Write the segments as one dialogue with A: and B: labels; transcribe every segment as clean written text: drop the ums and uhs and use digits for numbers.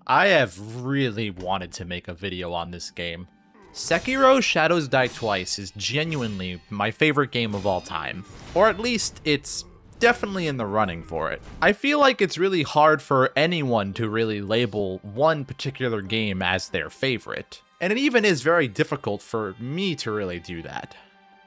A: I have really wanted to make a video on this game. Sekiro Shadows Die Twice is genuinely my favorite game of all time, or at least it's definitely in the running for it. I feel like it's really hard for anyone to really label one particular game as their favorite, and it even is very difficult for me to really do that.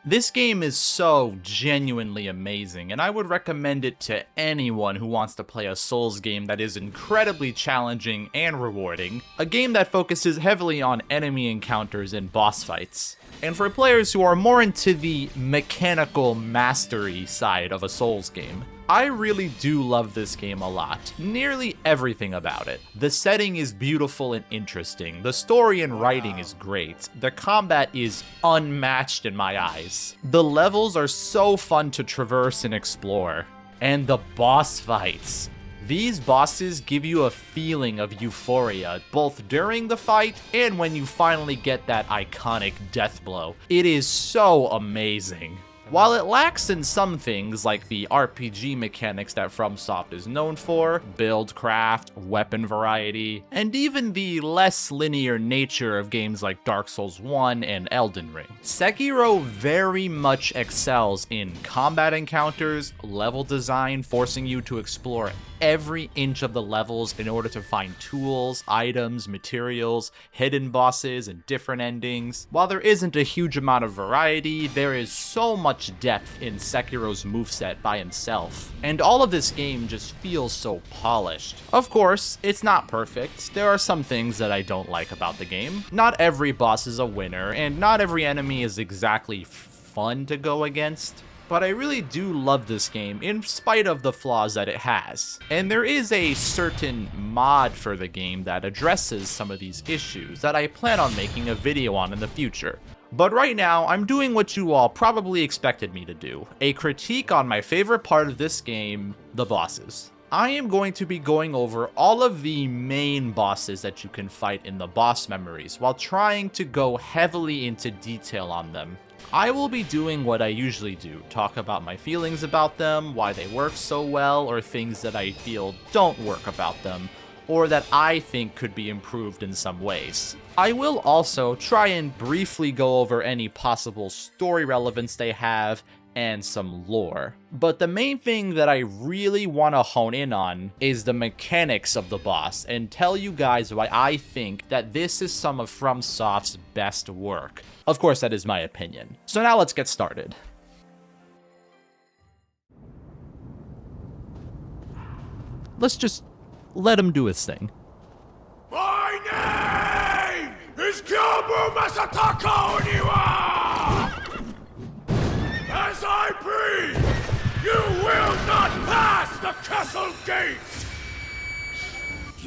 A: This game is so genuinely amazing, and I would recommend it to anyone who wants to play a Souls game that is incredibly challenging and rewarding, a game that focuses heavily on enemy encounters and boss fights. And for players who are more into the mechanical mastery side of a Souls game, I really do love this game a lot. Nearly everything about it. The setting is beautiful and interesting. The story and writing is great. The combat is unmatched in my eyes. The levels are so fun to traverse and explore. And the boss fights. These bosses give you a feeling of euphoria, both during the fight and when you finally get that iconic death blow. It is so amazing. While it lacks in some things like the RPG mechanics that FromSoft is known for, build craft, weapon variety, and even the less linear nature of games like Dark Souls 1 and Elden Ring, Sekiro very much excels in combat encounters, level design, forcing you to explore every inch of the levels in order to find tools, items, materials, hidden bosses, and different endings. While there isn't a huge amount of variety, there is so much depth in Sekiro's moveset by himself, and all of this game just feels so polished. Of course, it's not perfect. There are some things that I don't like about the game. Not every boss is a winner, and not every enemy is exactly fun to go against. But I really do love this game in spite of the flaws that it has. And there is a certain mod for the game that addresses some of these issues that I plan on making a video on in the future. But right now, I'm doing what you all probably expected me to do, a critique on my favorite part of this game, the bosses. I am going to be going over all of the main bosses that you can fight in the boss memories while trying to go heavily into detail on them. I will be doing what I usually do, talk about my feelings about them, why they work so well, or things that I feel don't work about them, or that I think could be improved in some ways. I will also try and briefly go over any possible story relevance they have, and some lore. But the main thing that I really want to hone in on is the mechanics of the boss and tell you guys why I think that this is some of FromSoft's best work. Of course, that is my opinion. So now let's get started. Let's just let him do his thing.
B: My name is Gyuobu Oniwa! As I breathe, you will not pass the castle gates!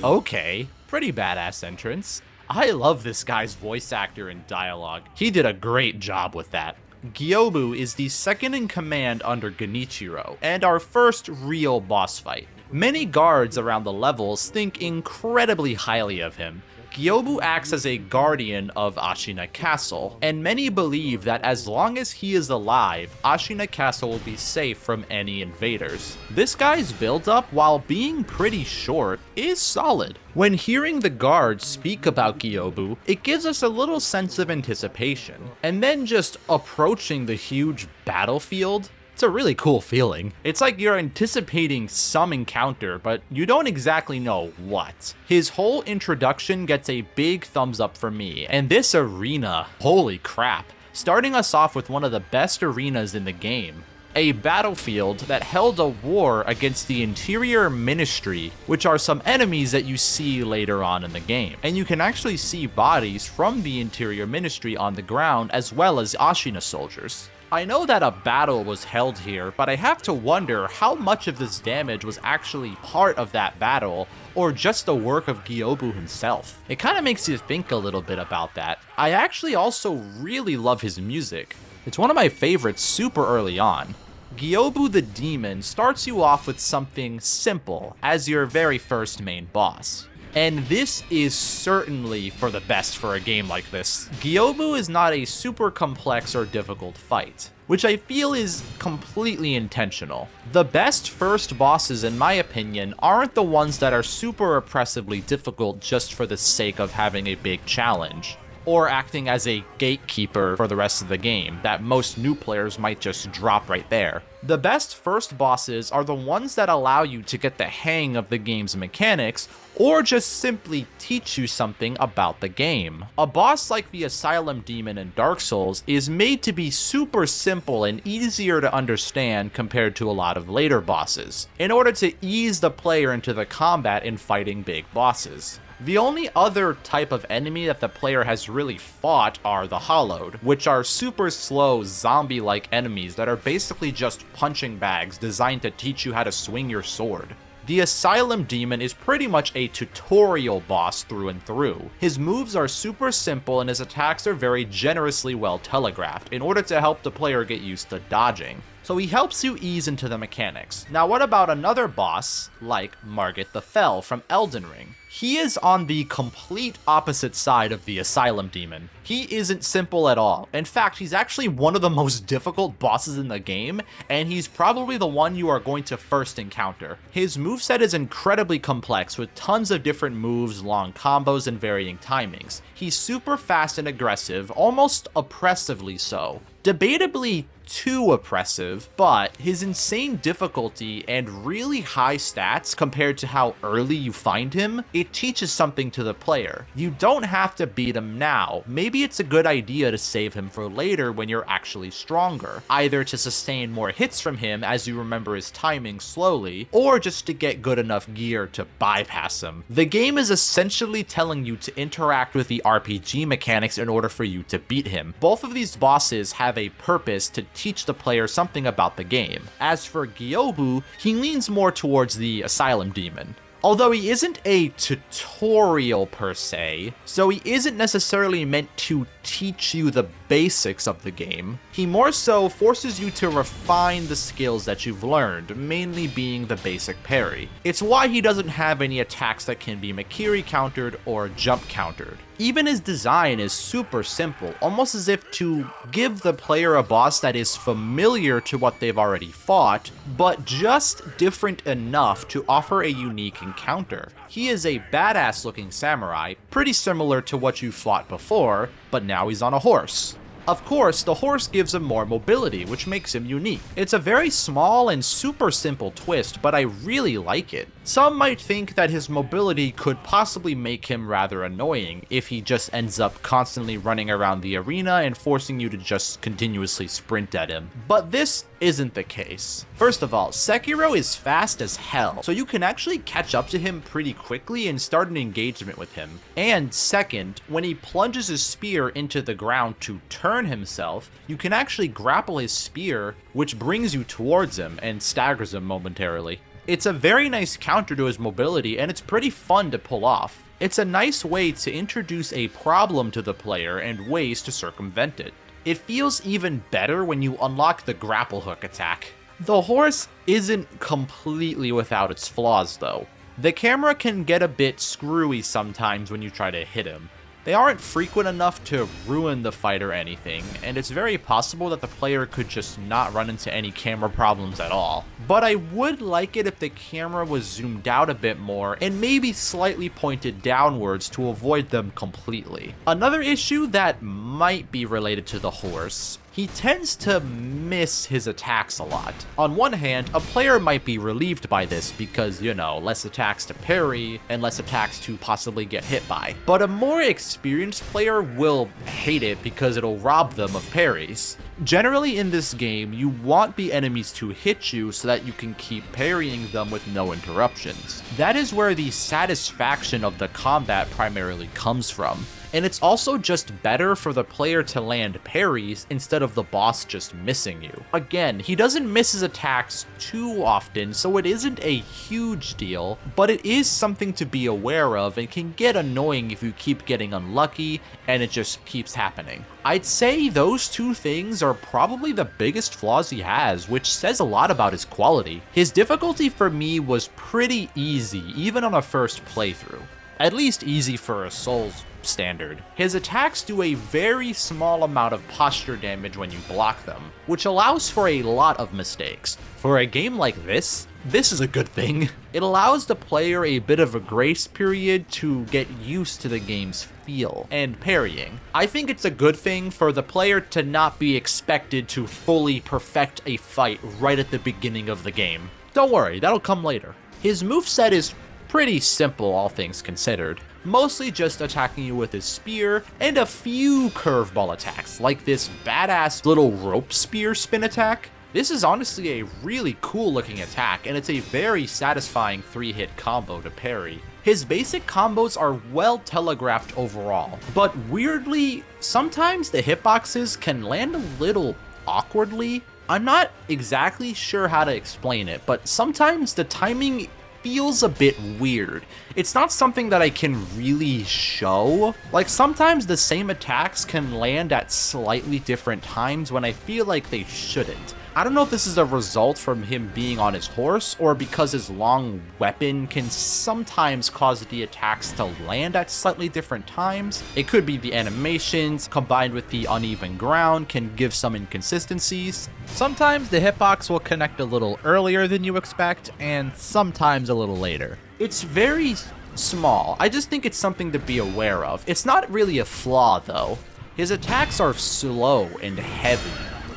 A: Okay, pretty badass entrance. I love this guy's voice actor and dialogue. He did a great job with that. Gyuobu is the second in command under Genichiro, and our first real boss fight. Many guards around the levels think incredibly highly of him. Gyuobu acts as a guardian of Ashina Castle, and many believe that as long as he is alive, Ashina Castle will be safe from any invaders. This guy's build-up, while being pretty short, is solid. When hearing the guards speak about Gyuobu, it gives us a little sense of anticipation, and then just approaching the huge battlefield, it's a really cool feeling. It's like you're anticipating some encounter, but you don't exactly know what. His whole introduction gets a big thumbs up for me, and this arena, holy crap. Starting us off with one of the best arenas in the game. A battlefield that held a war against the Interior Ministry, which are some enemies that you see later on in the game. And you can actually see bodies from the Interior Ministry on the ground as well as Ashina soldiers. I know that a battle was held here, but I have to wonder how much of this damage was actually part of that battle, or just the work of Gyuobu himself. It kind of makes you think a little bit about that. I actually also really love his music. It's one of my favorites super early on. Gyuobu the Demon starts you off with something simple as your very first main boss. And this is certainly for the best for a game like this. Gyuobu is not a super complex or difficult fight. which I feel is completely intentional. The best first bosses, in my opinion, aren't the ones that are super oppressively difficult just for the sake of having a big challenge, or acting as a gatekeeper for the rest of the game that most new players might just drop right there. The best first bosses are the ones that allow you to get the hang of the game's mechanics, or just simply teach you something about the game. A boss like the Asylum Demon in Dark Souls is made to be super simple and easier to understand compared to a lot of later bosses, in order to ease the player into the combat in fighting big bosses. The only other type of enemy that the player has really fought are the Hollowed, which are super slow zombie-like enemies that are basically just punching bags designed to teach you how to swing your sword. The Asylum Demon is pretty much a tutorial boss through and through. His moves are super simple and his attacks are very generously well telegraphed in order to help the player get used to dodging. So he helps you ease into the mechanics. Now what about another boss like Margit the Fell from Elden Ring? He is on the complete opposite side of the Asylum Demon. He isn't simple at all. In fact, he's actually one of the most difficult bosses in the game, and he's probably the one you are going to first encounter. His moveset is incredibly complex with tons of different moves, long combos, and varying timings. He's super fast and aggressive, almost oppressively so. Debatably too oppressive, but his insane difficulty and really high stats compared to how early you find him, it teaches something to the player. You don't have to beat him now. Maybe it's a good idea to save him for later when you're actually stronger, either to sustain more hits from him as you remember his timing slowly, or just to get good enough gear to bypass him. The game is essentially telling you to interact with the RPG mechanics in order for you to beat him. Both of these bosses have a purpose to teach the player something about the game. As for Gyuobu, he leans more towards the Asylum Demon. Although he isn't a tutorial per se, so he isn't necessarily meant to teach you the basics of the game, he more so forces you to refine the skills that you've learned, mainly being the basic parry. It's why he doesn't have any attacks that can be Makiri countered or jump countered. Even his design is super simple, almost as if to give the player a boss that is familiar to what they've already fought, but just different enough to offer a unique encounter. He is a badass looking samurai, pretty similar to what you fought before, but now he's on a horse. Of course, the horse gives him more mobility, which makes him unique. It's a very small and super simple twist, but I really like it. Some might think that his mobility could possibly make him rather annoying if he just ends up constantly running around the arena and forcing you to just continuously sprint at him. But this isn't the case. First of all, Sekiro is fast as hell, so you can actually catch up to him pretty quickly and start an engagement with him. And second, when he plunges his spear into the ground to turn himself, you can actually grapple his spear, which brings you towards him and staggers him momentarily. It's a very nice counter to his mobility, and it's pretty fun to pull off. It's a nice way to introduce a problem to the player and ways to circumvent it. It feels even better when you unlock the grapple hook attack. The horse isn't completely without its flaws though. The camera can get a bit screwy sometimes when you try to hit him. They aren't frequent enough to ruin the fight or anything, and it's very possible that the player could just not run into any camera problems at all. But I would like it if the camera was zoomed out a bit more and maybe slightly pointed downwards to avoid them completely. Another issue that might be related to the horse, he tends to miss his attacks a lot. On one hand, a player might be relieved by this because, you know, less attacks to parry and less attacks to possibly get hit by. But a more experienced player will hate it because it'll rob them of parries. Generally in this game, you want the enemies to hit you so that you can keep parrying them with no interruptions. That is where the satisfaction of the combat primarily comes from. And it's also just better for the player to land parries instead of the boss just missing you. Again, he doesn't miss his attacks too often, so it isn't a huge deal, but it is something to be aware of and can get annoying if you keep getting unlucky and it just keeps happening. I'd say those two things are probably the biggest flaws he has, which says a lot about his quality. His difficulty for me was pretty easy, even on a first playthrough. at least easy for a Souls standard. His attacks do a very small amount of posture damage when you block them, which allows for a lot of mistakes. For a game like this is a good thing. It allows the player a bit of a grace period to get used to the game's feel and parrying. I think it's a good thing for the player to not be expected to fully perfect a fight right at the beginning of the game. Don't worry, that'll come later. His moveset is pretty simple, all things considered. Mostly just attacking you with his spear and a few curveball attacks, like this badass little rope spear spin attack. This is honestly a really cool looking attack, and it's a very satisfying 3-hit combo to parry. His basic combos are well telegraphed overall, but weirdly, sometimes the hitboxes can land a little awkwardly. I'm not exactly sure how to explain it, but sometimes the timing feels a bit weird. It's not something that I can really show. Like, sometimes the same attacks can land at slightly different times when I feel like they shouldn't. I don't know if this is a result from him being on his horse, or because his long weapon can sometimes cause the attacks to land at slightly different times. It could be the animations combined with the uneven ground can give some inconsistencies. Sometimes the hitbox will connect a little earlier than you expect, and sometimes a little later. It's very small. I just think it's something to be aware of. It's not really a flaw though. His attacks are slow and heavy.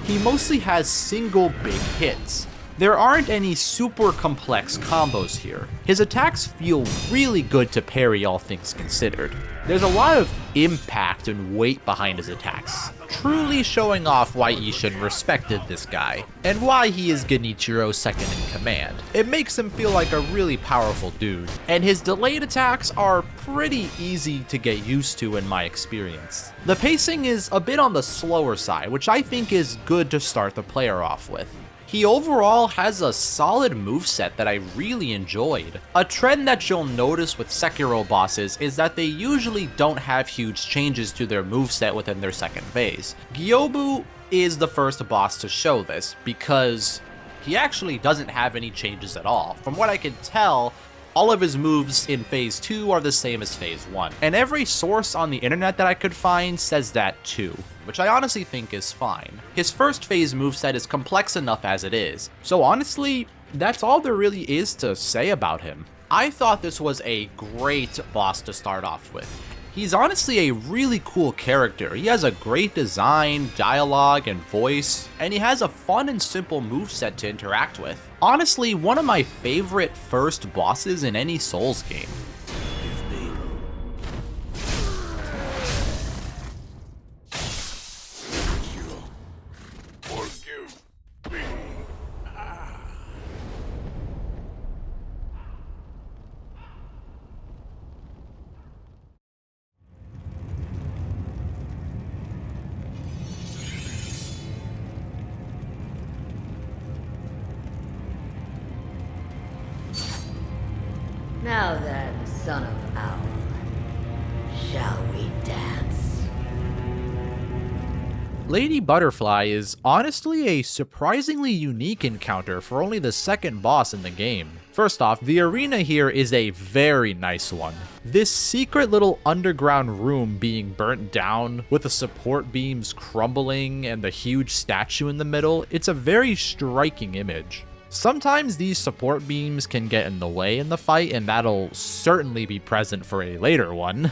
A: He mostly has single big hits. There aren't any super complex combos here. His attacks feel really good to parry, all things considered. There's a lot of impact and weight behind his attacks, truly showing off why Isshin respected this guy, and why he is Genichiro's second in command. It makes him feel like a really powerful dude, and his delayed attacks are pretty easy to get used to in my experience. The pacing is a bit on the slower side, which I think is good to start the player off with. He overall has a solid moveset that I really enjoyed. A trend that you'll notice with Sekiro bosses is that they usually don't have huge changes to their moveset within their second phase. Gyuobu is the first boss to show this, because he actually doesn't have any changes at all. From what I can tell, all of his moves in phase 2 are the same as phase 1. And every source on the internet that I could find says that too, which I honestly think is fine. His first phase moveset is complex enough as it is, so honestly, that's all there really is to say about him. I thought this was a great boss to start off with. He's honestly a really cool character. He has a great design, dialogue, and voice, and he has a fun and simple moveset to interact with. Honestly, one of my favorite first bosses in any Souls game.
C: Now then, son of Owl, shall we dance?
A: Lady Butterfly is honestly a surprisingly unique encounter for only the second boss in the game. First off, the arena here is a very nice one. This secret little underground room being burnt down with the support beams crumbling and the huge statue in the middle, it's a very striking image. Sometimes these support beams can get in the way in the fight, and that'll certainly be present for a later one.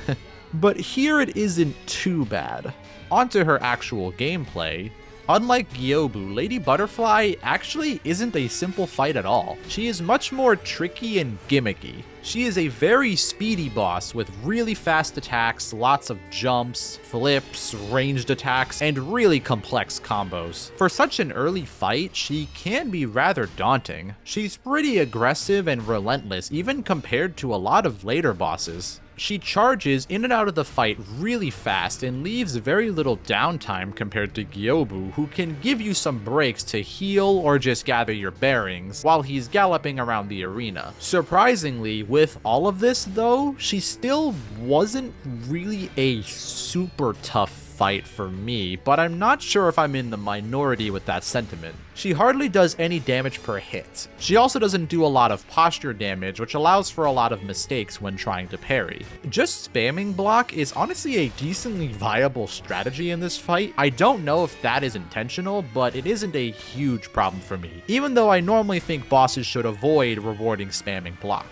A: But here it isn't too bad. Onto her actual gameplay. Unlike Gyuobu, Lady Butterfly actually isn't a simple fight at all. She is much more tricky and gimmicky. She is a very speedy boss with really fast attacks, lots of jumps, flips, ranged attacks, and really complex combos. For such an early fight, she can be rather daunting. She's pretty aggressive and relentless, even compared to a lot of later bosses. She charges in and out of the fight really fast and leaves very little downtime compared to Gyuobu, who can give you some breaks to heal or just gather your bearings while he's galloping around the arena. Surprisingly, with all of this though, she still wasn't really a super tough fight for me, but I'm not sure if I'm in the minority with that sentiment. She hardly does any damage per hit. She also doesn't do a lot of posture damage, which allows for a lot of mistakes when trying to parry. Just spamming block is honestly a decently viable strategy in this fight. I don't know if that is intentional, but it isn't a huge problem for me, even though I normally think bosses should avoid rewarding spamming block.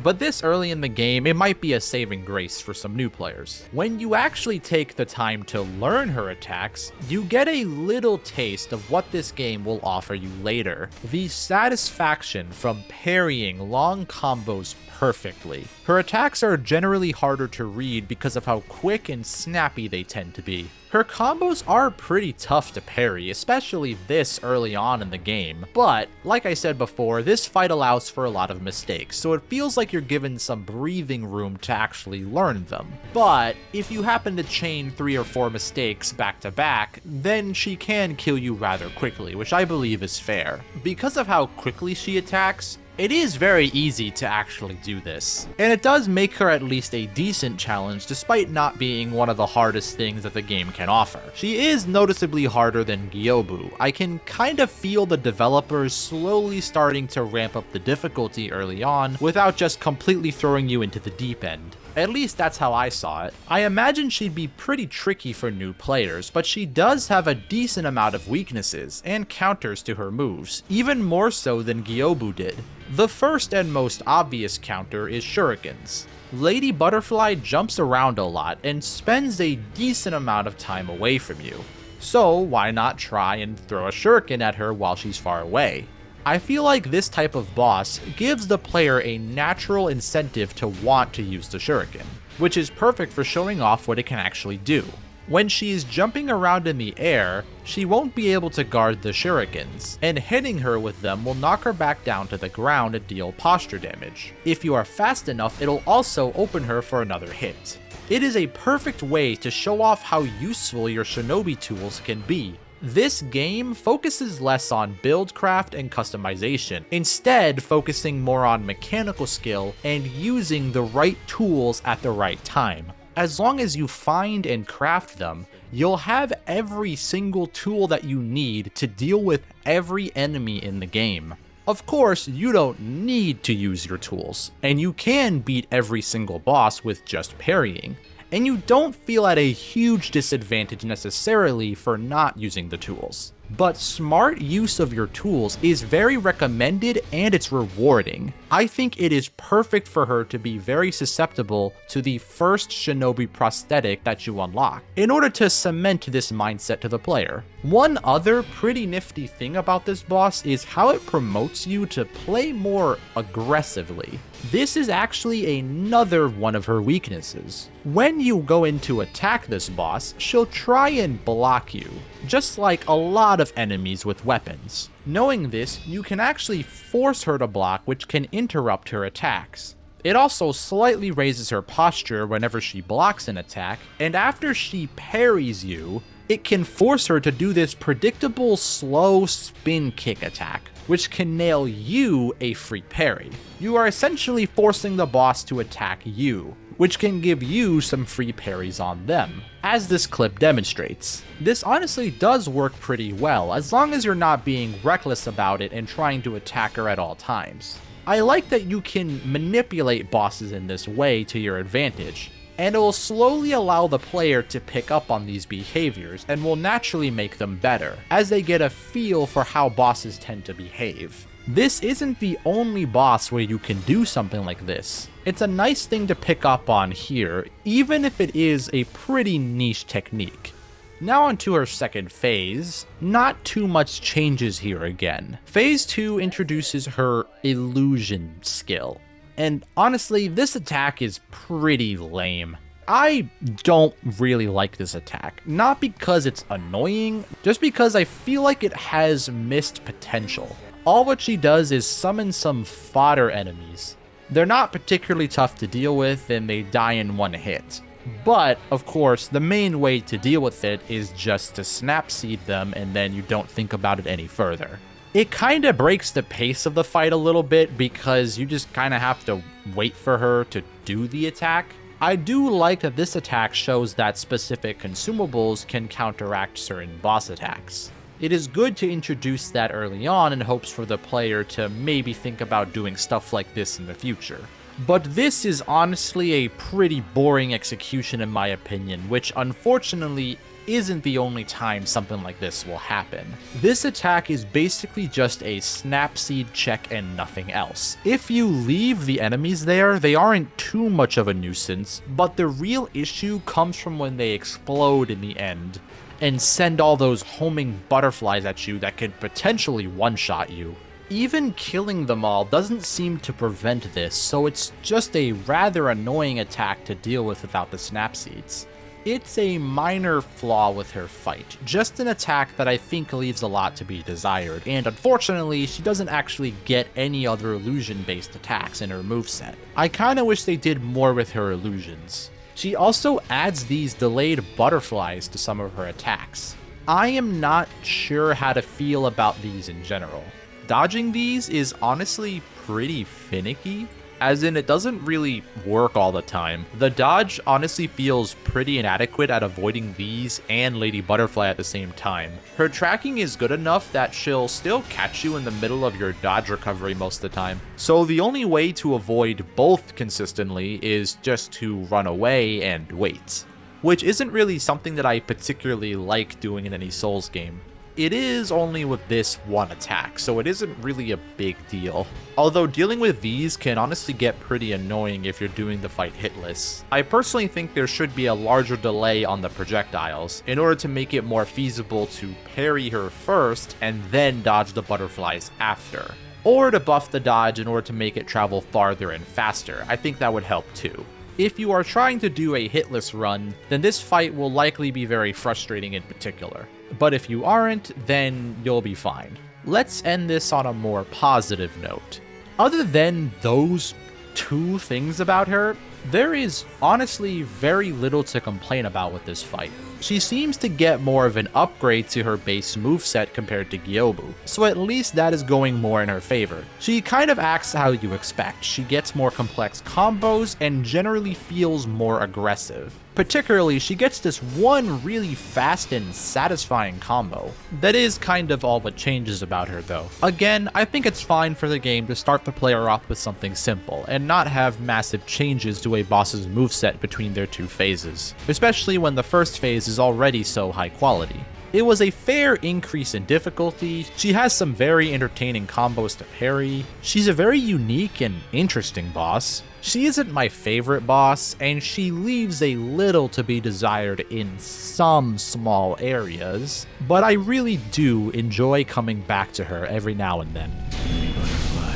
A: But this early in the game, it might be a saving grace for some new players. When you actually take the time to learn her attacks, you get a little taste of what this game will offer you later. The satisfaction from parrying long combos perfectly. Her attacks are generally harder to read because of how quick and snappy they tend to be. Her combos are pretty tough to parry, especially this early on in the game, but like I said before, this fight allows for a lot of mistakes, so it feels like you're given some breathing room to actually learn them. But if you happen to chain 3 or 4 mistakes back to back, then she can kill you rather quickly, which I believe is fair. Because of how quickly she attacks, it is very easy to actually do this, and it does make her at least a decent challenge despite not being one of the hardest things that the game can offer. She is noticeably harder than Gyuobu. I can kind of feel the developers slowly starting to ramp up the difficulty early on without just completely throwing you into the deep end. At least that's how I saw it. I imagine she'd be pretty tricky for new players, but she does have a decent amount of weaknesses and counters to her moves, even more so than Gyuobu did. The first and most obvious counter is shurikens. Lady Butterfly jumps around a lot and spends a decent amount of time away from you. So why not try and throw a shuriken at her while she's far away? I feel like this type of boss gives the player a natural incentive to want to use the shuriken, which is perfect for showing off what it can actually do. When she is jumping around in the air, she won't be able to guard the shurikens, and hitting her with them will knock her back down to the ground and deal posture damage. If you are fast enough, it'll also open her for another hit. It is a perfect way to show off how useful your shinobi tools can be. This game focuses less on buildcraft and customization, instead focusing more on mechanical skill and using the right tools at the right time. As long as you find and craft them, you'll have every single tool that you need to deal with every enemy in the game. Of course, you don't need to use your tools, and you can beat every single boss with just parrying. And you don't feel at a huge disadvantage necessarily for not using the tools. But smart use of your tools is very recommended and it's rewarding. I think it is perfect for her to be very susceptible to the first shinobi prosthetic that you unlock, in order to cement this mindset to the player. One other pretty nifty thing about this boss is how it promotes you to play more aggressively. This is actually another one of her weaknesses. When you go in to attack this boss, she'll try and block you, just like a lot of enemies with weapons. Knowing this, you can actually force her to block, which can interrupt her attacks. It also slightly raises her posture whenever she blocks an attack, and after she parries you, it can force her to do this predictable slow spin kick attack, which can nail you a free parry. You are essentially forcing the boss to attack you, which can give you some free parries on them, as this clip demonstrates. This honestly does work pretty well, as long as you're not being reckless about it and trying to attack her at all times. I like that you can manipulate bosses in this way to your advantage, and it will slowly allow the player to pick up on these behaviors and will naturally make them better, as they get a feel for how bosses tend to behave. This isn't the only boss where you can do something like this. It's a nice thing to pick up on here, even if it is a pretty niche technique. Now onto her second phase. Not too much changes here again. Phase 2 introduces her illusion skill. And honestly, this attack is pretty lame. I don't really like this attack, not because it's annoying, just because I feel like it has missed potential. All what she does is summon some fodder enemies. They're not particularly tough to deal with and they die in one hit. But, of course, the main way to deal with it is just to snapseed them and then you don't think about it any further. It kind of breaks the pace of the fight a little bit because you just kind of have to wait for her to do the attack. I do like that this attack shows that specific consumables can counteract certain boss attacks. It is good to introduce that early on in hopes for the player to maybe think about doing stuff like this in the future. But this is honestly a pretty boring execution in my opinion, which unfortunately isn't the only time something like this will happen. This attack is basically just a snapseed check and nothing else. If you leave the enemies there, they aren't too much of a nuisance, but the real issue comes from when they explode in the end and send all those homing butterflies at you that could potentially one-shot you. Even killing them all doesn't seem to prevent this, so it's just a rather annoying attack to deal with without the snapseeds. It's a minor flaw with her fight, just an attack that I think leaves a lot to be desired, and unfortunately, she doesn't actually get any other illusion-based attacks in her moveset. I kinda wish they did more with her illusions. She also adds these delayed butterflies to some of her attacks. I am not sure how to feel about these in general. Dodging these is honestly pretty finicky, as in it doesn't really work all the time. The dodge honestly feels pretty inadequate at avoiding these and Lady Butterfly at the same time. Her tracking is good enough that she'll still catch you in the middle of your dodge recovery most of the time. So the only way to avoid both consistently is just to run away and wait, which isn't really something that I particularly like doing in any Souls game. It is only with this one attack, so it isn't really a big deal. Although dealing with these can honestly get pretty annoying if you're doing the fight hitless. I personally think there should be a larger delay on the projectiles in order to make it more feasible to parry her first and then dodge the butterflies after. Or to buff the dodge in order to make it travel farther and faster. I think that would help too. If you are trying to do a hitless run, then this fight will likely be very frustrating in particular. But if you aren't, then you'll be fine. Let's end this on a more positive note. Other than those two things about her, there is honestly very little to complain about with this fight. She seems to get more of an upgrade to her base moveset compared to Gyuobu, so at least that is going more in her favor. She kind of acts how you expect. She gets more complex combos and generally feels more aggressive. Particularly, she gets this one really fast and satisfying combo. That is kind of all what changes about her though. Again, I think it's fine for the game to start the player off with something simple, and not have massive changes to a boss's moveset between their two phases, especially when the first phase is already so high quality. It was a fair increase in difficulty, she has some very entertaining combos to parry, she's a very unique and interesting boss. She isn't my favorite boss, and she leaves a little to be desired in some small areas, but I really do enjoy coming back to her every now and then.
B: Butterfly,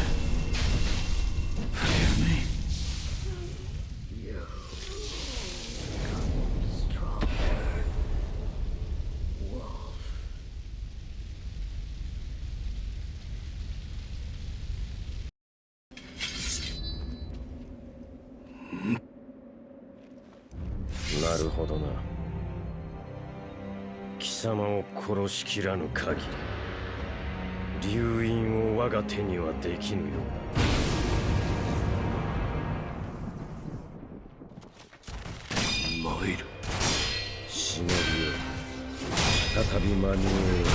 B: forgive me.
C: You become stronger, wolf.
D: なるほどな。貴様を殺しきらぬ限り、流因を我が手にはできぬよ。
B: 参る。
D: 忍びよ、再び間に合えよ。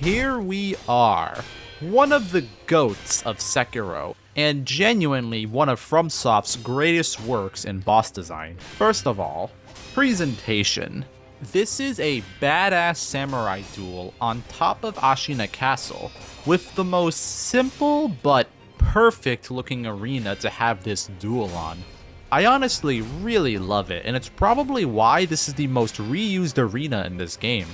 A: Here we are, one of the goats of Sekiro, and genuinely one of FromSoft's greatest works in boss design. First of all, presentation. This is a badass samurai duel on top of Ashina Castle, with the most simple but perfect looking arena to have this duel on. I honestly really love it, and it's probably why this is the most reused arena in this game.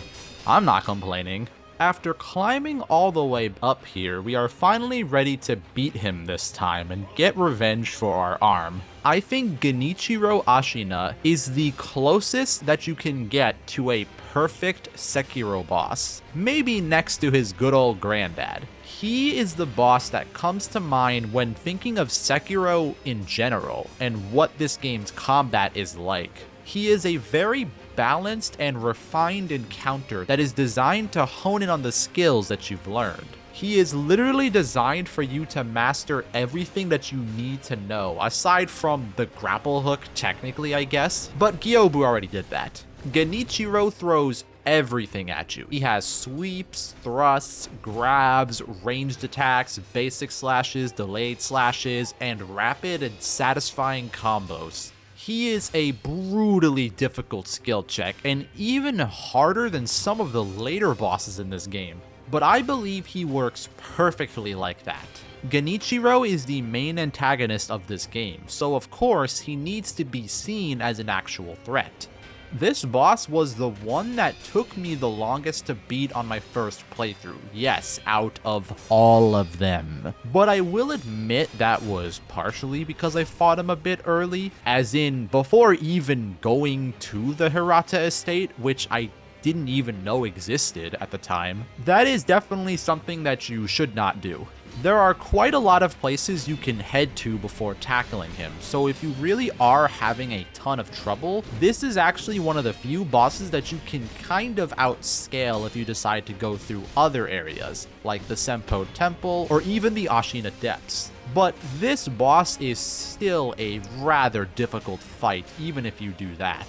A: I'm not complaining. After climbing all the way up here, we are finally ready to beat him this time and get revenge for our arm. I think Genichiro Ashina is the closest that you can get to a perfect Sekiro boss, maybe next to his good old granddad. He is the boss that comes to mind when thinking of Sekiro in general and what this game's combat is like. He is a very balanced and refined encounter that is designed to hone in on the skills that you've learned. He is literally designed for you to master everything that you need to know, aside from the grapple hook, technically, I guess. But Gyuobu already did that. Genichiro throws everything at you. He has sweeps, thrusts, grabs, ranged attacks, basic slashes, delayed slashes, and rapid and satisfying combos. He is a brutally difficult skill check, and even harder than some of the later bosses in this game. But I believe he works perfectly like that. Genichiro is the main antagonist of this game, so of course he needs to be seen as an actual threat. This boss was the one that took me the longest to beat on my first playthrough. Yes, out of all of them. But I will admit that was partially because I fought him a bit early, as in before even going to the Hirata estate, which I didn't even know existed at the time. That is definitely something that you should not do. There are quite a lot of places you can head to before tackling him, so if you really are having a ton of trouble, this is actually one of the few bosses that you can kind of outscale if you decide to go through other areas, like the Senpo Temple or even the Ashina Depths. But this boss is still a rather difficult fight, even if you do that.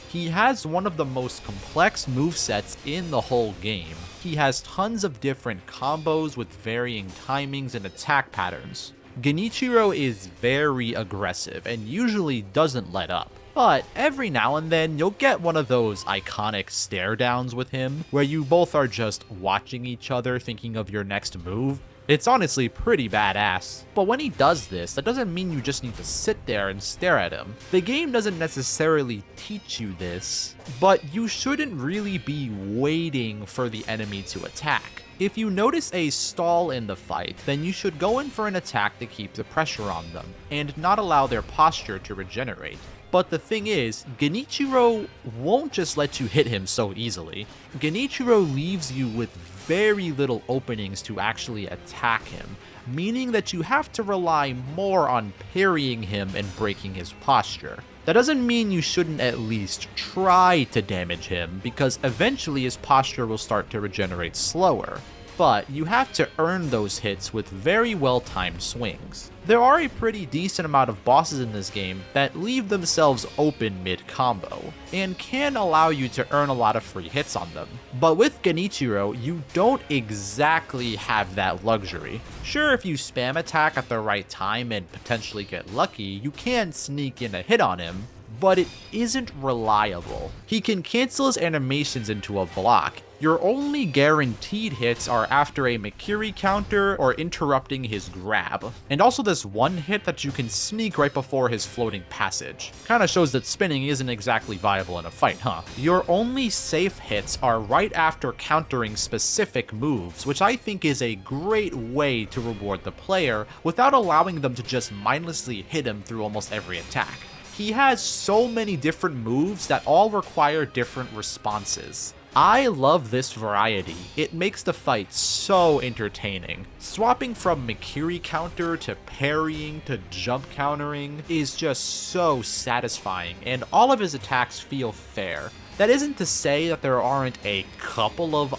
A: He has one of the most complex movesets in the whole game. He has tons of different combos with varying timings and attack patterns. Genichiro is very aggressive and usually doesn't let up. But every now and then, you'll get one of those iconic stare downs with him, where you both are just watching each other thinking of your next move. It's honestly pretty badass. But when he does this, that doesn't mean you just need to sit there and stare at him. The game doesn't necessarily teach you this, but you shouldn't really be waiting for the enemy to attack. If you notice a stall in the fight, then you should go in for an attack to keep the pressure on them, and not allow their posture to regenerate. But the thing is, Genichiro won't just let you hit him so easily. Genichiro leaves you with very little openings to actually attack him, meaning that you have to rely more on parrying him and breaking his posture. That doesn't mean you shouldn't at least try to damage him, because eventually his posture will start to regenerate slower. But you have to earn those hits with very well-timed swings. There are a pretty decent amount of bosses in this game that leave themselves open mid-combo, and can allow you to earn a lot of free hits on them. But with Genichiro, you don't exactly have that luxury. Sure, if you spam attack at the right time and potentially get lucky, you can sneak in a hit on him, but it isn't reliable. He can cancel his animations into a block. Your only guaranteed hits are after a Mikiri counter or interrupting his grab. And also this one hit that you can sneak right before his floating passage. Kinda shows that spinning isn't exactly viable in a fight, huh? Your only safe hits are right after countering specific moves, which I think is a great way to reward the player without allowing them to just mindlessly hit him through almost every attack. He has so many different moves that all require different responses. I love this variety. It makes the fight so entertaining. Swapping from Mikiri counter to parrying to jump countering is just so satisfying, and all of his attacks feel fair. That isn't to say that there aren't a couple of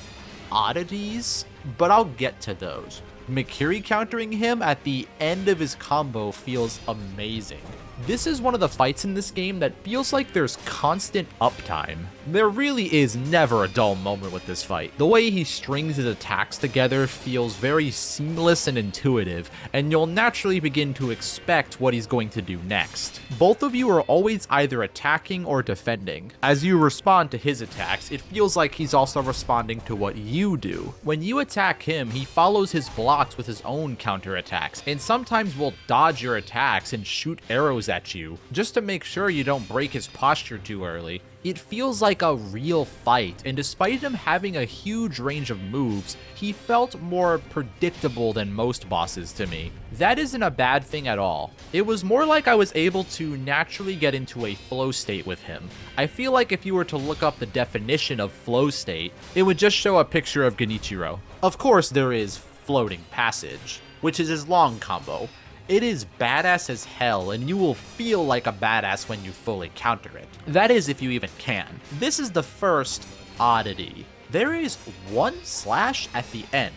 A: oddities, but I'll get to those. Mikiri countering him at the end of his combo feels amazing. This is one of the fights in this game that feels like there's constant uptime. There really is never a dull moment with this fight. The way he strings his attacks together feels very seamless and intuitive, and you'll naturally begin to expect what he's going to do next. Both of you are always either attacking or defending. As you respond to his attacks, it feels like he's also responding to what you do. When you attack him, he follows his blocks with his own counterattacks, and sometimes will dodge your attacks and shoot arrows at you, just to make sure you don't break his posture too early. It feels like a real fight, and despite him having a huge range of moves, he felt more predictable than most bosses to me. That isn't a bad thing at all. It was more like I was able to naturally get into a flow state with him. I feel like if you were to look up the definition of flow state, it would just show a picture of Genichiro. Of course, there is floating passage, which is his long combo. It is badass as hell, and you will feel like a badass when you fully counter it. That is, if you even can. This is the first oddity. There is one slash at the end.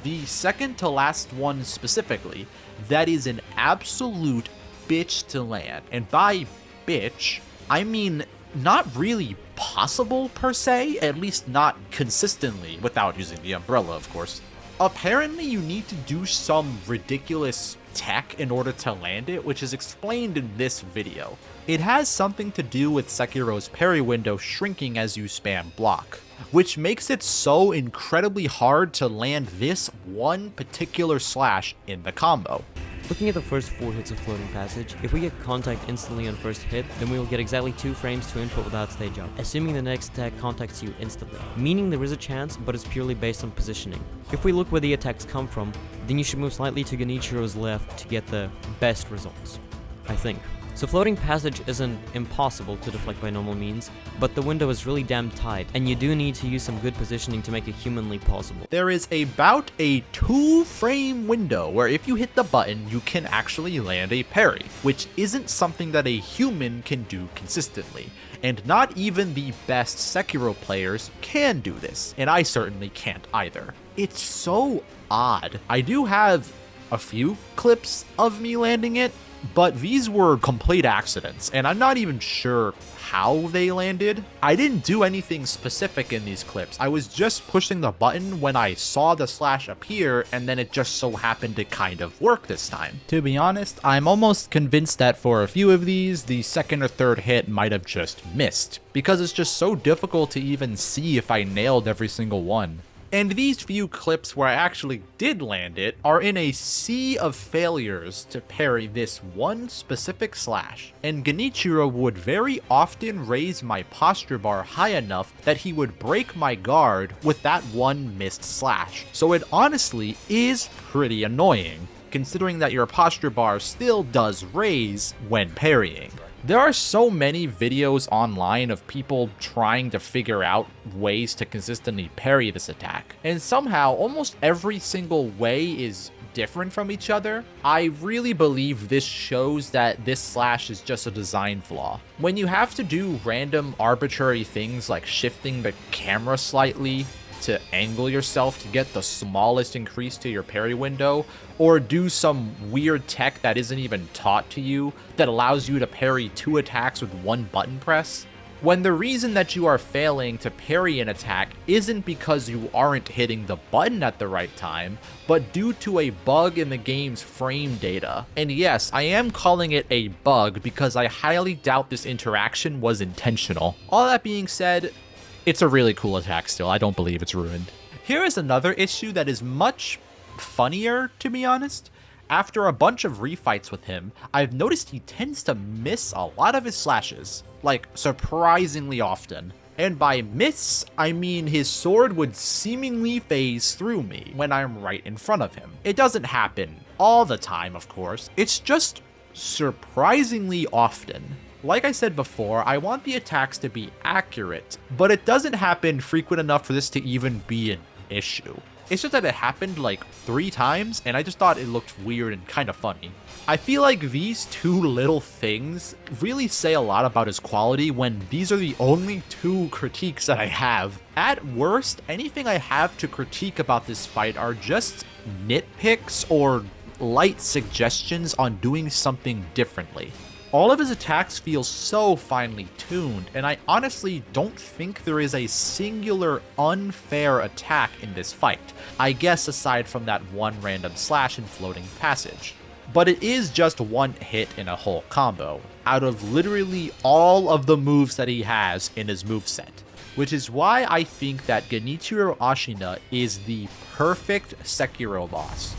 A: the second to last one specifically, that is an absolute bitch to land. And by bitch, I mean not really possible per se, at least not consistently without using the umbrella, of course. Apparently you need to do some ridiculous tech in order to land it, which is explained in this video. It has something to do with Sekiro's parry window shrinking as you spam block, which makes it so incredibly hard to land this one particular slash in the combo.
E: Looking at the first 4 hits of Floating Passage, if we get contact instantly on first hit, then we will get exactly 2 frames to input without stage up, assuming the next attack contacts you instantly, meaning there is a chance, but it's purely based on positioning. If we look where the attacks come from, then you should move slightly to Genichiro's left to get the best results, I think. So Floating Passage isn't impossible to deflect by normal means, but the window is really damn tight, and you do need to use some good positioning to make it humanly possible.
A: There is about a 2-frame window where if you hit the button, you can actually land a parry, which isn't something that a human can do consistently. And not even the best Sekiro players can do this, and I certainly can't either. It's so odd. I do have a few clips of me landing it, but these were complete accidents, and I'm not even sure how they landed. I didn't do anything specific in these clips. I was just pushing the button when I saw the slash appear, and then it just so happened to kind of work this time. To be honest, I'm almost convinced that for a few of these, the second or third hit might have just missed, because it's just so difficult to even see if I nailed every single one. And these few clips where I actually did land it are in a sea of failures to parry this one specific slash, and Genichiro would very often raise my posture bar high enough that he would break my guard with that one missed slash. So it honestly is pretty annoying, considering that your posture bar still does raise when parrying. There are so many videos online of people trying to figure out ways to consistently parry this attack, and somehow almost every single way is different from each other. I really believe this shows that this slash is just a design flaw. When you have to do random arbitrary things like shifting the camera slightly to angle yourself to get the smallest increase to your parry window, or do some weird tech that isn't even taught to you that allows you to parry 2 attacks with 1 button press, when the reason that you are failing to parry an attack isn't because you aren't hitting the button at the right time, but due to a bug in the game's frame data. And yes, I am calling it a bug because I highly doubt this interaction was intentional. All that being said, it's a really cool attack still. I don't believe it's ruined. Here is another issue that is much funnier, to be honest. After a bunch of refights with him, I've noticed he tends to miss a lot of his slashes, like surprisingly often. And by miss, I mean his sword would seemingly phase through me when I'm right in front of him. It doesn't happen all the time, of course. It's just surprisingly often. Like I said before, I want the attacks to be accurate, but it doesn't happen frequent enough for this to even be an issue. It's just that it happened like 3 times, and I just thought it looked weird and kind of funny. I feel like these 2 little things really say a lot about his quality when these are the only 2 critiques that I have. At worst, anything I have to critique about this fight are just nitpicks or light suggestions on doing something differently. All of his attacks feel so finely tuned, and I honestly don't think there is a singular unfair attack in this fight, I guess aside from that one random slash and floating passage. But it is just 1 hit in a whole combo, out of literally all of the moves that he has in his moveset, which is why I think that Genichiro Ashina is the perfect Sekiro boss.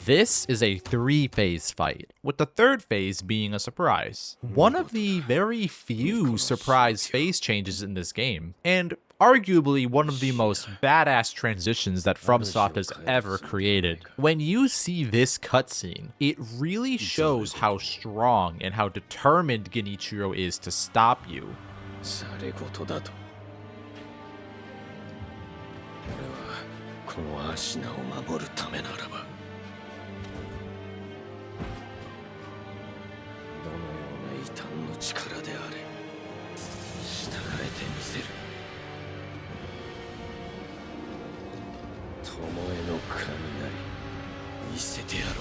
A: This is a 3-phase fight, with the 3rd phase being a surprise. One of the very few surprise phase changes in this game, and arguably one of the most badass transitions that FromSoft has ever created. When you see this cutscene, it really shows how strong and how determined Genichiro is to stop you.
D: され事だと。俺はこのアシナを守るためならば。 どのような異端の力であれ従えてみせる。せてやろう。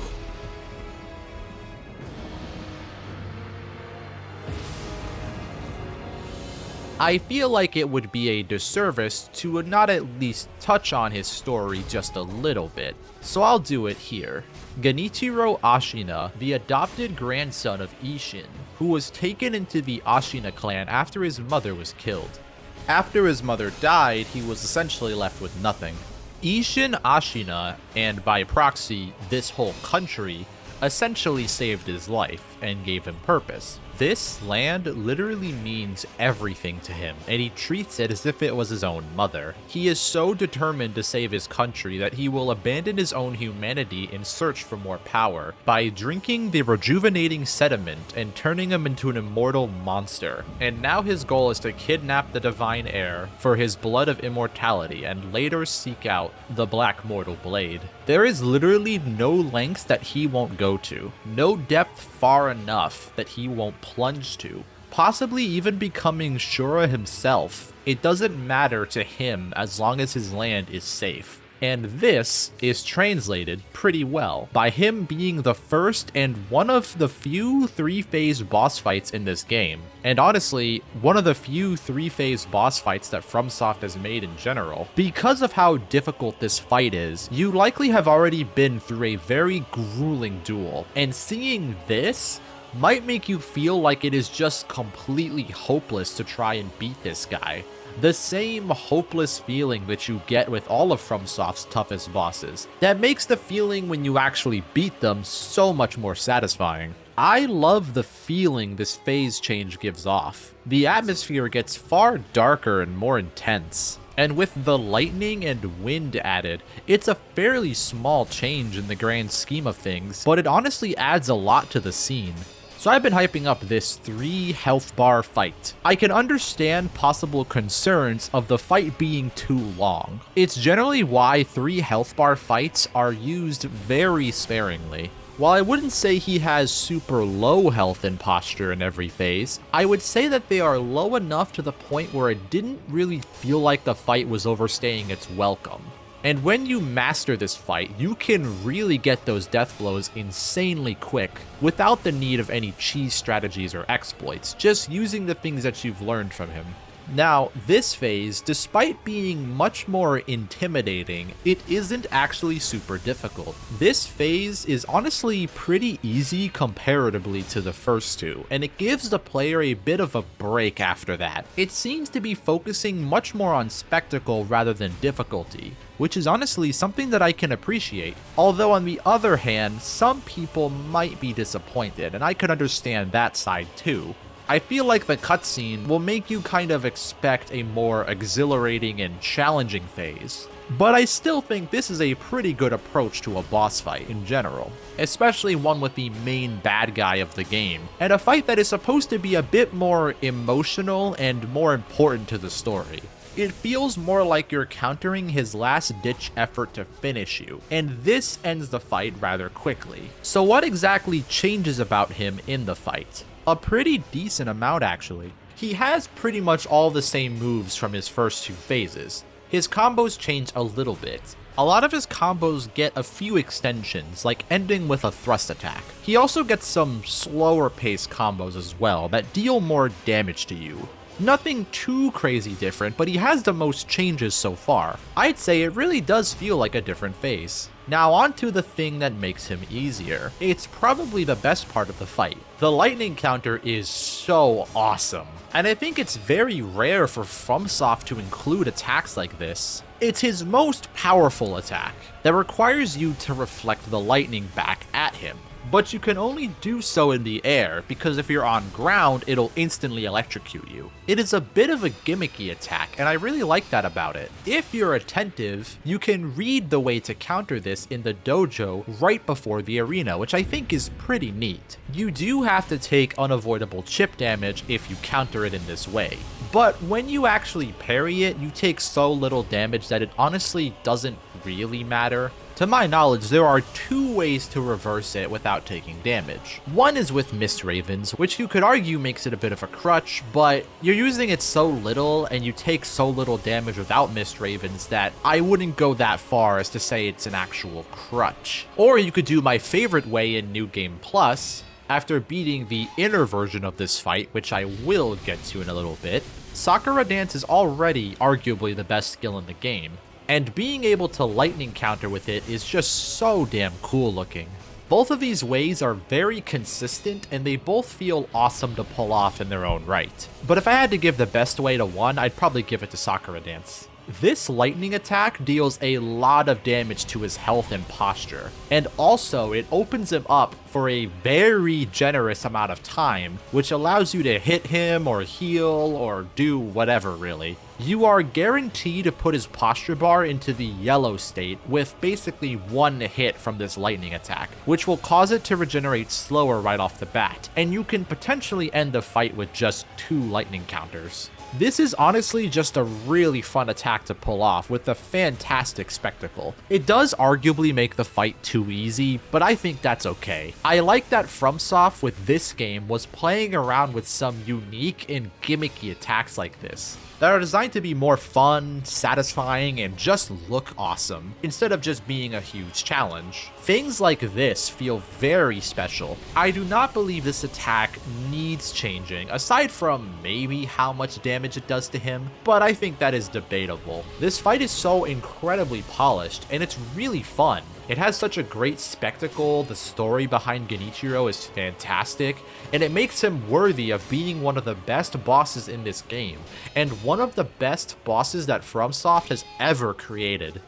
A: I feel like it would be a disservice to not at least touch on his story just a little bit, so I'll do it here. Genichiro Ashina, the adopted grandson of Isshin, who was taken into the Ashina clan after his mother was killed. After his mother died, he was essentially left with nothing. Isshin Ashina, and by proxy, this whole country, essentially saved his life and gave him purpose. This land literally means everything to him, and he treats it as if it was his own mother. He is so determined to save his country that he will abandon his own humanity in search for more power by drinking the rejuvenating sediment and turning him into an immortal monster. And now his goal is to kidnap the divine heir for his blood of immortality and later seek out the Black Mortal Blade. There is literally no lengths that he won't go to, no depth far enough that he won't plunge to, possibly even becoming Shura himself. It doesn't matter to him as long as his land is safe. And this is translated pretty well by him being the first and one of the few 3-phase boss fights in this game. And honestly, one of the few 3-phase boss fights that FromSoft has made in general. Because of how difficult this fight is, you likely have already been through a very grueling duel, and seeing this might make you feel like it is just completely hopeless to try and beat this guy. The same hopeless feeling that you get with all of FromSoft's toughest bosses. That makes the feeling when you actually beat them so much more satisfying. I love the feeling this phase change gives off. The atmosphere gets far darker and more intense. And with the lightning and wind added, it's a fairly small change in the grand scheme of things, but it honestly adds a lot to the scene. So I've been hyping up this 3 health bar fight. I can understand possible concerns of the fight being too long. It's generally why 3 health bar fights are used very sparingly. While I wouldn't say he has super low health and posture in every phase, I would say that they are low enough to the point where it didn't really feel like the fight was overstaying its welcome. And when you master this fight, you can really get those death blows insanely quick without the need of any cheese strategies or exploits, just using the things that you've learned from him. Now, this phase, despite being much more intimidating, it isn't actually super difficult. This phase is honestly pretty easy comparatively to the first 2, and it gives the player a bit of a break after that. It seems to be focusing much more on spectacle rather than difficulty, which is honestly something that I can appreciate. Although on the other hand, some people might be disappointed, and I could understand that side too. I feel like the cutscene will make you kind of expect a more exhilarating and challenging phase. But I still think this is a pretty good approach to a boss fight in general, especially one with the main bad guy of the game, and a fight that is supposed to be a bit more emotional and more important to the story. It feels more like you're countering his last-ditch effort to finish you, and this ends the fight rather quickly. So what exactly changes about him in the fight? A pretty decent amount actually. He has pretty much all the same moves from his first 2 phases. His combos change a little bit. A lot of his combos get a few extensions, like ending with a thrust attack. He also gets some slower paced combos as well that deal more damage to you. Nothing too crazy different, but he has the most changes so far. I'd say it really does feel like a different phase. Now on to the thing that makes him easier. It's probably the best part of the fight. The lightning counter is so awesome, and I think it's very rare for FromSoft to include attacks like this. It's his most powerful attack that requires you to reflect the lightning back at him. But you can only do so in the air, because if you're on ground, it'll instantly electrocute you. It is a bit of a gimmicky attack, and I really like that about it. If you're attentive, you can read the way to counter this in the dojo right before the arena, which I think is pretty neat. You do have to take unavoidable chip damage if you counter it in this way. But when you actually parry it, you take so little damage that it honestly doesn't really matter. To my knowledge, there are 2 ways to reverse it without taking damage. One is with Mist Ravens, which you could argue makes it a bit of a crutch, but you're using it so little and you take so little damage without Mist Ravens that I wouldn't go that far as to say it's an actual crutch. Or you could do my favorite way in New Game Plus. After beating the inner version of this fight, which I will get to in a little bit, Sakura Dance is already arguably the best skill in the game, and being able to lightning counter with it is just so damn cool looking. Both of these ways are very consistent and they both feel awesome to pull off in their own right. But if I had to give the best way to one, I'd probably give it to Sakura Dance. This lightning attack deals a lot of damage to his health and posture, and also it opens him up for a very generous amount of time, which allows you to hit him or heal or do whatever really. You are guaranteed to put his posture bar into the yellow state with basically one hit from this lightning attack, which will cause it to regenerate slower right off the bat, and you can potentially end the fight with just 2 lightning counters. This is honestly just a really fun attack to pull off with a fantastic spectacle. It does arguably make the fight too easy, but I think that's okay. I like that FromSoft with this game was playing around with some unique and gimmicky attacks like this that are designed to be more fun, satisfying, and just look awesome, instead of just being a huge challenge. Things like this feel very special. I do not believe this attack needs changing, aside from maybe how much damage it does to him, but I think that is debatable. This fight is so incredibly polished, and it's really fun. It has such a great spectacle, the story behind Genichiro is fantastic, and it makes him worthy of being one of the best bosses in this game, and one of the best bosses that FromSoft has ever created.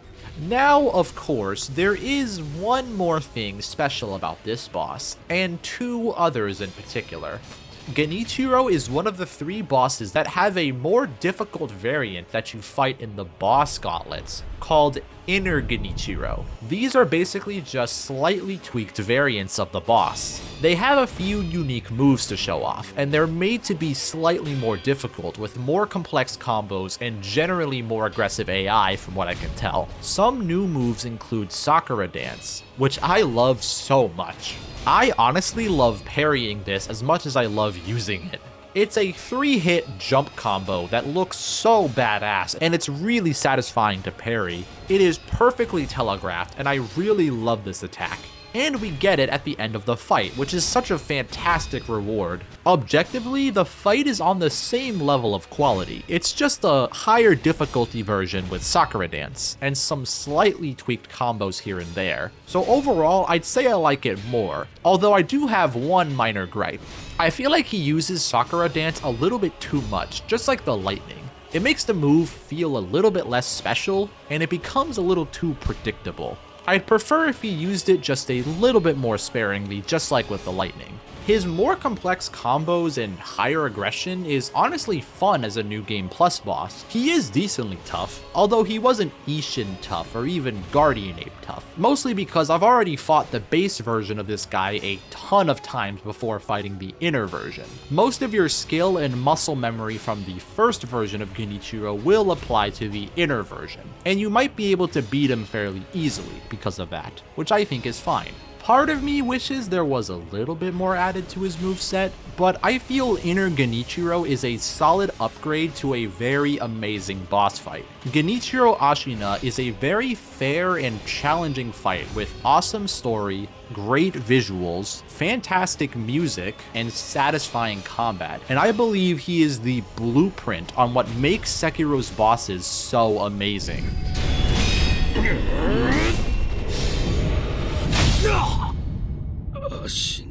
A: Now, of course, there is one more thing special about this boss, and 2 others in particular. Genichiro is one of the 3 bosses that have a more difficult variant that you fight in the boss gauntlets, called Inner Genichiro. These are basically just slightly tweaked variants of the boss. They have a few unique moves to show off, and they're made to be slightly more difficult with more complex combos and generally more aggressive AI from what I can tell. Some new moves include Sakura Dance, which I love so much. I honestly love parrying this as much as I love using it. It's a 3-hit jump combo that looks so badass, and it's really satisfying to parry. It is perfectly telegraphed, and I really love this attack. And we get it at the end of the fight, which is such a fantastic reward. Objectively, the fight is on the same level of quality. It's just a higher difficulty version with Sakura Dance, and some slightly tweaked combos here and there. So overall, I'd say I like it more, although I do have one minor gripe. I feel like he uses Sakura Dance a little bit too much, just like the lightning. It makes the move feel a little bit less special, and it becomes a little too predictable. I'd prefer if he used it just a little bit more sparingly, just like with the lightning. His more complex combos and higher aggression is honestly fun as a New Game Plus boss. He is decently tough, although he wasn't Isshin tough or even Guardian Ape tough, mostly because I've already fought the base version of this guy a ton of times before fighting the inner version. Most of your skill and muscle memory from the first version of Genichiro will apply to the inner version, and you might be able to beat him fairly easily because of that, which I think is fine. Part of me wishes there was a little bit more added to his moveset, but I feel Inner Genichiro is a solid upgrade to a very amazing boss fight. Genichiro Ashina is a very fair and challenging fight with awesome story, great visuals, fantastic music, and satisfying combat, and I believe he is the blueprint on what makes Sekiro's bosses so amazing.
D: Ashina.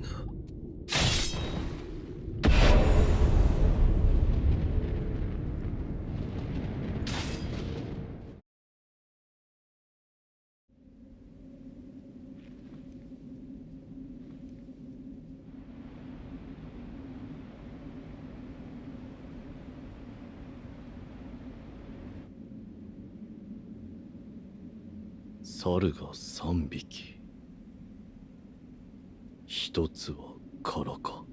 D: 猿が3匹。一つは空か。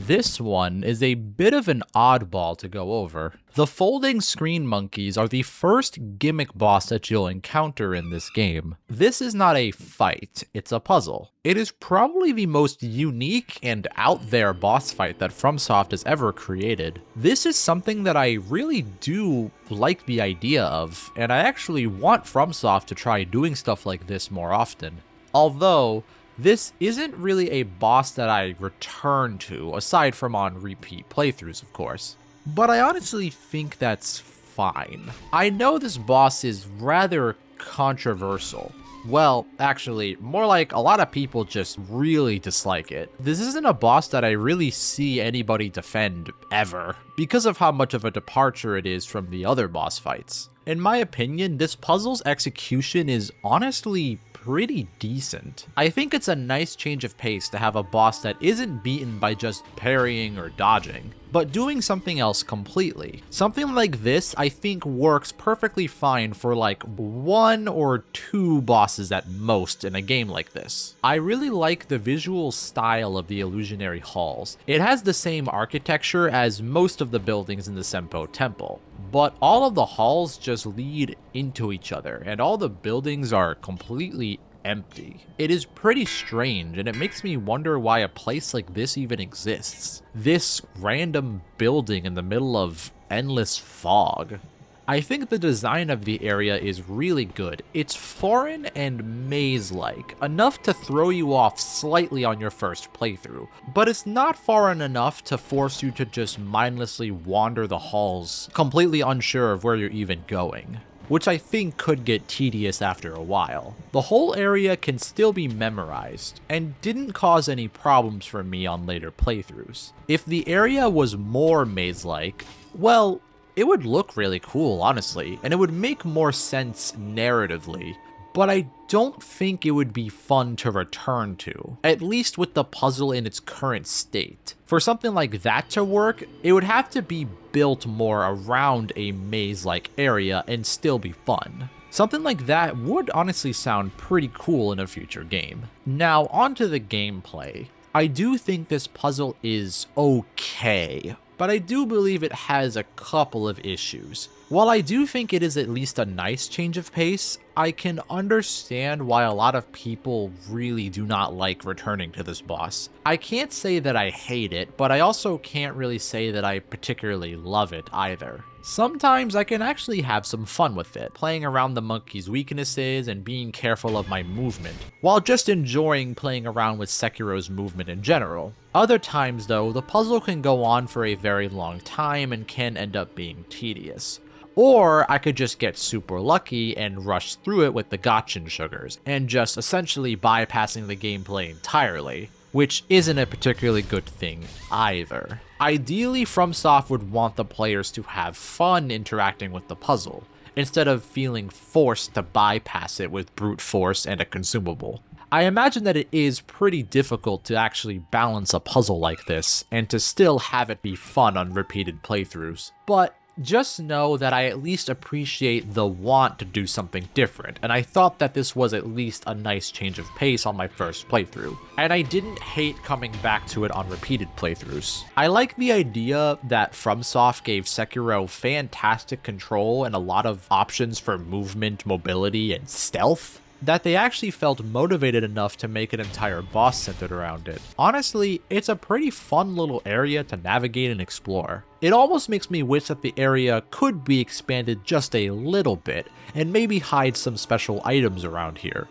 A: This one is a bit of an oddball to go over. The folding screen monkeys are the first gimmick boss that you'll encounter in this game. This is not a fight, it's a puzzle. It is probably the most unique and out there boss fight that FromSoft has ever created. This is something that I really do like the idea of, and I actually want FromSoft to try doing stuff like this more often. Although, this isn't really a boss that I return to, aside from on repeat playthroughs, of course. But I honestly think that's fine. I know this boss is rather controversial. Well, actually, more like a lot of people just really dislike it. This isn't a boss that I really see anybody defend ever, because of how much of a departure it is from the other boss fights. In my opinion, this puzzle's execution is honestly pretty decent. I think it's a nice change of pace to have a boss that isn't beaten by just parrying or dodging, but doing something else completely. Something like this I think works perfectly fine for like 1 or 2 bosses at most in a game like this. I really like the visual style of the illusionary halls. It has the same architecture as most of the buildings in the Senpo Temple, but all of the halls just lead into each other, and all the buildings are completely empty. It is pretty strange, and it makes me wonder why a place like this even exists. This random building in the middle of endless fog. I think the design of the area is really good. It's foreign and maze-like, enough to throw you off slightly on your first playthrough, but it's not foreign enough to force you to just mindlessly wander the halls, completely unsure of where you're even going, which I think could get tedious after a while. The whole area can still be memorized, and didn't cause any problems for me on later playthroughs. If the area was more maze-like, well, it would look really cool, honestly, and it would make more sense narratively, but I don't think it would be fun to return to, at least with the puzzle in its current state. For something like that to work, it would have to be built more around a maze-like area and still be fun. Something like that would honestly sound pretty cool in a future game. Now, onto the gameplay. I do think this puzzle is okay, but I do believe it has a couple of issues. While I do think it is at least a nice change of pace, I can understand why a lot of people really do not like returning to this boss. I can't say that I hate it, but I also can't really say that I particularly love it either. Sometimes I can actually have some fun with it, playing around the monkey's weaknesses and being careful of my movement, while just enjoying playing around with Sekiro's movement in general. Other times though, the puzzle can go on for a very long time and can end up being tedious. Or I could just get super lucky and rush through it with the gotcha sugars, and just essentially bypassing the gameplay entirely, which isn't a particularly good thing either. Ideally, FromSoft would want the players to have fun interacting with the puzzle, instead of feeling forced to bypass it with brute force and a consumable. I imagine that it is pretty difficult to actually balance a puzzle like this, and to still have it be fun on repeated playthroughs, but just know that I at least appreciate the want to do something different, and I thought that this was at least a nice change of pace on my first playthrough, and I didn't hate coming back to it on repeated playthroughs. I like the idea that FromSoft gave Sekiro fantastic control and a lot of options for movement, mobility, and stealth, that they actually felt motivated enough to make an entire boss centered around it. Honestly, it's a pretty fun little area to navigate and explore. It almost makes me wish that the area could be expanded just a little bit, and maybe hide some special items around here.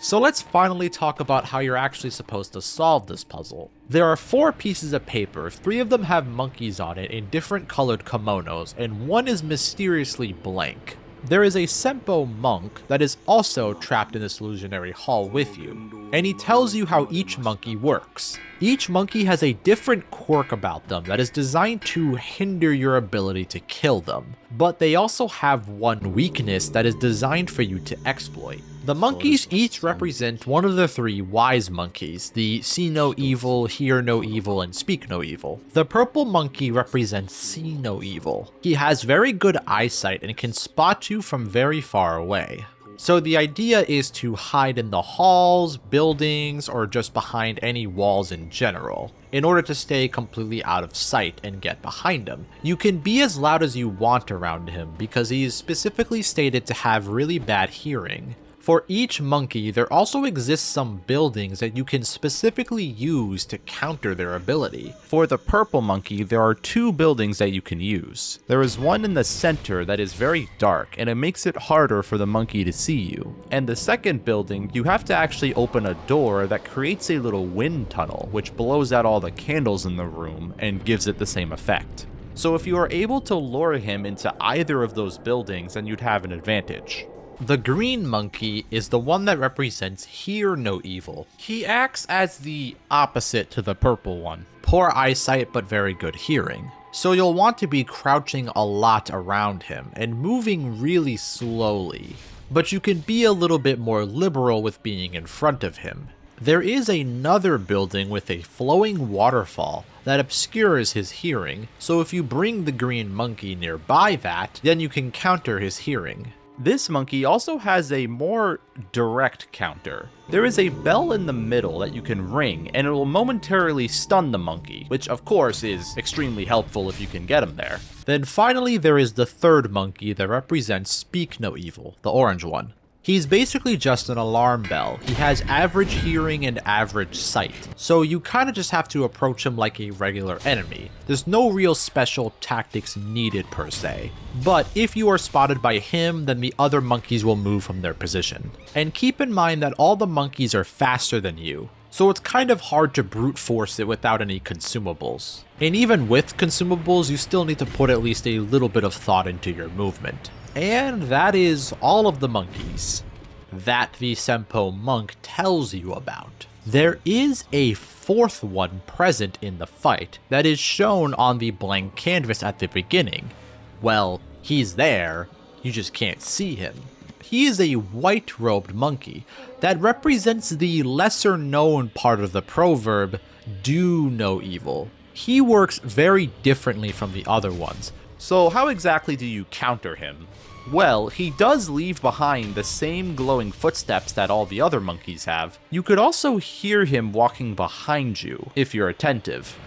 A: So let's finally talk about how you're actually supposed to solve this puzzle. There are 4 pieces of paper, 3 of them have monkeys on it in different colored kimonos, and 1 is mysteriously blank. There is a Senpo monk that is also trapped in this illusionary hall with you, and he tells you how each monkey works. Each monkey has a different quirk about them that is designed to hinder your ability to kill them, but they also have one weakness that is designed for you to exploit. The monkeys each represent one of the 3 wise monkeys, the see no evil, hear no evil, and speak no evil. The purple monkey represents see no evil. He has very good eyesight and can spot you from very far away. So the idea is to hide in the halls, buildings, or just behind any walls in general, in order to stay completely out of sight and get behind him. You can be as loud as you want around him because he is specifically stated to have really bad hearing. For each monkey, there also exists some buildings that you can specifically use to counter their ability. For the purple monkey, there are 2 buildings that you can use. There is one in the center that is very dark, and it makes it harder for the monkey to see you. And the second building, you have to actually open a door that creates a little wind tunnel, which blows out all the candles in the room and gives it the same effect. So if you are able to lure him into either of those buildings, then you'd have an advantage. The green monkey is the one that represents Hear No Evil. He acts as the opposite to the purple one. Poor eyesight but very good hearing. So you'll want to be crouching a lot around him and moving really slowly. But you can be a little bit more liberal with being in front of him. There is another building with a flowing waterfall that obscures his hearing, so if you bring the green monkey nearby that, then you can counter his hearing. This monkey also has a more direct counter. There is a bell in the middle that you can ring, and it will momentarily stun the monkey, which of course is extremely helpful if you can get him there. Then finally there is the third monkey that represents Speak No Evil, the orange one. He's basically just an alarm bell. He has average hearing and average sight, so you kind of just have to approach him like a regular enemy. There's no real special tactics needed per se, but if you are spotted by him, then the other monkeys will move from their position. And keep in mind that all the monkeys are faster than you, so it's kind of hard to brute force it without any consumables. And even with consumables, you still need to put at least a little bit of thought into your movement. And that is all of the monkeys that the Senpo monk tells you about. There is a 4th one present in the fight that is shown on the blank canvas at the beginning. Well, he's there, you just can't see him. He is a white-robed monkey that represents the lesser known part of the proverb, do no evil. He works very differently from the other ones. So how exactly do you counter him? Well, he does leave behind the same glowing footsteps that all the other monkeys have. You could also hear him walking behind you, if you're attentive.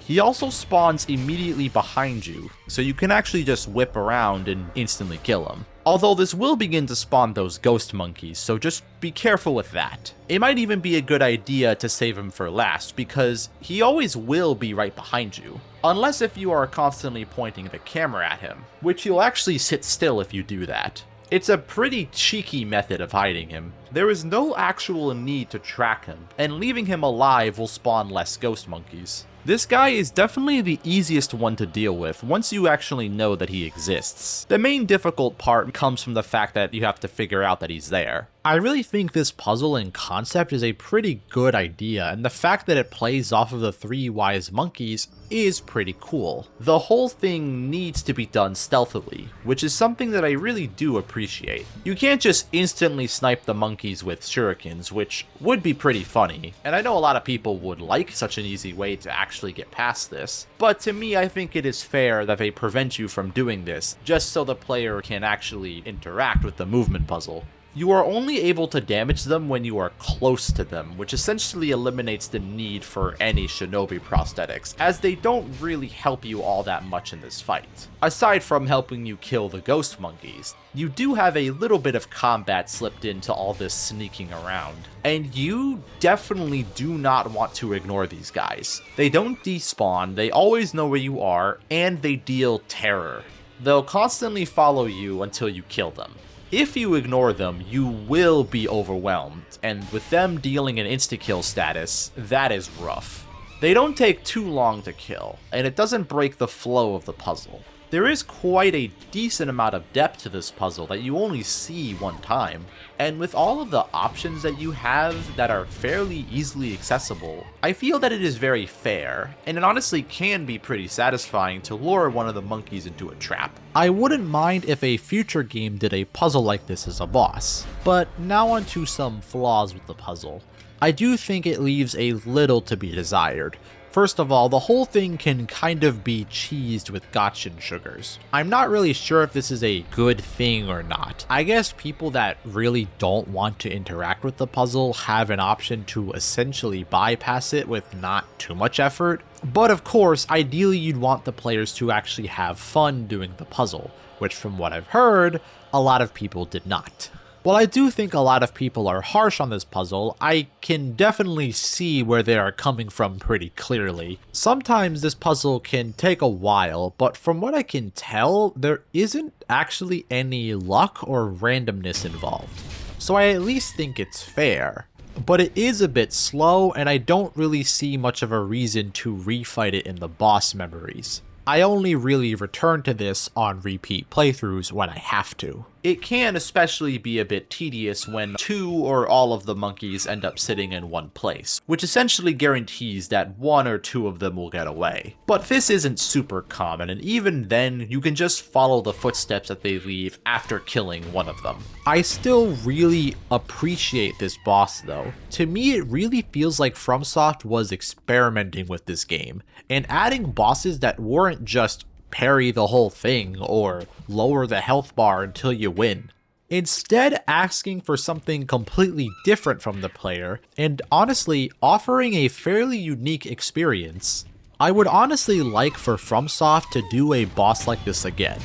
A: He also spawns immediately behind you, so you can actually just whip around and instantly kill him. Although this will begin to spawn those ghost monkeys, so just be careful with that. It might even be a good idea to save him for last, because he always will be right behind you. Unless if you are constantly pointing the camera at him, which he'll actually sit still if you do that. It's a pretty cheeky method of hiding him. There is no actual need to track him, and leaving him alive will spawn less ghost monkeys. This guy is definitely the easiest one to deal with once you actually know that he exists. The main difficult part comes from the fact that you have to figure out that he's there. I really think this puzzle and concept is a pretty good idea, and the fact that it plays off of the 3 wise monkeys is pretty cool. The whole thing needs to be done stealthily, which is something that I really do appreciate. You can't just instantly snipe the monkeys with shurikens, which would be pretty funny, and I know a lot of people would like such an easy way to actually get past this, but to me I think it is fair that they prevent you from doing this, just so the player can actually interact with the movement puzzle. You are only able to damage them when you are close to them, which essentially eliminates the need for any shinobi prosthetics, as they don't really help you all that much in this fight. Aside from helping you kill the ghost monkeys, you do have a little bit of combat slipped into all this sneaking around, and you definitely do not want to ignore these guys. They don't despawn, they always know where you are, and they deal terror. They'll constantly follow you until you kill them. If you ignore them, you will be overwhelmed, and with them dealing an insta-kill status, that is rough. They don't take too long to kill, and it doesn't break the flow of the puzzle. There is quite a decent amount of depth to this puzzle that you only see one time, and with all of the options that you have that are fairly easily accessible, I feel that it is very fair, and it honestly can be pretty satisfying to lure one of the monkeys into a trap. I wouldn't mind if a future game did a puzzle like this as a boss, but now onto some flaws with the puzzle. I do think it leaves a little to be desired. First of all, the whole thing can kind of be cheesed with gotcha sugars. I'm not really sure if this is a good thing or not. I guess people that really don't want to interact with the puzzle have an option to essentially bypass it with not too much effort. But of course, ideally you'd want the players to actually have fun doing the puzzle, which from what I've heard, a lot of people did not. While I do think a lot of people are harsh on this puzzle, I can definitely see where they are coming from pretty clearly. Sometimes this puzzle can take a while, but from what I can tell, there isn't actually any luck or randomness involved. So I at least think it's fair. But it is a bit slow, and I don't really see much of a reason to refight it in the boss memories. I only really return to this on repeat playthroughs when I have to. It can especially be a bit tedious when 2 or all of the monkeys end up sitting in one place, which essentially guarantees that 1 or 2 of them will get away. But this isn't super common, and even then, you can just follow the footsteps that they leave after killing one of them. I still really appreciate this boss though. To me, it really feels like FromSoft was experimenting with this game, and adding bosses that weren't just parry the whole thing or lower the health bar until you win. Instead, asking for something completely different from the player, and honestly offering a fairly unique experience. I would honestly like for FromSoft to do a boss like this again,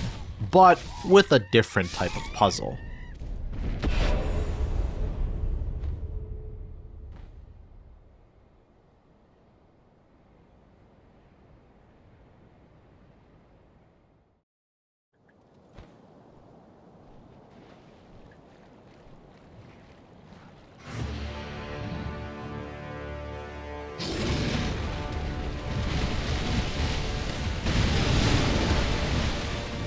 A: but with a different type of puzzle.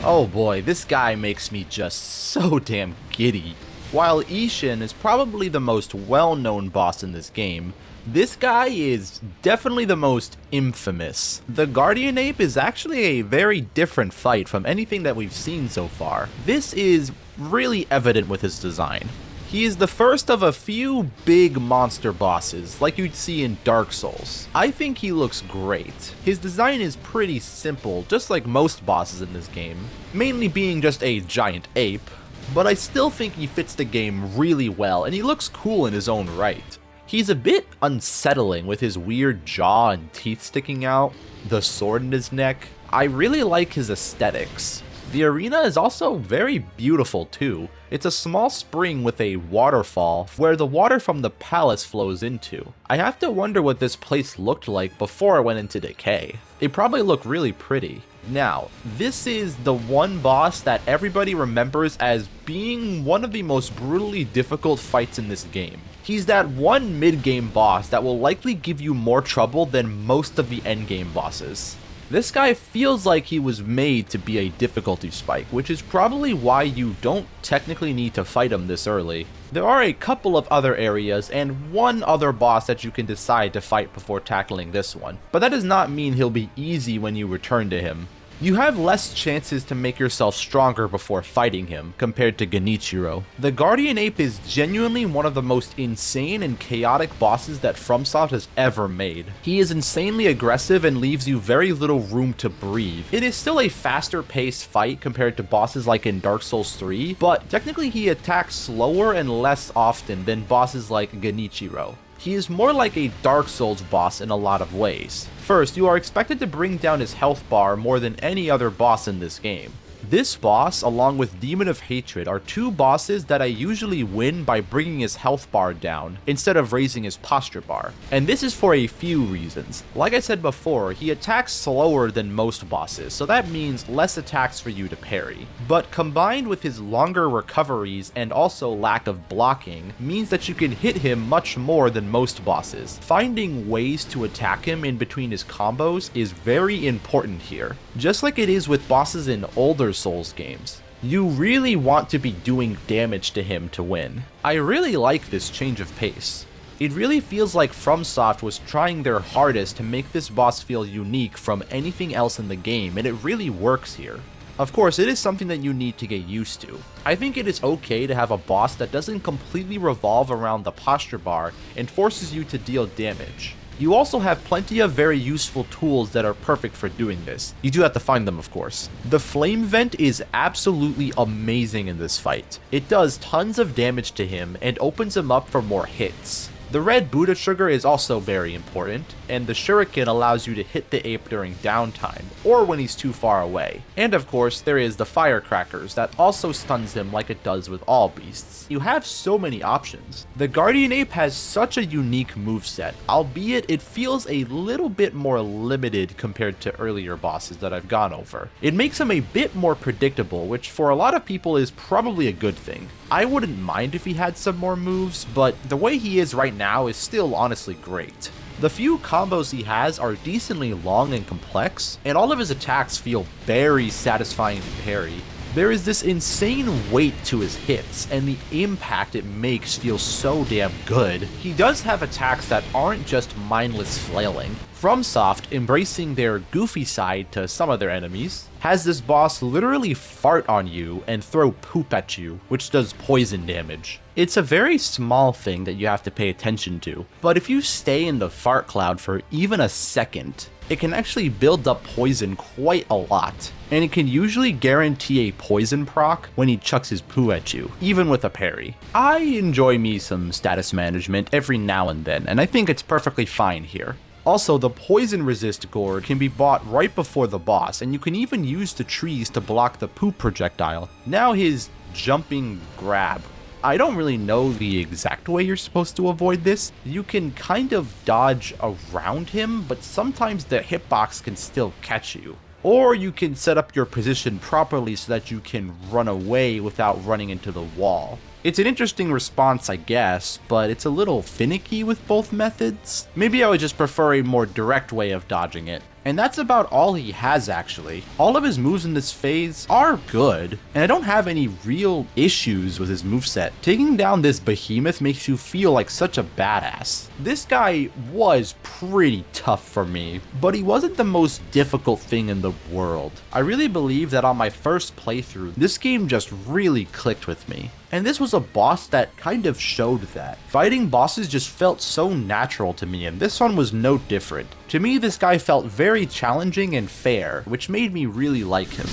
A: Oh boy, this guy makes me just so damn giddy. While Isshin is probably the most well-known boss in this game, this guy is definitely the most infamous. The Guardian Ape is actually a very different fight from anything that we've seen so far. This is really evident with his design. He is the first of a few big monster bosses, like you'd see in Dark Souls. I think he looks great. His design is pretty simple, just like most bosses in this game, mainly being just a giant ape, but I still think he fits the game really well, and he looks cool in his own right. He's a bit unsettling with his weird jaw and teeth sticking out, the sword in his neck. I really like his aesthetics. The arena is also very beautiful too. It's a small spring with a waterfall where the water from the palace flows into. I have to wonder what this place looked like before it went into decay. It probably looked really pretty. Now, this is the one boss that everybody remembers as being one of the most brutally difficult fights in this game. He's that one mid-game boss that will likely give you more trouble than most of the endgame bosses. This guy feels like he was made to be a difficulty spike, which is probably why you don't technically need to fight him this early. There are a couple of other areas and one other boss that you can decide to fight before tackling this one, but that does not mean he'll be easy when you return to him. You have less chances to make yourself stronger before fighting him, compared to Genichiro. The Guardian Ape is genuinely one of the most insane and chaotic bosses that FromSoft has ever made. He is insanely aggressive and leaves you very little room to breathe. It is still a faster paced fight compared to bosses like in Dark Souls 3, but technically he attacks slower and less often than bosses like Genichiro. He is more like a Dark Souls boss in a lot of ways. First, you are expected to bring down his health bar more than any other boss in this game. This boss, along with Demon of Hatred, are two bosses that I usually win by bringing his health bar down, instead of raising his posture bar. And this is for a few reasons. Like I said before, he attacks slower than most bosses, so that means less attacks for you to parry. But combined with his longer recoveries and also lack of blocking, means that you can hit him much more than most bosses. Finding ways to attack him in between his combos is very important here. Just like it is with bosses in older Souls games. You really want to be doing damage to him to win. I really like this change of pace. It really feels like FromSoft was trying their hardest to make this boss feel unique from anything else in the game, and it really works here. Of course, it is something that you need to get used to. I think it is okay to have a boss that doesn't completely revolve around the posture bar and forces you to deal damage. You also have plenty of very useful tools that are perfect for doing this. You do have to find them, of course. The flame vent is absolutely amazing in this fight. It does tons of damage to him and opens him up for more hits. The red Buddha trigger is also very important, and the shuriken allows you to hit the ape during downtime, or when he's too far away. And of course, there is the firecrackers that also stuns him like it does with all beasts. You have so many options. The guardian ape has such a unique moveset, albeit it feels a little bit more limited compared to earlier bosses that I've gone over. It makes him a bit more predictable, which for a lot of people is probably a good thing. I wouldn't mind if he had some more moves, but the way he is right now is still honestly great. The few combos he has are decently long and complex, and all of his attacks feel very satisfying to parry. There is this insane weight to his hits, and the impact it makes feels so damn good. He does have attacks that aren't just mindless flailing. FromSoft, embracing their goofy side to some of their enemies, has this boss literally fart on you and throw poop at you, which does poison damage. It's a very small thing that you have to pay attention to, but if you stay in the fart cloud for even a second, it can actually build up poison quite a lot, and it can usually guarantee a poison proc when he chucks his poo at you, even with a parry. I enjoy me some status management every now and then, and I think it's perfectly fine here. Also, the poison resist gourd can be bought right before the boss, and you can even use the trees to block the poop projectile. Now his jumping grab. I don't really know the exact way you're supposed to avoid this. You can kind of dodge around him, but sometimes the hitbox can still catch you. Or you can set up your position properly so that you can run away without running into the wall. It's an interesting response, I guess, but it's a little finicky with both methods. Maybe I would just prefer a more direct way of dodging it. And that's about all he has, actually. All of his moves in this phase are good, and I don't have any real issues with his moveset. Taking down this behemoth makes you feel like such a badass. This guy was pretty tough for me, but he wasn't the most difficult thing in the world. I really believe that on my first playthrough, this game just really clicked with me. And this was a boss that kind of showed that. Fighting bosses just felt so natural to me, and this one was no different. To me, this guy felt very challenging and fair, which made me really like him.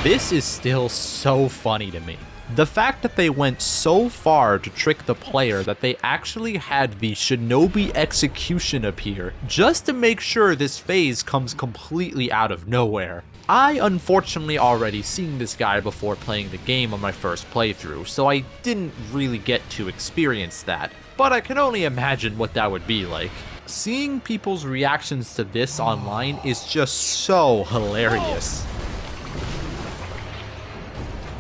A: This is still so funny to me. The fact that they went so far to trick the player that they actually had the Shinobi execution appear just to make sure this phase comes completely out of nowhere. I unfortunately already seen this guy before playing the game on my first playthrough, so I didn't really get to experience that, but I can only imagine what that would be like. Seeing people's reactions to this online is just so hilarious.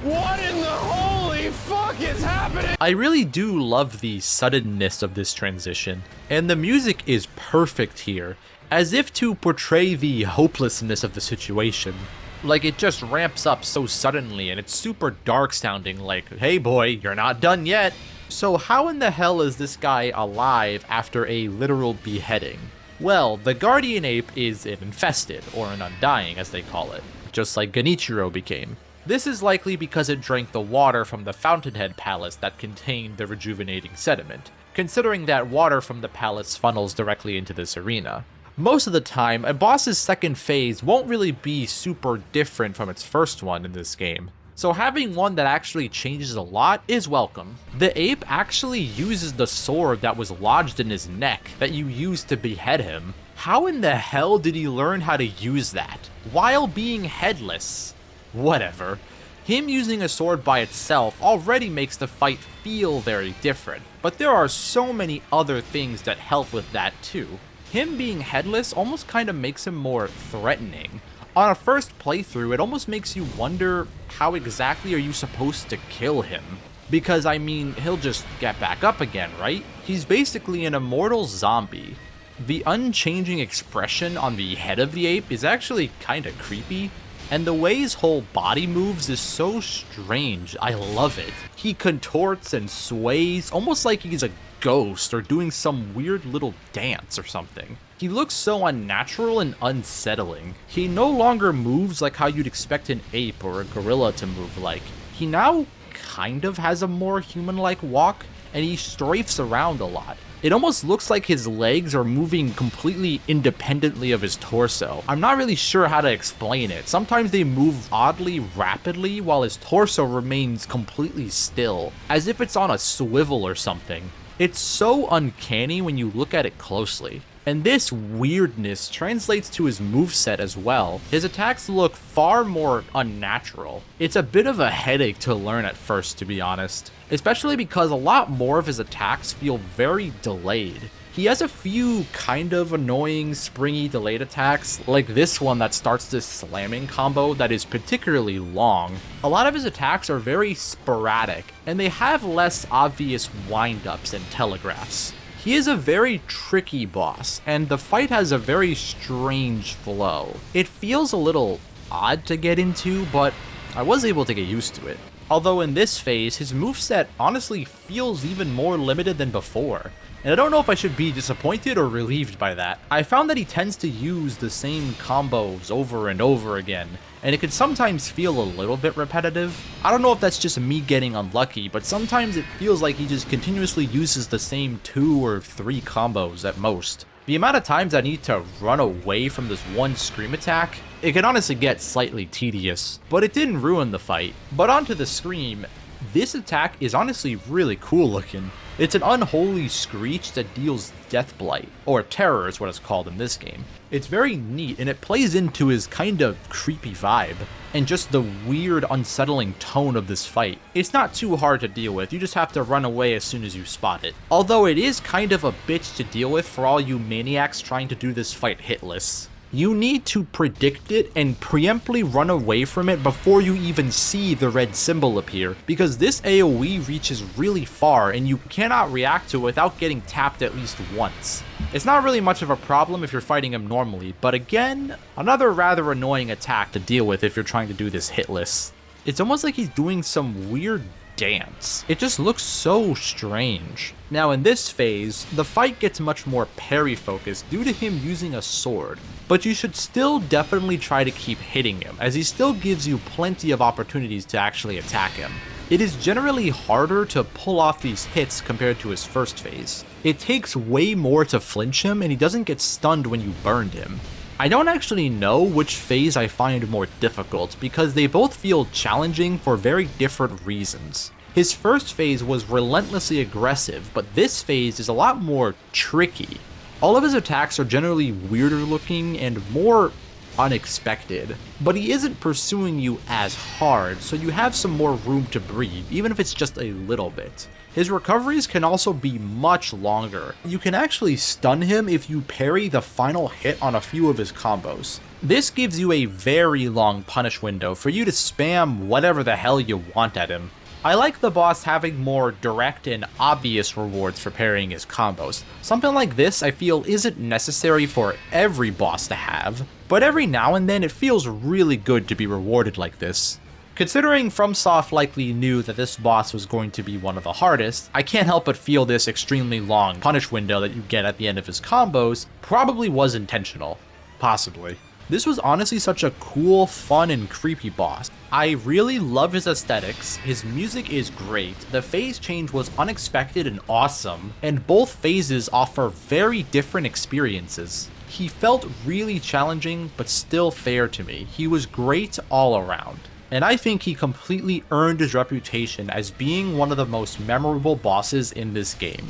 B: What in the holy fuck is happening?
A: I really do love the suddenness of this transition, and the music is perfect here, as if to portray the hopelessness of the situation. Like, it just ramps up so suddenly, and it's super dark sounding, like, hey boy, you're not done yet. So how in the hell is this guy alive after a literal beheading? Well, the guardian ape is an infested, or an undying as they call it, just like Genichiro became. This is likely because it drank the water from the Fountainhead Palace that contained the rejuvenating sediment, considering that water from the palace funnels directly into this arena. Most of the time, a boss's second phase won't really be super different from its first one in this game, so having one that actually changes a lot is welcome. The ape actually uses the sword that was lodged in his neck that you used to behead him. How in the hell did he learn how to use that while being headless? Whatever. Him using a sword by itself already makes the fight feel very different, but there are so many other things that help with that too. Him being headless almost kind of makes him more threatening. On a first playthrough, it almost makes you wonder how exactly are you supposed to kill him? Because I mean, he'll just get back up again, right? He's basically an immortal zombie. The unchanging expression on the head of the ape is actually kinda creepy, and the way his whole body moves is so strange, I love it. He contorts and sways, almost like he's a ghost or doing some weird little dance or something. He looks so unnatural and unsettling. He no longer moves like how you'd expect an ape or a gorilla to move like. He now kind of has a more human-like walk, and he strafes around a lot. It almost looks like his legs are moving completely independently of his torso. I'm not really sure how to explain it. Sometimes they move oddly rapidly while his torso remains completely still, as if it's on a swivel or something. It's so uncanny when you look at it closely. And this weirdness translates to his moveset as well. His attacks look far more unnatural. It's a bit of a headache to learn at first, to be honest. Especially because a lot more of his attacks feel very delayed. He has a few kind of annoying, springy delayed attacks, like this one that starts this slamming combo that is particularly long. A lot of his attacks are very sporadic, and they have less obvious wind-ups and telegraphs. He is a very tricky boss, and the fight has a very strange flow. It feels a little odd to get into, but I was able to get used to it. Although in this phase, his moveset honestly feels even more limited than before. And I don't know if I should be disappointed or relieved by that. I found that he tends to use the same combos over and over again, and it can sometimes feel a little bit repetitive. I don't know if that's just me getting unlucky, but sometimes it feels like he just continuously uses the same 2 or 3 combos at most. The amount of times I need to run away from this one scream attack, it can honestly get slightly tedious, but it didn't ruin the fight. But onto the scream, this attack is honestly really cool looking. It's an unholy screech that deals death blight, or terror is what it's called in this game. It's very neat, and it plays into his kind of creepy vibe, and just the weird, unsettling tone of this fight. It's not too hard to deal with, you just have to run away as soon as you spot it. Although it is kind of a bitch to deal with for all you maniacs trying to do this fight hitless. You need to predict it and preemptly run away from it before you even see the red symbol appear, because this AoE reaches really far and you cannot react to it without getting tapped at least once. It's not really much of a problem if you're fighting him normally, but again, another rather annoying attack to deal with if you're trying to do this hitless. It's almost like he's doing some weird dance. It just looks so strange. Now in this phase, the fight gets much more parry focused due to him using a sword, but you should still definitely try to keep hitting him, as he still gives you plenty of opportunities to actually attack him. It is generally harder to pull off these hits compared to his first phase. It takes way more to flinch him, and he doesn't get stunned when you burned him. I don't actually know which phase I find more difficult, because they both feel challenging for very different reasons. His first phase was relentlessly aggressive, but this phase is a lot more tricky. All of his attacks are generally weirder looking and more unexpected, but he isn't pursuing you as hard, so you have some more room to breathe, even if it's just a little bit. His recoveries can also be much longer. You can actually stun him if you parry the final hit on a few of his combos. This gives you a very long punish window for you to spam whatever the hell you want at him. I like the boss having more direct and obvious rewards for parrying his combos. Something like this I feel isn't necessary for every boss to have, but every now and then it feels really good to be rewarded like this. Considering FromSoft likely knew that this boss was going to be one of the hardest, I can't help but feel this extremely long punish window that you get at the end of his combos probably was intentional. Possibly. This was honestly such a cool, fun, and creepy boss. I really love his aesthetics, his music is great, the phase change was unexpected and awesome, and both phases offer very different experiences. He felt really challenging, but still fair to me. He was great all around. And I think he completely earned his reputation as being one of the most memorable bosses in this game.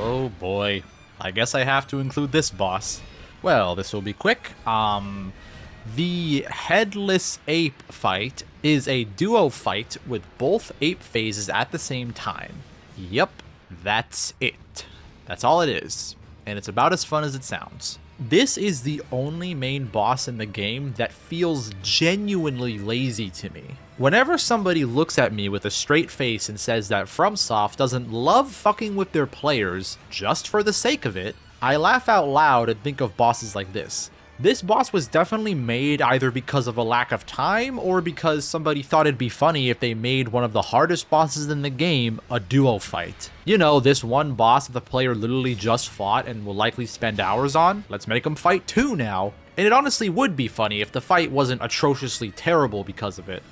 A: Oh boy. I guess I have to include this boss. Well, this will be quick. The Headless Ape fight is a duo fight with both ape phases at the same time. Yep, that's it. That's all it is. And it's about as fun as it sounds. This is the only main boss in the game that feels genuinely lazy to me. Whenever somebody looks at me with a straight face and says that FromSoft doesn't love fucking with their players just for the sake of it, I laugh out loud and think of bosses like this. This boss was definitely made either because of a lack of time or because somebody thought it'd be funny if they made one of the hardest bosses in the game a duo fight. You know, this one boss that the player literally just fought and will likely spend hours on? Let's make them fight two now. And it honestly would be funny if the fight wasn't atrociously terrible because of it.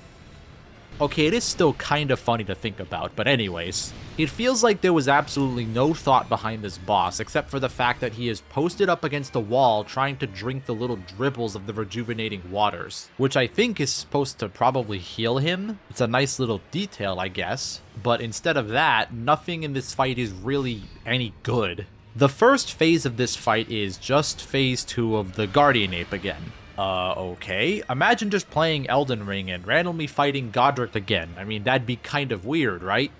A: Okay, it is still kind of funny to think about, but anyways. It feels like there was absolutely no thought behind this boss, except for the fact that he is posted up against a wall trying to drink the little dribbles of the rejuvenating waters, which I think is supposed to probably heal him. It's a nice little detail, I guess, but instead of that, nothing in this fight is really any good. The first phase of this fight is just phase 2 of the Guardian Ape again. Okay. Imagine just playing Elden Ring and randomly fighting Godric again. I mean, that'd be kind of weird, right?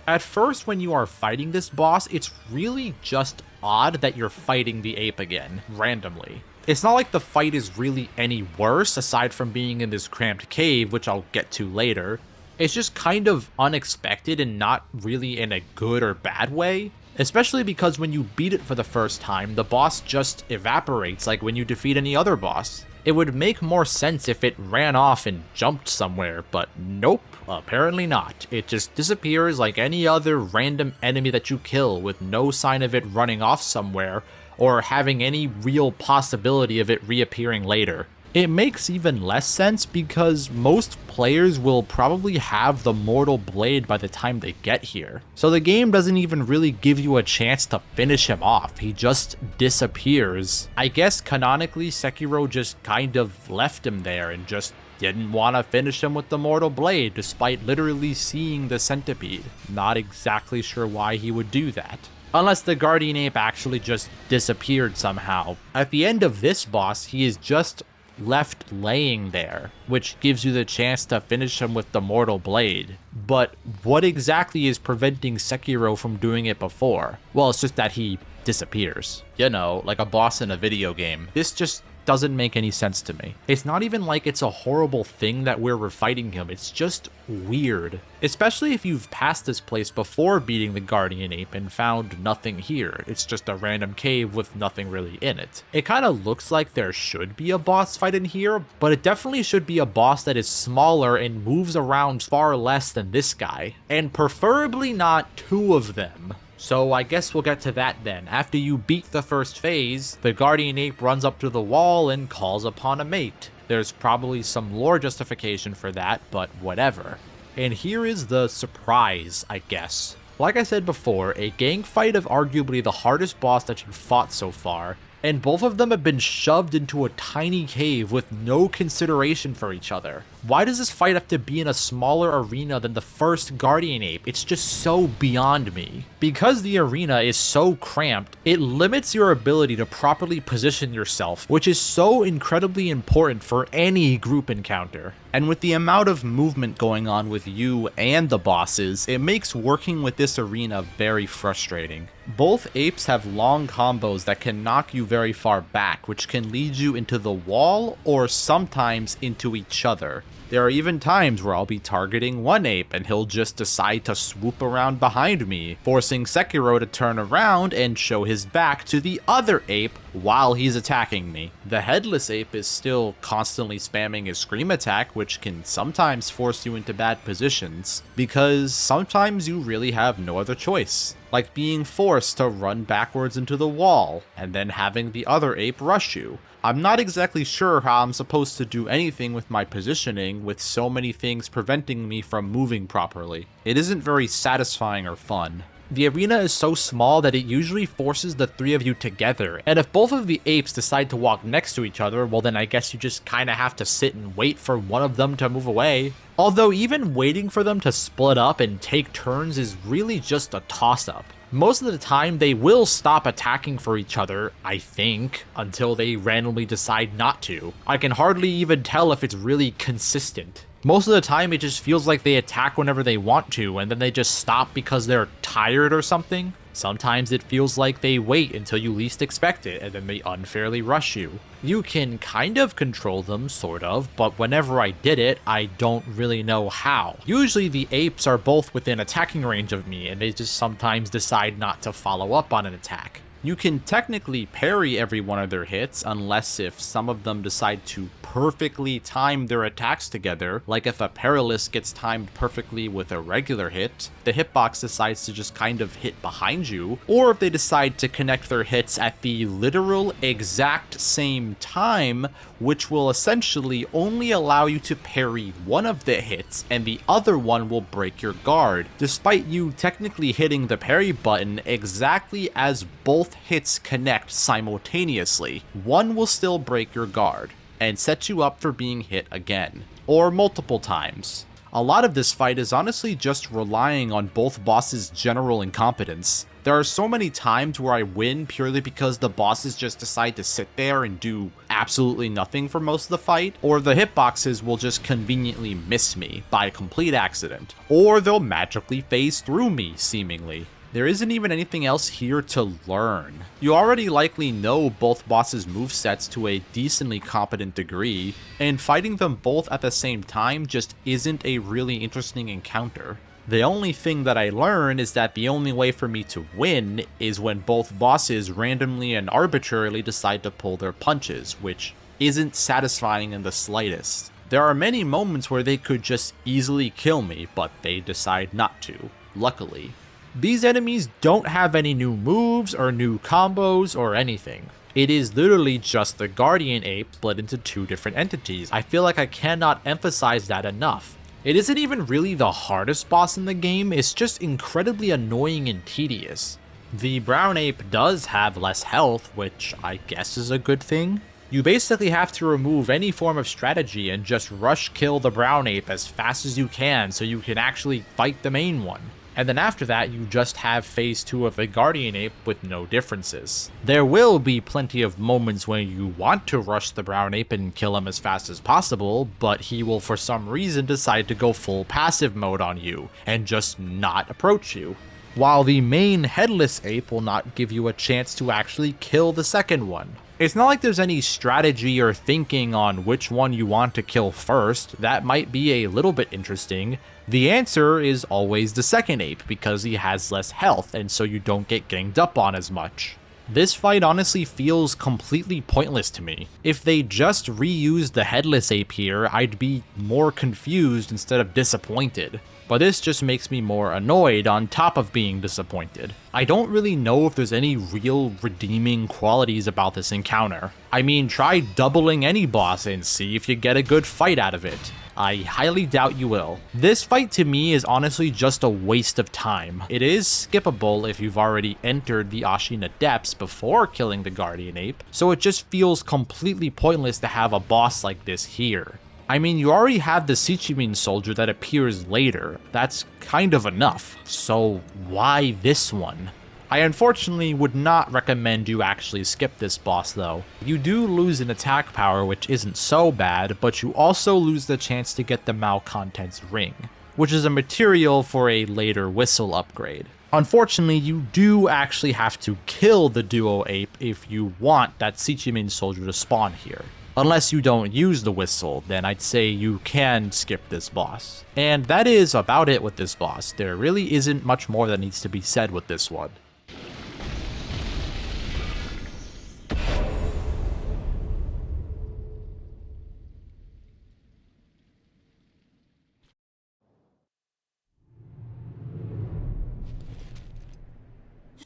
A: At first, when you are fighting this boss, it's really just odd that you're fighting the ape again, randomly. It's not like the fight is really any worse, aside from being in this cramped cave, which I'll get to later. It's just kind of unexpected and not really in a good or bad way. Especially because when you beat it for the first time, the boss just evaporates like when you defeat any other boss. It would make more sense if it ran off and jumped somewhere, but nope, apparently not. It just disappears like any other random enemy that you kill with no sign of it running off somewhere or having any real possibility of it reappearing later. It makes even less sense because most players will probably have the Mortal Blade by the time they get here. So the game doesn't even really give you a chance to finish him off, he just disappears. I guess canonically Sekiro just kind of left him there and just didn't want to finish him with the Mortal Blade despite literally seeing the centipede. Not exactly sure why he would do that. Unless the Guardian Ape actually just disappeared somehow. At the end of this boss, he is just left laying there, which gives you the chance to finish him with the Mortal Blade. But what exactly is preventing Sekiro from doing it before? Well, it's just that he disappears. You know, like a boss in a video game. This just doesn't make any sense to me. It's not even like it's a horrible thing that we're refighting him, it's just weird. Especially if you've passed this place before beating the Guardian Ape and found nothing here. It's just a random cave with nothing really in it. It kind of looks like there should be a boss fight in here, but it definitely should be a boss that is smaller and moves around far less than this guy. And preferably not two of them. So I guess we'll get to that then. After you beat the first phase, the Guardian Ape runs up to the wall and calls upon a mate. There's probably some lore justification for that, but whatever. And here is the surprise, I guess. Like I said before, a gang fight of arguably the hardest boss that you've fought so far, and both of them have been shoved into a tiny cave with no consideration for each other. Why does this fight have to be in a smaller arena than the first Guardian Ape? It's just so beyond me. Because the arena is so cramped, it limits your ability to properly position yourself, which is so incredibly important for any group encounter. And with the amount of movement going on with you and the bosses, it makes working with this arena very frustrating. Both apes have long combos that can knock you very far back, which can lead you into the wall or sometimes into each other. There are even times where I'll be targeting one ape and he'll just decide to swoop around behind me, forcing Sekiro to turn around and show his back to the other ape while he's attacking me. The Headless Ape is still constantly spamming his scream attack, which can sometimes force you into bad positions, because sometimes you really have no other choice. Like being forced to run backwards into the wall, and then having the other ape rush you. I'm not exactly sure how I'm supposed to do anything with my positioning with so many things preventing me from moving properly. It isn't very satisfying or fun. The arena is so small that it usually forces the three of you together, and if both of the apes decide to walk next to each other, well then I guess you just kinda have to sit and wait for one of them to move away. Although even waiting for them to split up and take turns is really just a toss-up. Most of the time, they will stop attacking for each other, I think, until they randomly decide not to. I can hardly even tell if it's really consistent. Most of the time, it just feels like they attack whenever they want to, and then they just stop because they're tired or something. Sometimes it feels like they wait until you least expect it, and then they unfairly rush you. You can kind of control them, sort of, but whenever I did it, I don't really know how. Usually the apes are both within attacking range of me, and they just sometimes decide not to follow up on an attack. You can technically parry every one of their hits, unless if some of them decide to perfectly time their attacks together, like if a perilous gets timed perfectly with a regular hit, the hitbox decides to just kind of hit behind you, or if they decide to connect their hits at the literal exact same time, which will essentially only allow you to parry one of the hits and the other one will break your guard, despite you technically hitting the parry button exactly as both hits connect simultaneously. One will still break your guard and set you up for being hit again, or multiple times. A lot of this fight is honestly just relying on both bosses' general incompetence. There are so many times where I win purely because the bosses just decide to sit there and do absolutely nothing for most of the fight, or the hitboxes will just conveniently miss me by complete accident, or they'll magically phase through me, seemingly. There isn't even anything else here to learn. You already likely know both bosses' movesets to a decently competent degree, and fighting them both at the same time just isn't a really interesting encounter. The only thing that I learn is that the only way for me to win is when both bosses randomly and arbitrarily decide to pull their punches, which isn't satisfying in the slightest. There are many moments where they could just easily kill me, but they decide not to, luckily. These enemies don't have any new moves or new combos or anything. It is literally just the Guardian Ape split into two different entities. I feel like I cannot emphasize that enough. It isn't even really the hardest boss in the game, it's just incredibly annoying and tedious. The brown ape does have less health, which I guess is a good thing. You basically have to remove any form of strategy and just rush kill the brown ape as fast as you can so you can actually fight the main one. And then after that, you just have phase 2 of the Guardian Ape with no differences. There will be plenty of moments when you want to rush the brown ape and kill him as fast as possible, but he will for some reason decide to go full passive mode on you and just not approach you. While the main Headless Ape will not give you a chance to actually kill the second one. It's not like there's any strategy or thinking on which one you want to kill first. That might be a little bit interesting. The answer is always the second ape because he has less health and so you don't get ganged up on as much. This fight honestly feels completely pointless to me. If they just reused the Headless Ape here, I'd be more confused instead of disappointed. But this just makes me more annoyed on top of being disappointed. I don't really know if there's any real redeeming qualities about this encounter. I mean, try doubling any boss and see if you get a good fight out of it. I highly doubt you will. This fight to me is honestly just a waste of time. It is skippable if you've already entered the Ashina depths before killing the Guardian Ape, so it just feels completely pointless to have a boss like this here. I mean, you already have the Isshin soldier that appears later. That's kind of enough. So why this one? I unfortunately would not recommend you actually skip this boss though. You do lose an attack power, which isn't so bad, but you also lose the chance to get the Malcontent's ring, which is a material for a later whistle upgrade. Unfortunately, you do actually have to kill the duo ape if you want that Isshin soldier to spawn here. Unless you don't use the whistle, then I'd say you can skip this boss. And that is about it with this boss. There really isn't much more that needs to be said with this one.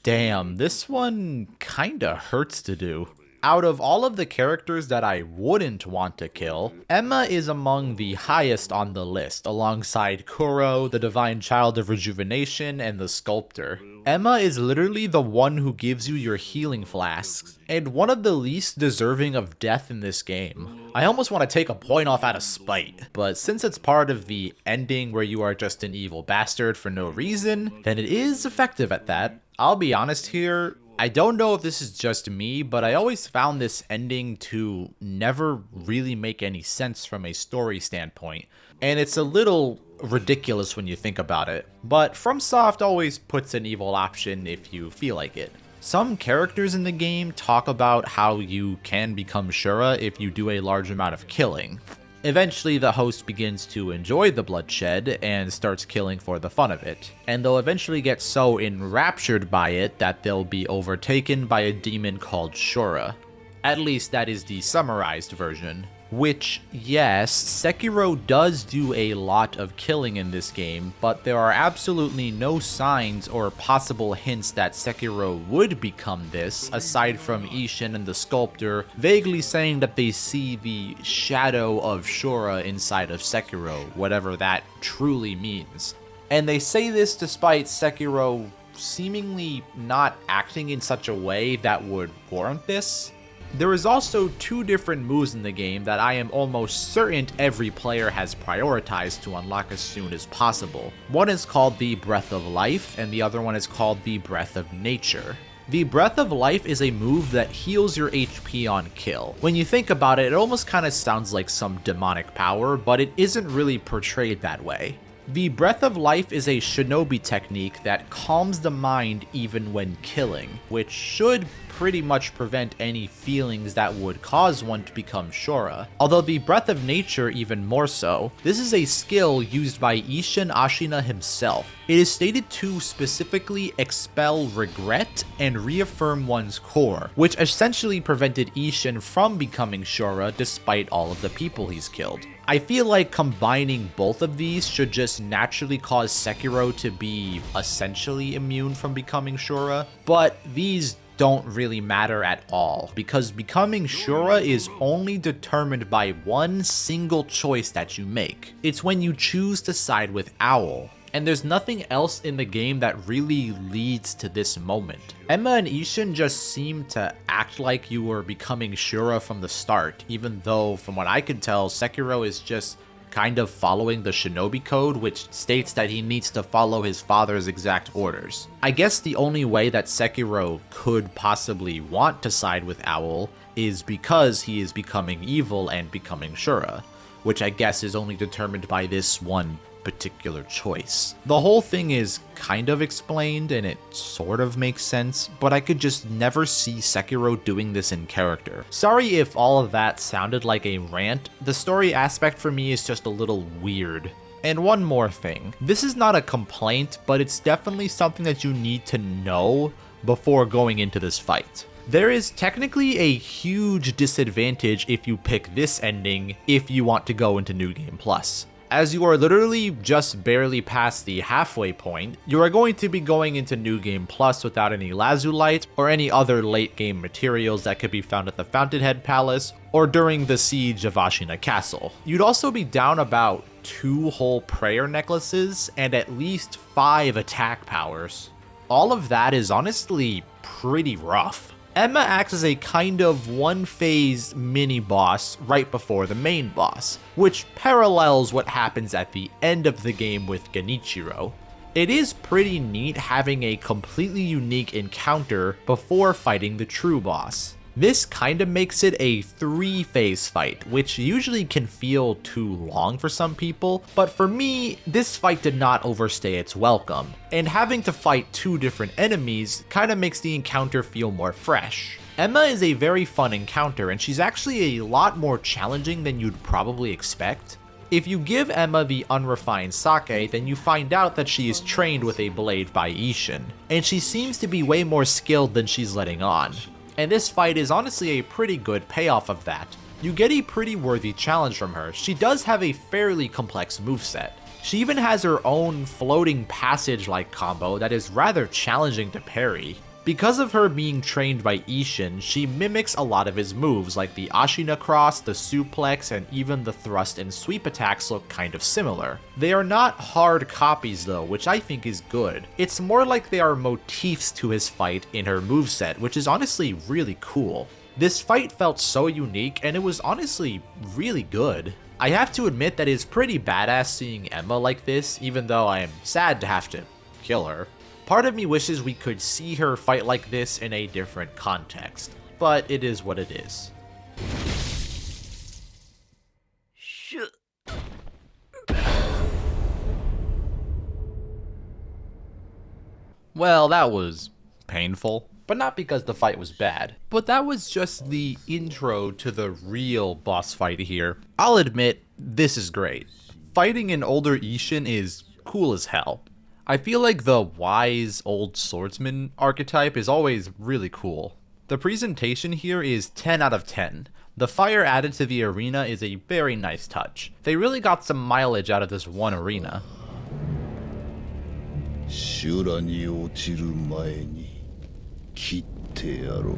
A: Damn, this one kinda hurts to do. Out of all of the characters that I wouldn't want to kill, Emma is among the highest on the list, alongside Kuro, the Divine Child of Rejuvenation, and the Sculptor. Emma is literally the one who gives you your healing flasks, and one of the least deserving of death in this game. I almost want to take a point off out of spite, but since it's part of the ending where you are just an evil bastard for no reason, then it is effective at that. I'll be honest here, I don't know if this is just me, but I always found this ending to never really make any sense from a story standpoint, and it's a little ridiculous when you think about it, but FromSoft always puts an evil option if you feel like it. Some characters in the game talk about how you can become Shura if you do a large amount of killing. Eventually, the host begins to enjoy the bloodshed and starts killing for the fun of it, and they'll eventually get so enraptured by it that they'll be overtaken by a demon called Shura. At least that is the summarized version. Which, yes, Sekiro does do a lot of killing in this game, but there are absolutely no signs or possible hints that Sekiro would become this, aside from Isshin and the sculptor vaguely saying that they see the shadow of Shura inside of Sekiro, whatever that truly means. And they say this despite Sekiro seemingly not acting in such a way that would warrant this. There is also two different moves in the game that I am almost certain every player has prioritized to unlock as soon as possible. One is called the Breath of Life, and the other one is called the Breath of Nature. The Breath of Life is a move that heals your HP on kill. When you think about it, it almost kind of sounds like some demonic power, but it isn't really portrayed that way. The Breath of Life is a shinobi technique that calms the mind even when killing, which should pretty much prevent any feelings that would cause one to become Shura. Although the Breath of Nature even more so. This is a skill used by Isshin Ashina himself. It is stated to specifically expel regret and reaffirm one's core, which essentially prevented Isshin from becoming Shura despite all of the people he's killed. I feel like combining both of these should just naturally cause Sekiro to be essentially immune from becoming Shura, but these don't really matter at all, because becoming Shura is only determined by one single choice that you make. It's when you choose to side with Owl. And there's nothing else in the game that really leads to this moment. Emma and Isshin just seem to act like you were becoming Shura from the start, even though from what I can tell, Sekiro is just kind of following the Shinobi Code, which states that he needs to follow his father's exact orders. I guess the only way that Sekiro could possibly want to side with Owl is because he is becoming evil and becoming Shura, which I guess is only determined by this one particular choice. The whole thing is kind of explained and it sort of makes sense, but I could just never see Sekiro doing this in character. Sorry if all of that sounded like a rant, the story aspect for me is just a little weird. And one more thing, this is not a complaint, but it's definitely something that you need to know before going into this fight. There is technically a huge disadvantage if you pick this ending if you want to go into New Game Plus. As you are literally just barely past the halfway point, you are going to be going into New Game Plus without any Lazulite or any other late game materials that could be found at the Fountainhead Palace or during the siege of Ashina Castle. You'd also be down about 2 whole prayer necklaces and at least 5 attack powers. All of that is honestly pretty rough. Emma acts as a kind of one-phase mini-boss right before the main boss, which parallels what happens at the end of the game with Genichiro. It is pretty neat having a completely unique encounter before fighting the true boss. This kinda makes it a 3-phase fight, which usually can feel too long for some people, but for me, this fight did not overstay its welcome, and having to fight 2 different enemies kinda makes the encounter feel more fresh. Emma is a very fun encounter, and she's actually a lot more challenging than you'd probably expect. If you give Emma the unrefined sake, then you find out that she is trained with a blade by Isshin, and she seems to be way more skilled than she's letting on. And this fight is honestly a pretty good payoff of that. You get a pretty worthy challenge from her. She does have a fairly complex moveset. She even has her own floating passage-like combo that is rather challenging to parry. Because of her being trained by Isshin, she mimics a lot of his moves, like the Ashina cross, the suplex, and even the thrust and sweep attacks look kind of similar. They are not hard copies though, which I think is good. It's more like they are motifs to his fight in her moveset, which is honestly really cool. This fight felt so unique, and it was honestly really good. I have to admit that it's pretty badass seeing Emma like this, even though I am sad to have to kill her. Part of me wishes we could see her fight like this in a different context, but it is what it is. Well, that was painful, but not because the fight was bad. But that was just the intro to the real boss fight here. I'll admit, this is great. Fighting an older Isshin is cool as hell. I feel like the wise old swordsman archetype is always really cool. The presentation here is 10 out of 10. The fire added to the arena is a very nice touch. They really got some mileage out of this one arena.
F: 修羅に落ちる前に切ってやろう。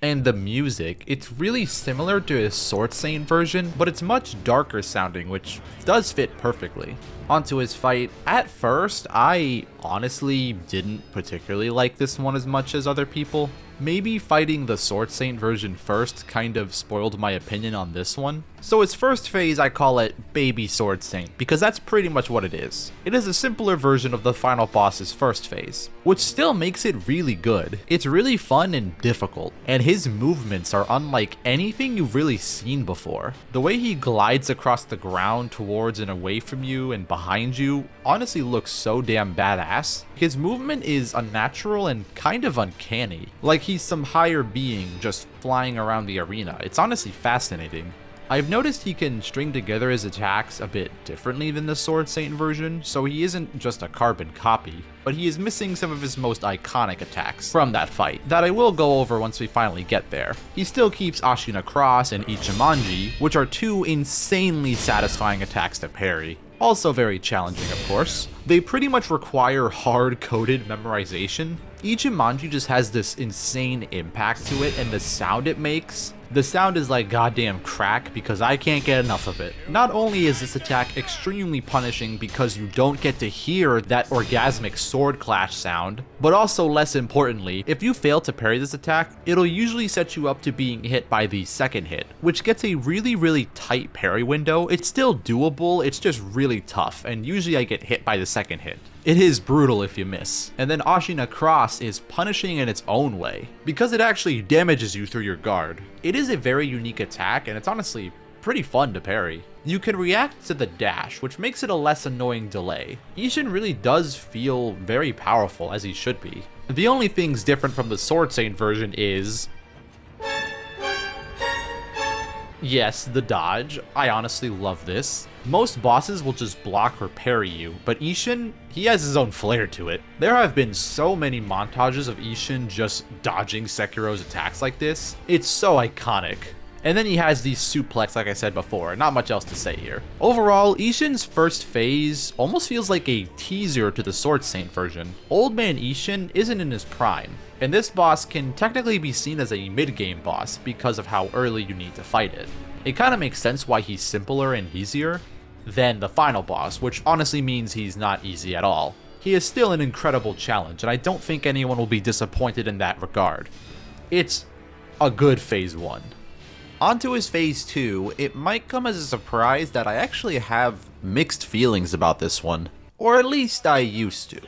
A: And the music, it's really similar to a Sword Saint version, but it's much darker sounding, which does fit perfectly. Onto his fight. At first, I honestly didn't particularly like this one as much as other people. Maybe fighting the Sword Saint version first kind of spoiled my opinion on this one. So his first phase, I call it Baby Sword Saint, because that's pretty much what it is. It is a simpler version of the final boss's first phase, which still makes it really good. It's really fun and difficult, and his movements are unlike anything you've really seen before. The way he glides across the ground towards and away from you and behind you honestly looks so damn badass. His movement is unnatural and kind of uncanny, like he's some higher being just flying around the arena. It's honestly fascinating. I've noticed he can string together his attacks a bit differently than the Sword Saint version, so he isn't just a carbon copy, but he is missing some of his most iconic attacks from that fight that I will go over once we finally get there. He still keeps Ashina Cross and Ichimonji, which are two insanely satisfying attacks to parry. Also very challenging, of course. They pretty much require hard-coded memorization. Ichimonji just has this insane impact to it, and the sound it makes, the sound is like goddamn crack because I can't get enough of it. Not only is this attack extremely punishing because you don't get to hear that orgasmic sword clash sound, but also less importantly, if you fail to parry this attack, it'll usually set you up to being hit by the second hit, which gets a really tight parry window. It's still doable, it's just really tough, and usually I get hit by the second hit. It is brutal if you miss. And then Ashina Cross is punishing in its own way, because it actually damages you through your guard. It is a very unique attack, and it's honestly pretty fun to parry. You can react to the dash, which makes it a less annoying delay. Isshin really does feel very powerful, as he should be. The only things different from the Sword Saint version is... yes, the dodge. I honestly love this. Most bosses will just block or parry you, but Isshin, he has his own flair to it. There have been so many montages of Isshin just dodging Sekiro's attacks like this. It's so iconic. And then he has the suplex, like I said before, not much else to say here. Overall, Isshin's first phase almost feels like a teaser to the Sword Saint version. Old man Isshin isn't in his prime, and this boss can technically be seen as a mid-game boss because of how early you need to fight it. It kind of makes sense why he's simpler and easier than the final boss, which honestly means he's not easy at all. He is still an incredible challenge, and I don't think anyone will be disappointed in that regard. It's a good phase 1. Onto his phase 2, it might come as a surprise that I actually have mixed feelings about this one. Or at least I used to.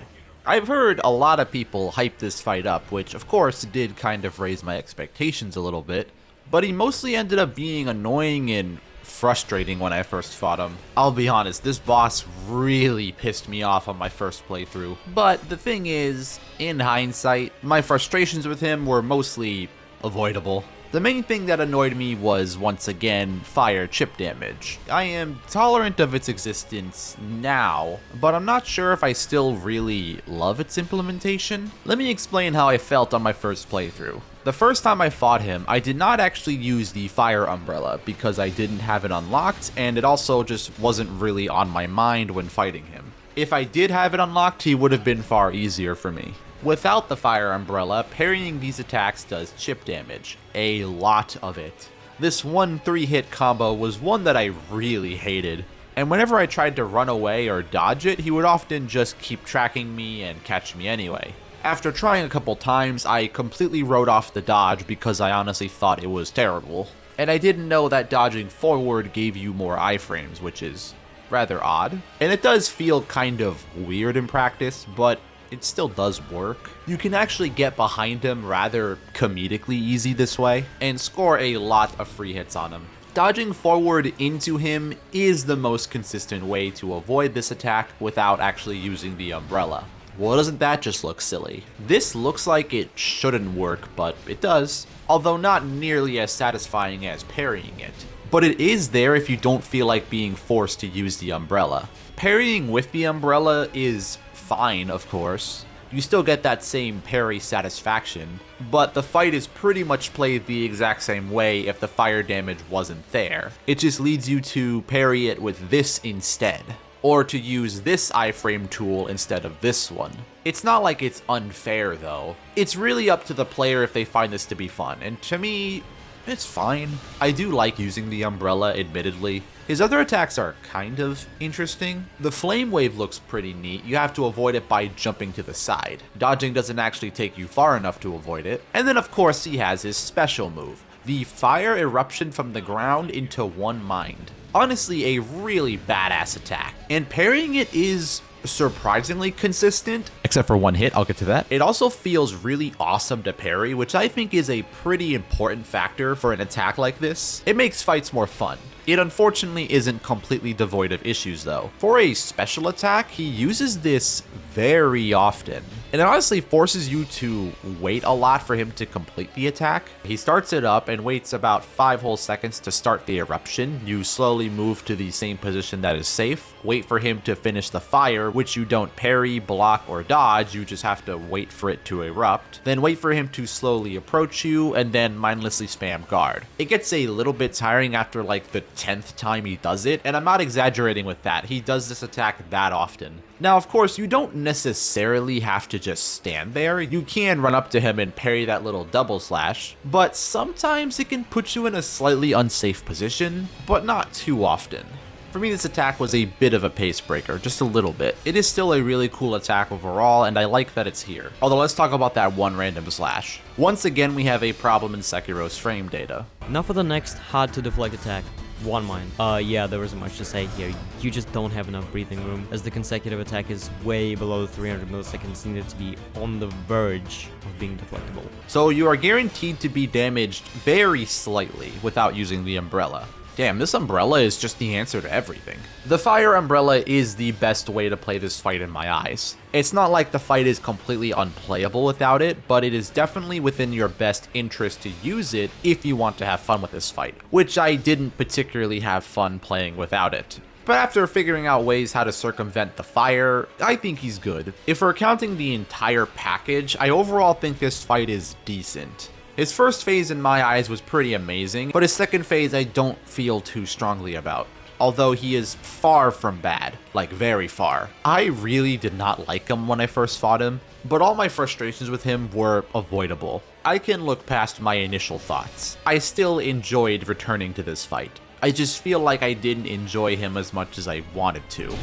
A: I've heard a lot of people hype this fight up, which of course did kind of raise my expectations a little bit, but he mostly ended up being annoying and frustrating when I first fought him. I'll be honest, this boss really pissed me off on my first playthrough. But the thing is, in hindsight, my frustrations with him were mostly avoidable. The main thing that annoyed me was, once again, fire chip damage. I am tolerant of its existence now, but I'm not sure if I still really love its implementation. Let me explain how I felt on my first playthrough. The first time I fought him, I did not actually use the fire umbrella because I didn't have it unlocked, and it also just wasn't really on my mind when fighting him. If I did have it unlocked, he would have been far easier for me. Without the fire umbrella, parrying these attacks does chip damage. A lot of it. This one 3-hit combo was one that I really hated. and whenever I tried to run away or dodge it, he would often just keep tracking me and catch me anyway. After trying a couple times, I completely wrote off the dodge because I honestly thought it was terrible. And I didn't know that dodging forward gave you more iframes, which is rather odd. And it does feel kind of weird in practice, but it still does work. You can actually get behind him rather comedically easy this way, and score a lot of free hits on him. Dodging forward into him is the most consistent way to avoid this attack without actually using the umbrella. Well, doesn't that just look silly? This looks like it shouldn't work, but it does, although not nearly as satisfying as parrying it. But it is there if you don't feel like being forced to use the umbrella. Parrying with the umbrella is fine, of course. You still get that same parry satisfaction, but the fight is pretty much played the exact same way if the fire damage wasn't there. It just leads you to parry it with this instead, or to use this iframe tool instead of this one. It's not like it's unfair though. It's really up to the player if they find this to be fun, and to me, it's fine. I do like using the umbrella, admittedly. His other attacks are kind of interesting. The flame wave looks pretty neat. You have to avoid it by jumping to the side. Dodging doesn't actually take you far enough to avoid it. And then of course he has his special move, the fire eruption from the ground into one mind. Honestly, a really badass attack. And parrying it is surprisingly consistent, except for one hit, I'll get to that. It also feels really awesome to parry, which I think is a pretty important factor for an attack like this. It makes fights more fun. It unfortunately isn't completely devoid of issues though. For a special attack, he uses this very often, and it honestly forces you to wait a lot for him to complete the attack. He starts it up and waits about 5 whole seconds to start the eruption. You slowly move to the same position that is safe, wait for him to finish the fire, which you don't parry, block, or dodge, you just have to wait for it to erupt, then wait for him to slowly approach you, and then mindlessly spam guard. It gets a little bit tiring after like the 10th time he does it, and I'm not exaggerating with that. He does this attack that often. Now, of course, you don't necessarily have to just stand there. You can run up to him and parry that little double slash, but sometimes it can put you in a slightly unsafe position, but not too often. For me, this attack was a bit of a pace breaker, just a little bit. It is still a really cool attack overall, and I like that it's here. Although let's talk about that one random slash. Once again, we have a problem in Sekiro's frame data.
E: Now for the next hard to deflect attack. One mind. Yeah, there isn't much to say here. You just don't have enough breathing room, as the consecutive attack is way below 300 milliseconds needed to be on the verge of being deflectable.
A: So you are guaranteed to be damaged very slightly without using the umbrella. Damn, this umbrella is just the answer to everything. The fire umbrella is the best way to play this fight in my eyes. It's not like the fight is completely unplayable without it, but it is definitely within your best interest to use it if you want to have fun with this fight, which I didn't particularly have fun playing without it. But after figuring out ways how to circumvent the fire, I think he's good. If we're counting the entire package, I overall think this fight is decent. His first phase in my eyes was pretty amazing, but his second phase I don't feel too strongly about. Although he is far from bad, like very far. I really did not like him when I first fought him, but all my frustrations with him were avoidable. I can look past my initial thoughts. I still enjoyed returning to this fight. I just feel like I didn't enjoy him as much as I wanted to.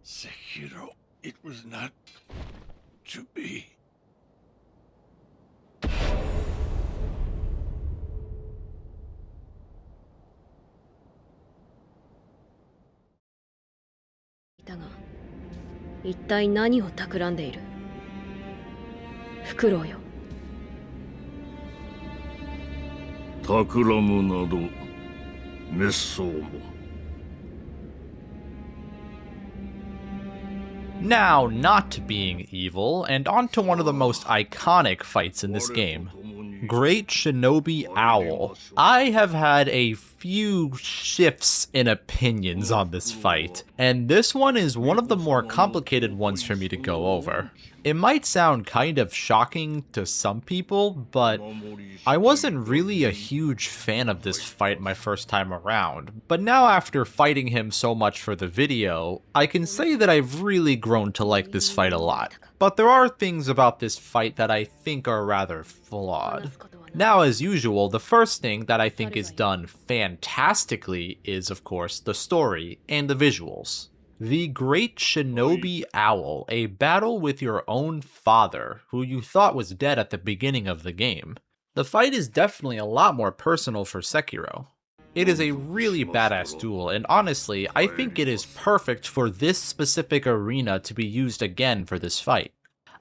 B: Sekiro, it was not to be.
C: だが、一体何を企んでいる？フクロウよ。
F: 企むなど滅相も。
A: Now, not being evil, and on to one of the most iconic fights in this game. Great Shinobi Owl. I have had a few shifts in opinions on this fight, and this one is one of the more complicated ones for me to go over. It might sound kind of shocking to some people, but I wasn't really a huge fan of this fight my first time around. But now after fighting him so much for the video, I can say that I've really grown to like this fight a lot. But there are things about this fight that I think are rather flawed. Now, as usual, the first thing that I think is done fantastically is, of course, the story and the visuals. The Great Shinobi Owl, a battle with your own father, who you thought was dead at the beginning of the game. The fight is definitely a lot more personal for Sekiro. It is a really badass duel, and honestly, I think it is perfect for this specific arena to be used again for this fight.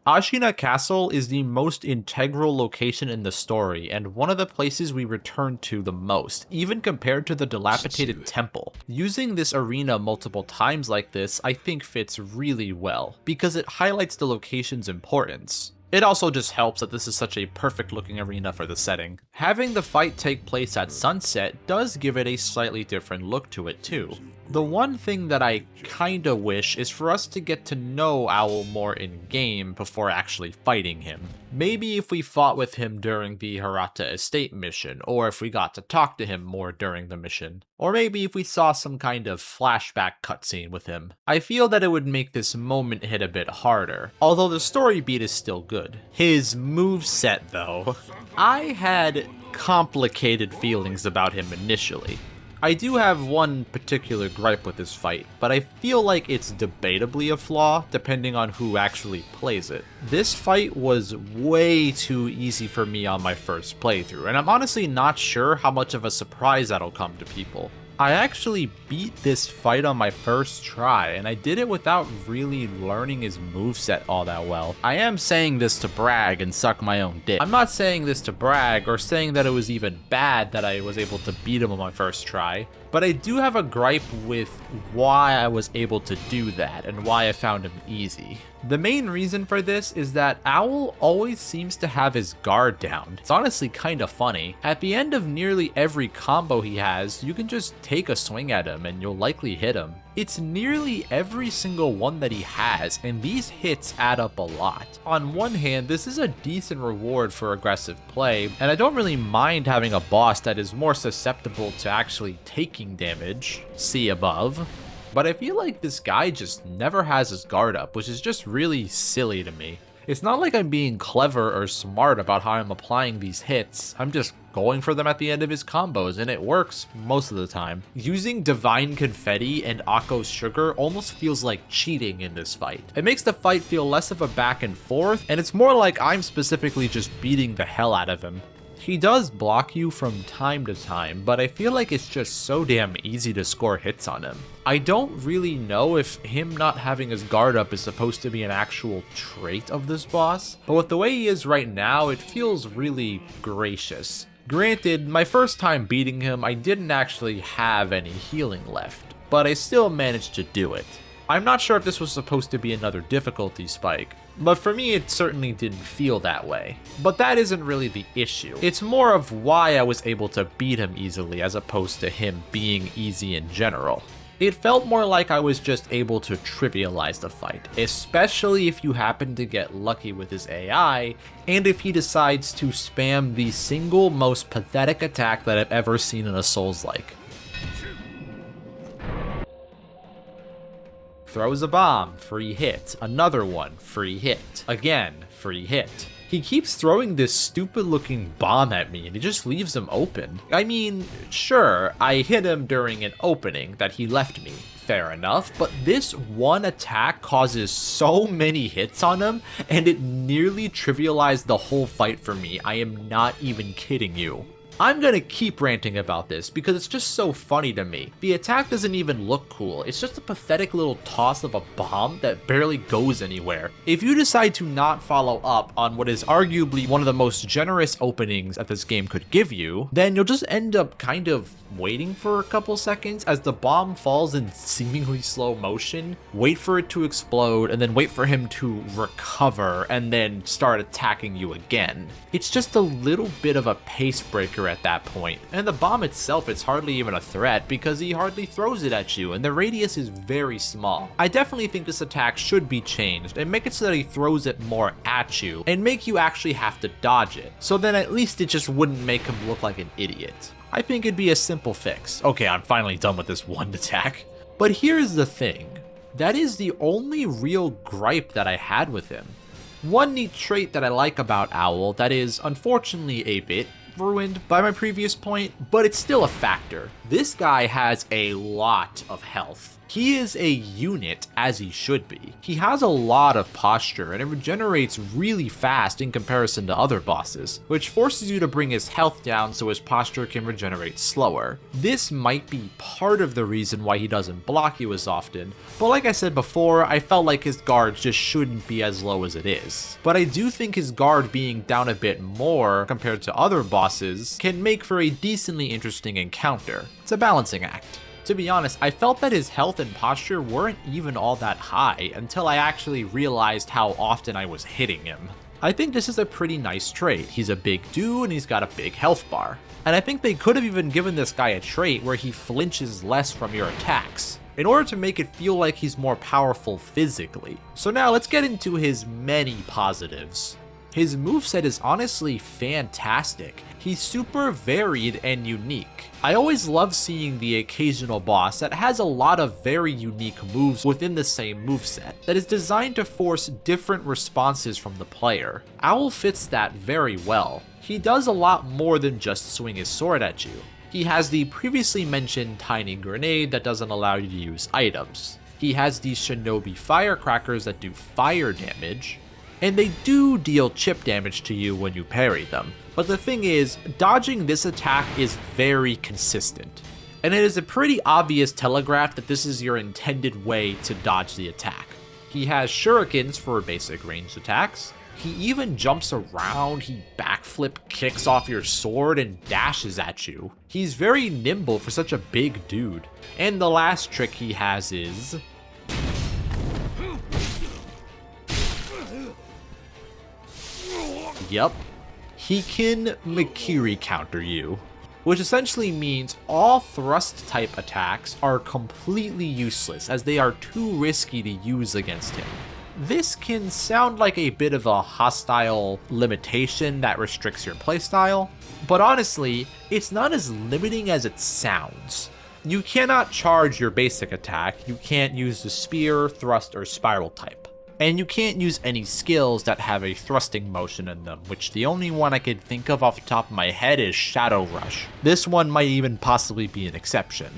A: Ashina Castle is the most integral location in the story, and one of the places we return to the most, even compared to the dilapidated temple. Using this arena multiple times like this, I think fits really well, because it highlights the location's importance. It also just helps that this is such a perfect looking arena for the setting. Having the fight take place at sunset does give it a slightly different look to it too. The one thing that I kinda wish is for us to get to know Owl more in game before actually fighting him. Maybe if we fought with him during the Hirata Estate mission, or if we got to talk to him more during the mission. Or maybe if we saw some kind of flashback cutscene with him. I feel that it would make this moment hit a bit harder, although the story beat is still good. His moveset though, I had complicated feelings about him initially. I do have one particular gripe with this fight, but I feel like it's debatably a flaw depending on who actually plays it. This fight was way too easy for me on my first playthrough, and I'm honestly not sure how much of a surprise that'll come to people. I actually beat this fight on my first try, and I did it without really learning his moveset all that well. I am saying this to brag and suck my own dick. I'm not saying this to brag or saying that it was even bad that I was able to beat him on my first try, but I do have a gripe with why I was able to do that and why I found him easy. The main reason for this is that Owl always seems to have his guard down. It's honestly kinda funny. At the end of nearly every combo he has, you can just take a swing at him and you'll likely hit him. It's nearly every single one that he has, and these hits add up a lot. On one hand, this is a decent reward for aggressive play, and I don't really mind having a boss that is more susceptible to actually taking damage, see above. But I feel like this guy just never has his guard up, which is just really silly to me. It's not like I'm being clever or smart about how I'm applying these hits, I'm just going for them at the end of his combos, and it works most of the time. Using Divine Confetti and Akko's Sugar almost feels like cheating in this fight. It makes the fight feel less of a back and forth, and it's more like I'm specifically just beating the hell out of him. He does block you from time to time, but I feel like it's just so damn easy to score hits on him. I don't really know if him not having his guard up is supposed to be an actual trait of this boss, but with the way he is right now, it feels really gracious. Granted, my first time beating him, I didn't actually have any healing left, but I still managed to do it. I'm not sure if this was supposed to be another difficulty spike, but for me it certainly didn't feel that way. But that isn't really the issue. It's more of why I was able to beat him easily as opposed to him being easy in general. It felt more like I was just able to trivialize the fight, especially if you happen to get lucky with his AI, and if he decides to spam the single most pathetic attack that I've ever seen in a Souls-like. Throws a bomb, free hit. Another one, free hit. Again, free hit. He keeps throwing this stupid looking bomb at me and he just leaves him open. I mean, sure, I hit him during an opening that he left me. Fair enough, but this one attack causes so many hits on him and it nearly trivialized the whole fight for me. I am not even kidding you. I'm gonna keep ranting about this because it's just so funny to me. The attack doesn't even look cool, it's just a pathetic little toss of a bomb that barely goes anywhere. If you decide to not follow up on what is arguably one of the most generous openings that this game could give you, then you'll just end up kind of waiting for a couple seconds as the bomb falls in seemingly slow motion, wait for it to explode, and then wait for him to recover and then start attacking you again. It's just a little bit of a pace breaker at that point, and the bomb itself is hardly even a threat because he hardly throws it at you and the radius is very small. I definitely think this attack should be changed and make it so that he throws it more at you and make you actually have to dodge it, so then at least it just wouldn't make him look like an idiot. I think it'd be a simple fix. Okay, I'm finally done with this one attack. But here's the thing. That is the only real gripe that I had with him. One neat trait that I like about Owl that is unfortunately a bit ruined by my previous point, but it's still a factor. This guy has a lot of health. He is a unit as he should be. He has a lot of posture and it regenerates really fast in comparison to other bosses, which forces you to bring his health down so his posture can regenerate slower. This might be part of the reason why he doesn't block you as often, but like I said before, I felt like his guard just shouldn't be as low as it is. But I do think his guard being down a bit more compared to other bosses can make for a decently interesting encounter. It's a balancing act. To be honest, I felt that his health and posture weren't even all that high until I actually realized how often I was hitting him. I think this is a pretty nice trait. He's a big dude and he's got a big health bar. And I think they could have even given this guy a trait where he flinches less from your attacks, in order to make it feel like he's more powerful physically. So now let's get into his many positives. His moveset is honestly fantastic. He's super varied and unique. I always love seeing the occasional boss that has a lot of very unique moves within the same moveset that is designed to force different responses from the player. Owl fits that very well. He does a lot more than just swing his sword at you. He has the previously mentioned tiny grenade that doesn't allow you to use items. He has these Shinobi firecrackers that do fire damage, and they do deal chip damage to you when you parry them. But the thing is, dodging this attack is very consistent, and it is a pretty obvious telegraph that this is your intended way to dodge the attack. He has shurikens for basic ranged attacks. He even jumps around, he backflip kicks off your sword and dashes at you. He's very nimble for such a big dude. And the last trick he has is... Yup, he can Mikiri counter you, which essentially means all thrust type attacks are completely useless as they are too risky to use against him. This can sound like a bit of a hostile limitation that restricts your playstyle, but honestly, it's not as limiting as it sounds. You cannot charge your basic attack, you can't use the spear, thrust, or spiral type. And you can't use any skills that have a thrusting motion in them, which the only one I could think of off the top of my head is Shadow Rush. This one might even possibly be an exception.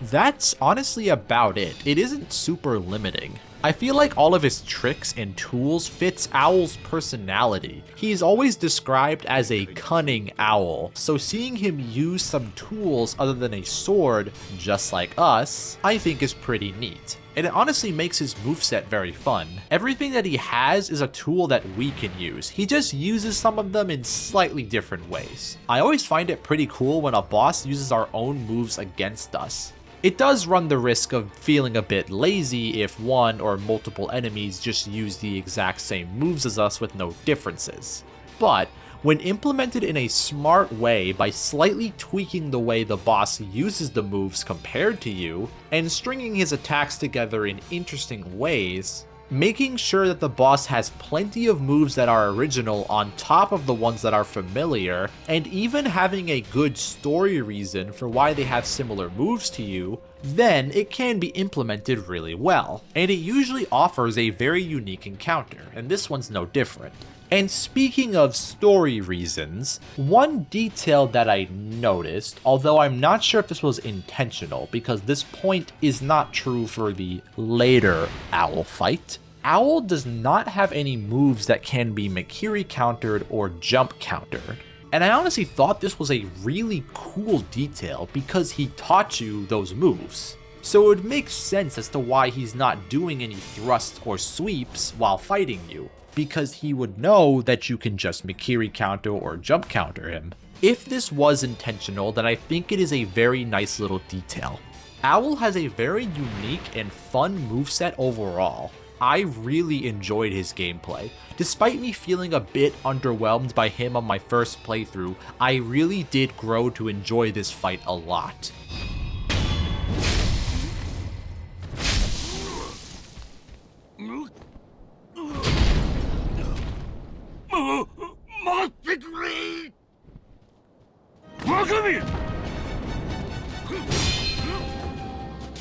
A: That's honestly about it. It isn't super limiting. I feel like all of his tricks and tools fits Owl's personality. He's always described as a cunning owl, so seeing him use some tools other than a sword, just like us, I think is pretty neat. And it honestly makes his moveset very fun. Everything that he has is a tool that we can use. He just uses some of them in slightly different ways. I always find it pretty cool when a boss uses our own moves against us. It does run the risk of feeling a bit lazy if one or multiple enemies just use the exact same moves as us with no differences. But when implemented in a smart way by slightly tweaking the way the boss uses the moves compared to you, and stringing his attacks together in interesting ways, making sure that the boss has plenty of moves that are original on top of the ones that are familiar, and even having a good story reason for why they have similar moves to you, then it can be implemented really well. And it usually offers a very unique encounter, and this one's no different. And speaking of story reasons, one detail that I noticed, although I'm not sure if this was intentional because this point is not true for the later Owl fight, Owl does not have any moves that can be Mikiri countered or jump countered. And I honestly thought this was a really cool detail because he taught you those moves. So it would make sense as to why he's not doing any thrusts or sweeps while fighting you, because he would know that you can just Mikiri counter or jump counter him. If this was intentional, then I think it is a very nice little detail. Owl has a very unique and fun moveset overall. I really enjoyed his gameplay. Despite me feeling a bit underwhelmed by him on my first playthrough, I really did grow to enjoy this fight a lot.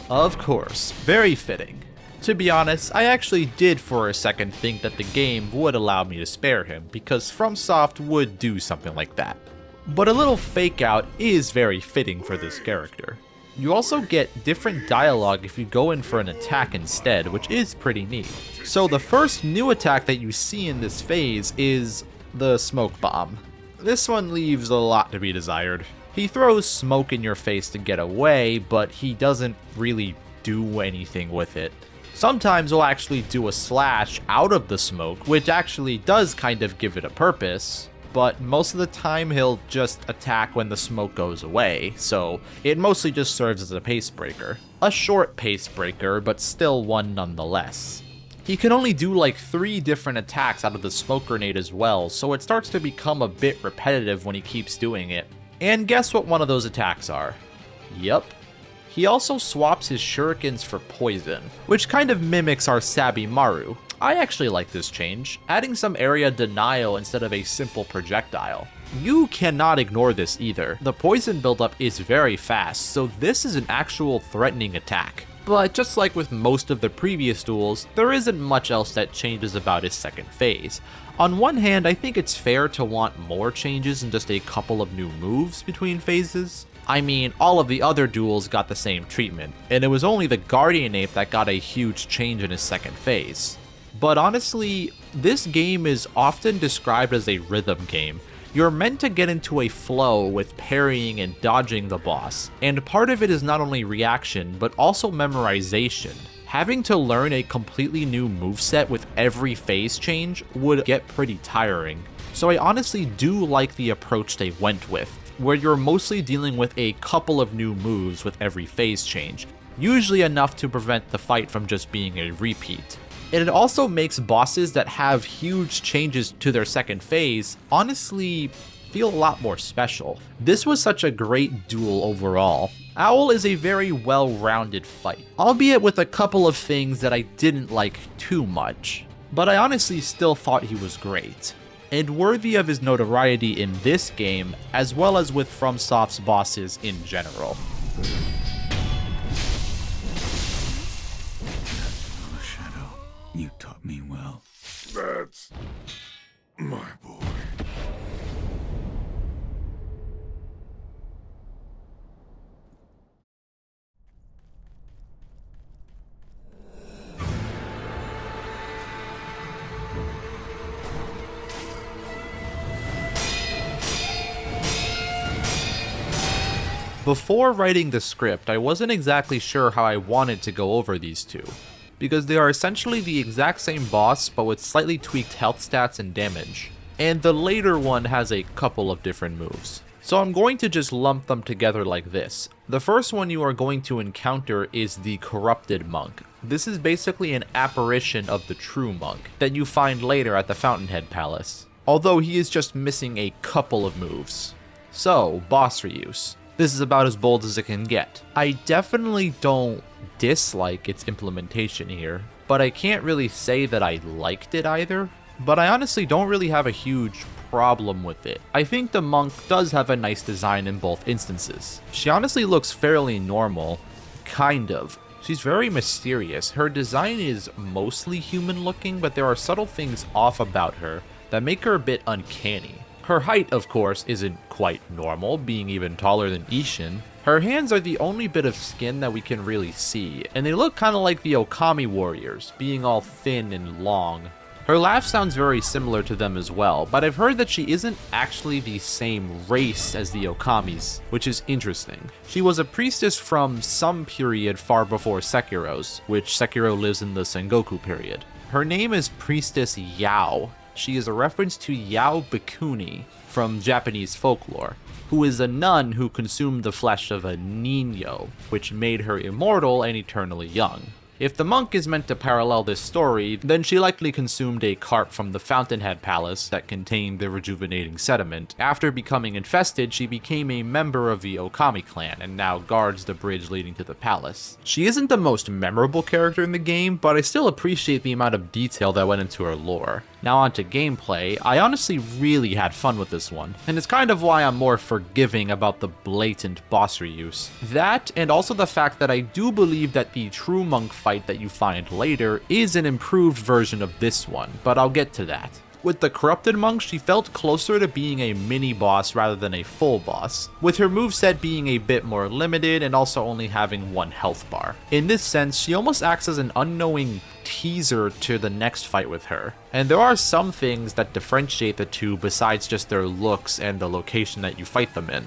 A: Of course, very fitting. To be honest, I actually did for a second think that the game would allow me to spare him, because FromSoft would do something like that. But a little fake out is very fitting for this character. You also get different dialogue if you go in for an attack instead, which is pretty neat. So the first new attack that you see in this phase is the smoke bomb. This one leaves a lot to be desired. He throws smoke in your face to get away, but he doesn't really do anything with it. Sometimes he'll actually do a slash out of the smoke, which actually does kind of give it a purpose. But most of the time he'll just attack when the smoke goes away, so it mostly just serves as a pace breaker. A short pace breaker, but still one nonetheless. He can only do like 3 different attacks out of the smoke grenade as well, so it starts to become a bit repetitive when he keeps doing it. And guess what one of those attacks are? Yup. He also swaps his shurikens for poison, which kind of mimics our Sabimaru. I actually like this change, adding some area denial instead of a simple projectile. You cannot ignore this either. The poison buildup is very fast, so this is an actual threatening attack. But just like with most of the previous duels, there isn't much else that changes about his second phase. On one hand, I think it's fair to want more changes and just a couple of new moves between phases. I mean, all of the other duels got the same treatment, and it was only the Guardian Ape that got a huge change in his second phase. But honestly, this game is often described as a rhythm game. You're meant to get into a flow with parrying and dodging the boss, and part of it is not only reaction, but also memorization. Having to learn a completely new moveset with every phase change would get pretty tiring. So I honestly do like the approach they went with, where you're mostly dealing with a couple of new moves with every phase change, usually enough to prevent the fight from just being a repeat. And it also makes bosses that have huge changes to their second phase honestly feel a lot more special. This was such a great duel overall. Owl is a very well-rounded fight, albeit with a couple of things that I didn't like too much, but I honestly still thought he was great, and worthy of his notoriety in this game, as well as with FromSoft's bosses in general.
B: You taught me well. That's my boy.
A: Before writing the script, I wasn't exactly sure how I wanted to go over these two, because they are essentially the exact same boss but with slightly tweaked health stats and damage, and the later one has a couple of different moves. So I'm going to just lump them together like this. The first one you are going to encounter is the Corrupted Monk. This is basically an apparition of the true monk that you find later at the Fountainhead Palace, although he is just missing a couple of moves. So, boss reuse. This is about as bold as it can get. I definitely don't dislike its implementation here, but I can't really say that I liked it either. But I honestly don't really have a huge problem with it. I think the monk does have a nice design in both instances. She honestly looks fairly normal, kind of. She's very mysterious. Her design is mostly human looking, but there are subtle things off about her that make her a bit uncanny. Her height, of course, isn't quite normal, being even taller than Isshin. Her hands are the only bit of skin that we can really see, and they look kind of like the Okami warriors, being all thin and long. Her laugh sounds very similar to them as well, but I've heard that she isn't actually the same race as the Okamis, which is interesting. She was a priestess from some period far before Sekiro's, which Sekiro lives in the Sengoku period. Her name is Priestess Yao. She is a reference to Yao Bikuni from Japanese folklore, who is a nun who consumed the flesh of a niño, which made her immortal and eternally young. If the monk is meant to parallel this story, then she likely consumed a carp from the Fountainhead Palace that contained the rejuvenating sediment. After becoming infested, she became a member of the Okami clan and now guards the bridge leading to the palace. She isn't the most memorable character in the game, but I still appreciate the amount of detail that went into her lore. Now onto gameplay, I honestly really had fun with this one, and it's kind of why I'm more forgiving about the blatant boss reuse. That, and also the fact that I do believe that the true monk fight that you find later is an improved version of this one, but I'll get to that. With the Corrupted Monk, she felt closer to being a mini-boss rather than a full boss, with her moveset being a bit more limited and also only having one health bar. In this sense, she almost acts as an unknowing teaser to the next fight with her, and there are some things that differentiate the two besides just their looks and the location that you fight them in.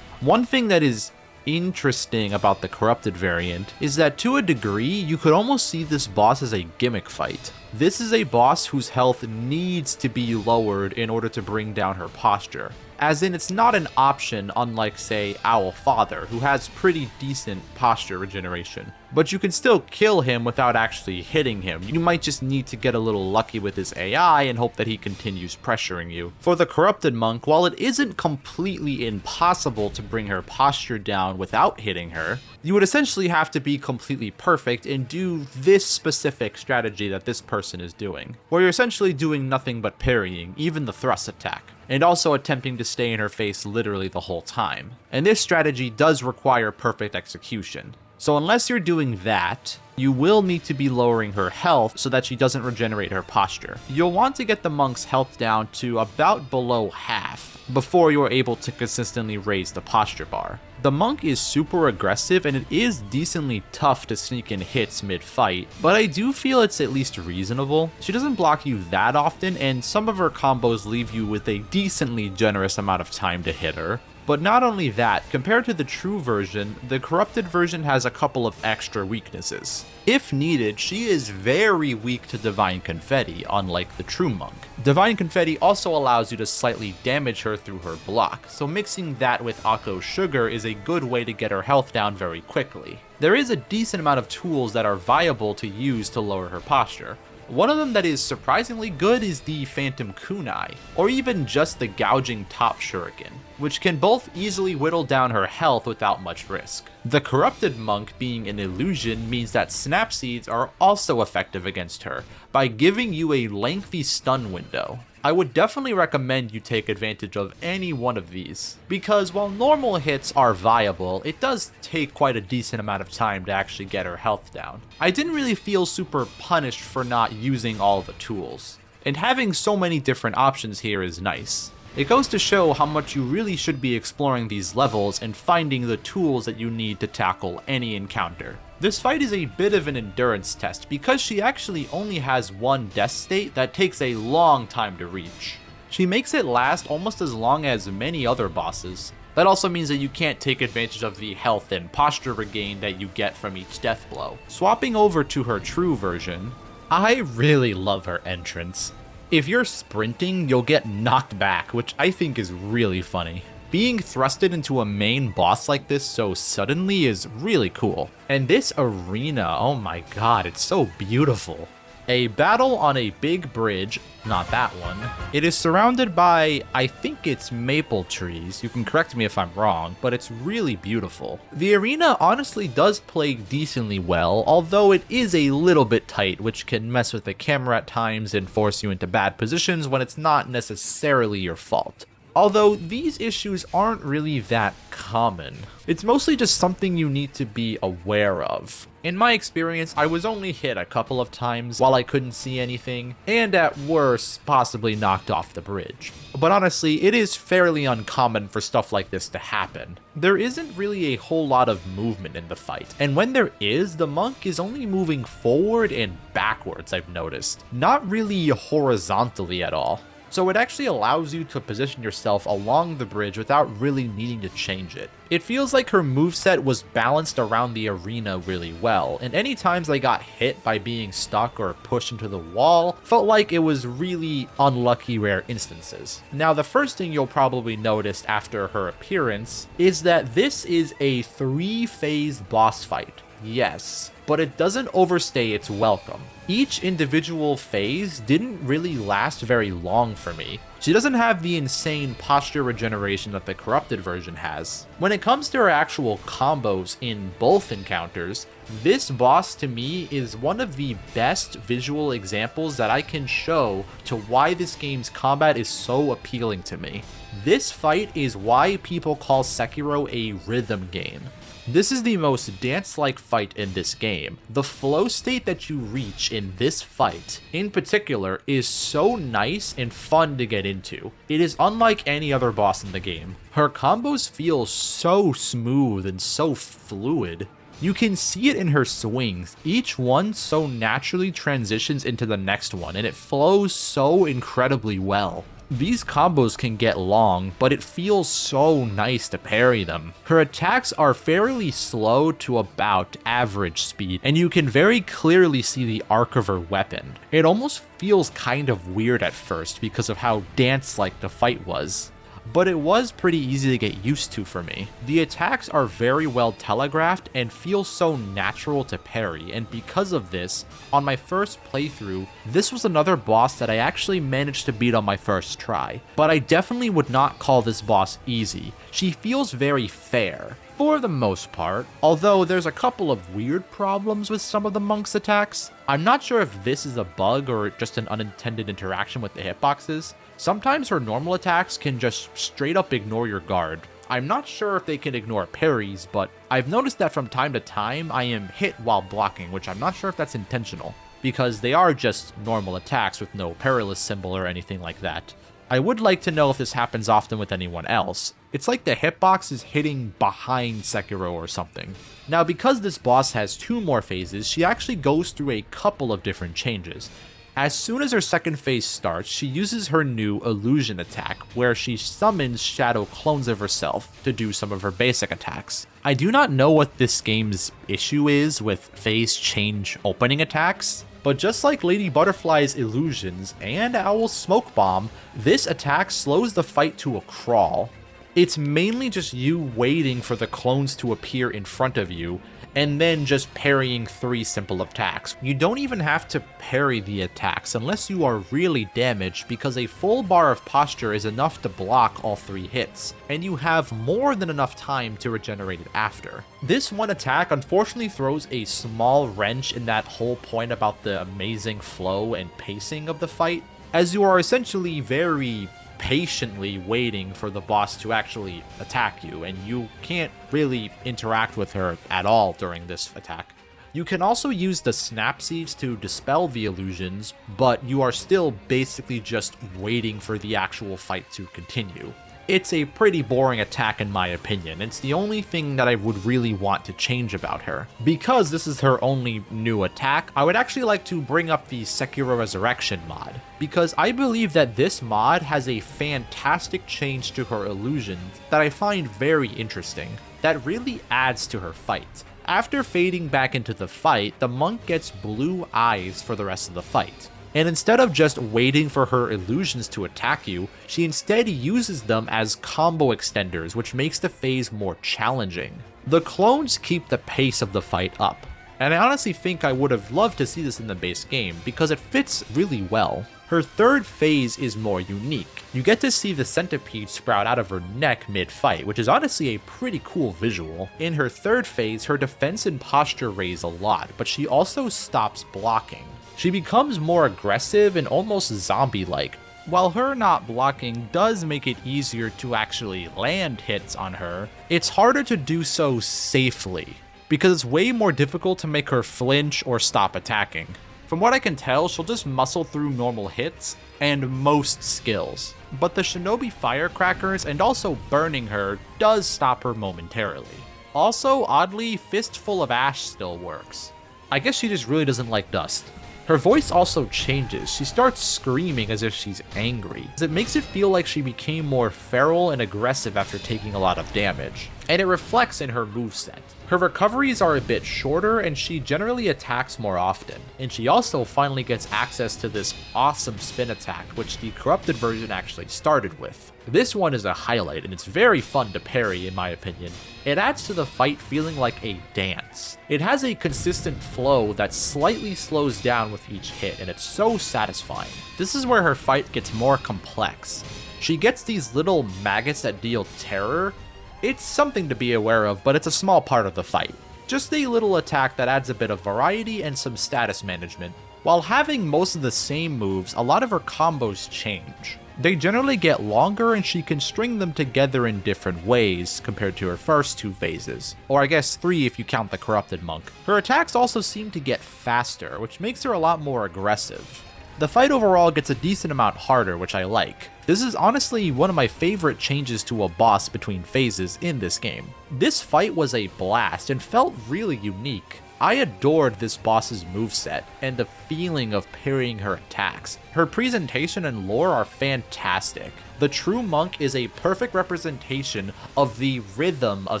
A: One thing that is interesting about the Corrupted variant is that to a degree, you could almost see this boss as a gimmick fight. This is a boss whose health needs to be lowered in order to bring down her posture. As in, it's not an option unlike, say, Owl Father, who has pretty decent posture regeneration. But you can still kill him without actually hitting him. You might just need to get a little lucky with his AI and hope that he continues pressuring you. For the Corrupted Monk, while it isn't completely impossible to bring her posture down without hitting her, you would essentially have to be completely perfect and do this specific strategy that this person is doing, where you're essentially doing nothing but parrying, even the thrust attack, and also attempting to stay in her face literally the whole time. And this strategy does require perfect execution. So unless you're doing that, you will need to be lowering her health so that she doesn't regenerate her posture. You'll want to get the monk's health down to about below half before you're able to consistently raise the posture bar. The monk is super aggressive and it is decently tough to sneak in hits mid-fight, but I do feel it's at least reasonable. She doesn't block you that often, and some of her combos leave you with a decently generous amount of time to hit her. But not only that, compared to the true version, the Corrupted version has a couple of extra weaknesses. If needed, she is very weak to Divine Confetti, unlike the true monk. Divine Confetti also allows you to slightly damage her through her block, so mixing that with Akko's Sugar is a good way to get her health down very quickly. There is a decent amount of tools that are viable to use to lower her posture. One of them that is surprisingly good is the Phantom Kunai, or even just the Gouging Top Shuriken, which can both easily whittle down her health without much risk. The Corrupted Monk being an illusion means that Snap Seeds are also effective against her, by giving you a lengthy stun window. I would definitely recommend you take advantage of any one of these, because while normal hits are viable, it does take quite a decent amount of time to actually get her health down. I didn't really feel super punished for not using all the tools, and having so many different options here is nice. It goes to show how much you really should be exploring these levels and finding the tools that you need to tackle any encounter. This fight is a bit of an endurance test because she actually only has one death state that takes a long time to reach. She makes it last almost as long as many other bosses. That also means that you can't take advantage of the health and posture regain that you get from each death blow. Swapping over to her true version, I really love her entrance. If you're sprinting, you'll get knocked back, which I think is really funny. Being thrusted into a main boss like this so suddenly is really cool. And this arena, oh my god, it's so beautiful. A battle on a big bridge, not that one. It is surrounded by, I think it's maple trees. You can correct me if I'm wrong, but it's really beautiful. The arena honestly does play decently well, although it is a little bit tight, which can mess with the camera at times and force you into bad positions when it's not necessarily your fault. Although these issues aren't really that common. It's mostly just something you need to be aware of. In my experience, I was only hit a couple of times while I couldn't see anything, and at worst, possibly knocked off the bridge. But honestly, it is fairly uncommon for stuff like this to happen. There isn't really a whole lot of movement in the fight, and when there is, the monk is only moving forward and backwards, I've noticed. Not really horizontally at all. So it actually allows you to position yourself along the bridge without really needing to change it. It feels like her moveset was balanced around the arena really well, and any times I got hit by being stuck or pushed into the wall, felt like it was really unlucky rare instances. Now the first thing you'll probably notice after her appearance is that this is a 3-phase boss fight. Yes, but it doesn't overstay its welcome. Each individual phase didn't really last very long for me. She doesn't have the insane posture regeneration that the Corrupted version has. When it comes to her actual combos in both encounters, this boss to me is one of the best visual examples that I can show to why this game's combat is so appealing to me. This fight is why people call Sekiro a rhythm game. This is the most dance-like fight in this game. The flow state that you reach in this fight, in particular, is so nice and fun to get into. It is unlike any other boss in the game. Her combos feel so smooth and so fluid. You can see it in her swings. Each one so naturally transitions into the next one, and it flows so incredibly well. These combos can get long, but it feels so nice to parry them. Her attacks are fairly slow to about average speed, and you can very clearly see the arc of her weapon. It almost feels kind of weird at first because of how dance-like the fight was, but it was pretty easy to get used to for me. The attacks are very well telegraphed and feel so natural to parry, and because of this, on my first playthrough, this was another boss that I actually managed to beat on my first try. But I definitely would not call this boss easy. She feels very fair, for the most part, although there's a couple of weird problems with some of the monk's attacks. I'm not sure if this is a bug or just an unintended interaction with the hitboxes. Sometimes her normal attacks can just straight up ignore your guard. I'm not sure if they can ignore parries, but I've noticed that from time to time I am hit while blocking, which I'm not sure if that's intentional, because they are just normal attacks with no perilous symbol or anything like that. I would like to know if this happens often with anyone else. It's like the hitbox is hitting behind Sekiro or something. Now, because this boss has 2 more phases, she actually goes through a couple of different changes. As soon as her second phase starts, she uses her new illusion attack, where she summons shadow clones of herself to do some of her basic attacks. I do not know what this game's issue is with phase change opening attacks, but just like Lady Butterfly's illusions and Owl's smoke bomb, this attack slows the fight to a crawl. It's mainly just you waiting for the clones to appear in front of you, and then just parrying 3 simple attacks. You don't even have to parry the attacks unless you are really damaged, because a full bar of posture is enough to block all 3 hits, and you have more than enough time to regenerate it after. This one attack unfortunately throws a small wrench in that whole point about the amazing flow and pacing of the fight, as you are essentially very patiently waiting for the boss to actually attack you, and you can't really interact with her at all during this attack. You can also use the snap seeds to dispel the illusions, but you are still basically just waiting for the actual fight to continue. It's a pretty boring attack in my opinion. It's the only thing that I would really want to change about her. Because this is her only new attack, I would actually like to bring up the Sekiro Resurrection mod, because I believe that this mod has a fantastic change to her illusions that I find very interesting, that really adds to her fight. After fading back into the fight, the monk gets blue eyes for the rest of the fight. And instead of just waiting for her illusions to attack you, she instead uses them as combo extenders, which makes the phase more challenging. The clones keep the pace of the fight up, and I honestly think I would have loved to see this in the base game, because it fits really well. Her third phase is more unique. You get to see the centipede sprout out of her neck mid-fight, which is honestly a pretty cool visual. In her third phase, her defense and posture raise a lot, but she also stops blocking. She becomes more aggressive and almost zombie-like. While her not blocking does make it easier to actually land hits on her, it's harder to do so safely, because it's way more difficult to make her flinch or stop attacking. From what I can tell, she'll just muscle through normal hits and most skills, but the Shinobi firecrackers and also burning her does stop her momentarily. Also, oddly, Fistful of Ash still works. I guess she just really doesn't like dust. Her voice also changes. She starts screaming as if she's angry. It makes it feel like she became more feral and aggressive after taking a lot of damage, and it reflects in her moveset. Her recoveries are a bit shorter, and she generally attacks more often. And she also finally gets access to this awesome spin attack, which the corrupted version actually started with. This one is a highlight, and it's very fun to parry in my opinion. It adds to the fight feeling like a dance. It has a consistent flow that slightly slows down with each hit, and it's so satisfying. This is where her fight gets more complex. She gets these little maggots that deal terror. It's something to be aware of, but it's a small part of the fight. Just a little attack that adds a bit of variety and some status management. While having most of the same moves, a lot of her combos change. They generally get longer and she can string them together in different ways compared to her first 2 phases, or I guess 3 if you count the corrupted monk. Her attacks also seem to get faster, which makes her a lot more aggressive. The fight overall gets a decent amount harder, which I like. This is honestly one of my favorite changes to a boss between phases in this game. This fight was a blast and felt really unique. I adored this boss's moveset and the feeling of parrying her attacks. Her presentation and lore are fantastic. The true monk is a perfect representation of the rhythm of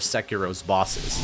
A: Sekiro's bosses.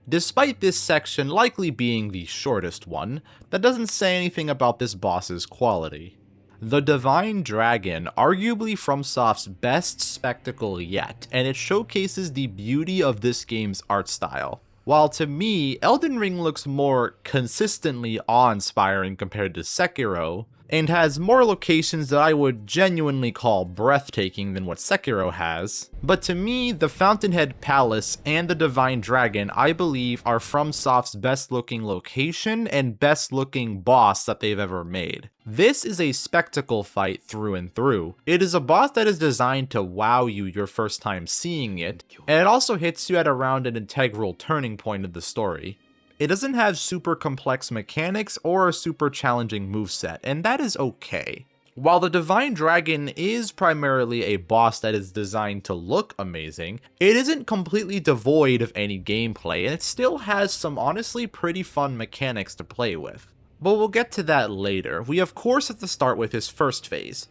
A: Despite this section likely being the shortest one, that doesn't say anything about this boss's quality. The Divine Dragon, arguably FromSoft's best spectacle yet, and it showcases the beauty of this game's art style. While to me, Elden Ring looks more consistently awe-inspiring compared to Sekiro, and has more locations that I would genuinely call breathtaking than what Sekiro has. But to me, the Fountainhead Palace and the Divine Dragon, I believe, are FromSoft's best looking location and best looking boss that they've ever made. This is a spectacle fight through and through. It is a boss that is designed to wow you your first time seeing it, and it also hits you at around an integral turning point of the story. It doesn't have super complex mechanics or a super challenging moveset, and that is okay. While the Divine Dragon is primarily a boss that is designed to look amazing, it isn't completely devoid of any gameplay, and it still has some honestly pretty fun mechanics to play with. But we'll get to that later. We of course have to start with his first phase.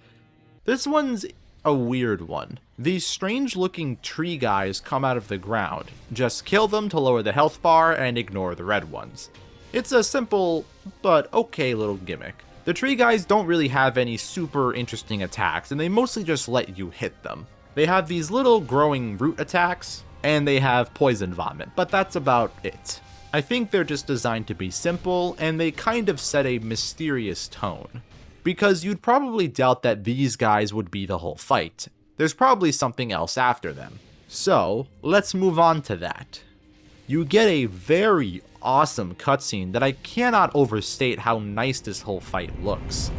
A: This one's a weird one. These strange looking tree guys come out of the ground. Just kill them to lower the health bar and ignore the red ones. It's a simple but okay little gimmick. The tree guys don't really have any super interesting attacks, and they mostly just let you hit them. They have these little growing root attacks, and they have poison vomit, but that's about it. I think they're just designed to be simple, and they kind of set a mysterious tone. Because you'd probably doubt that these guys would be the whole fight. There's probably something else after them. So, let's move on to that. You get a very awesome cutscene that I cannot overstate how nice this whole fight looks.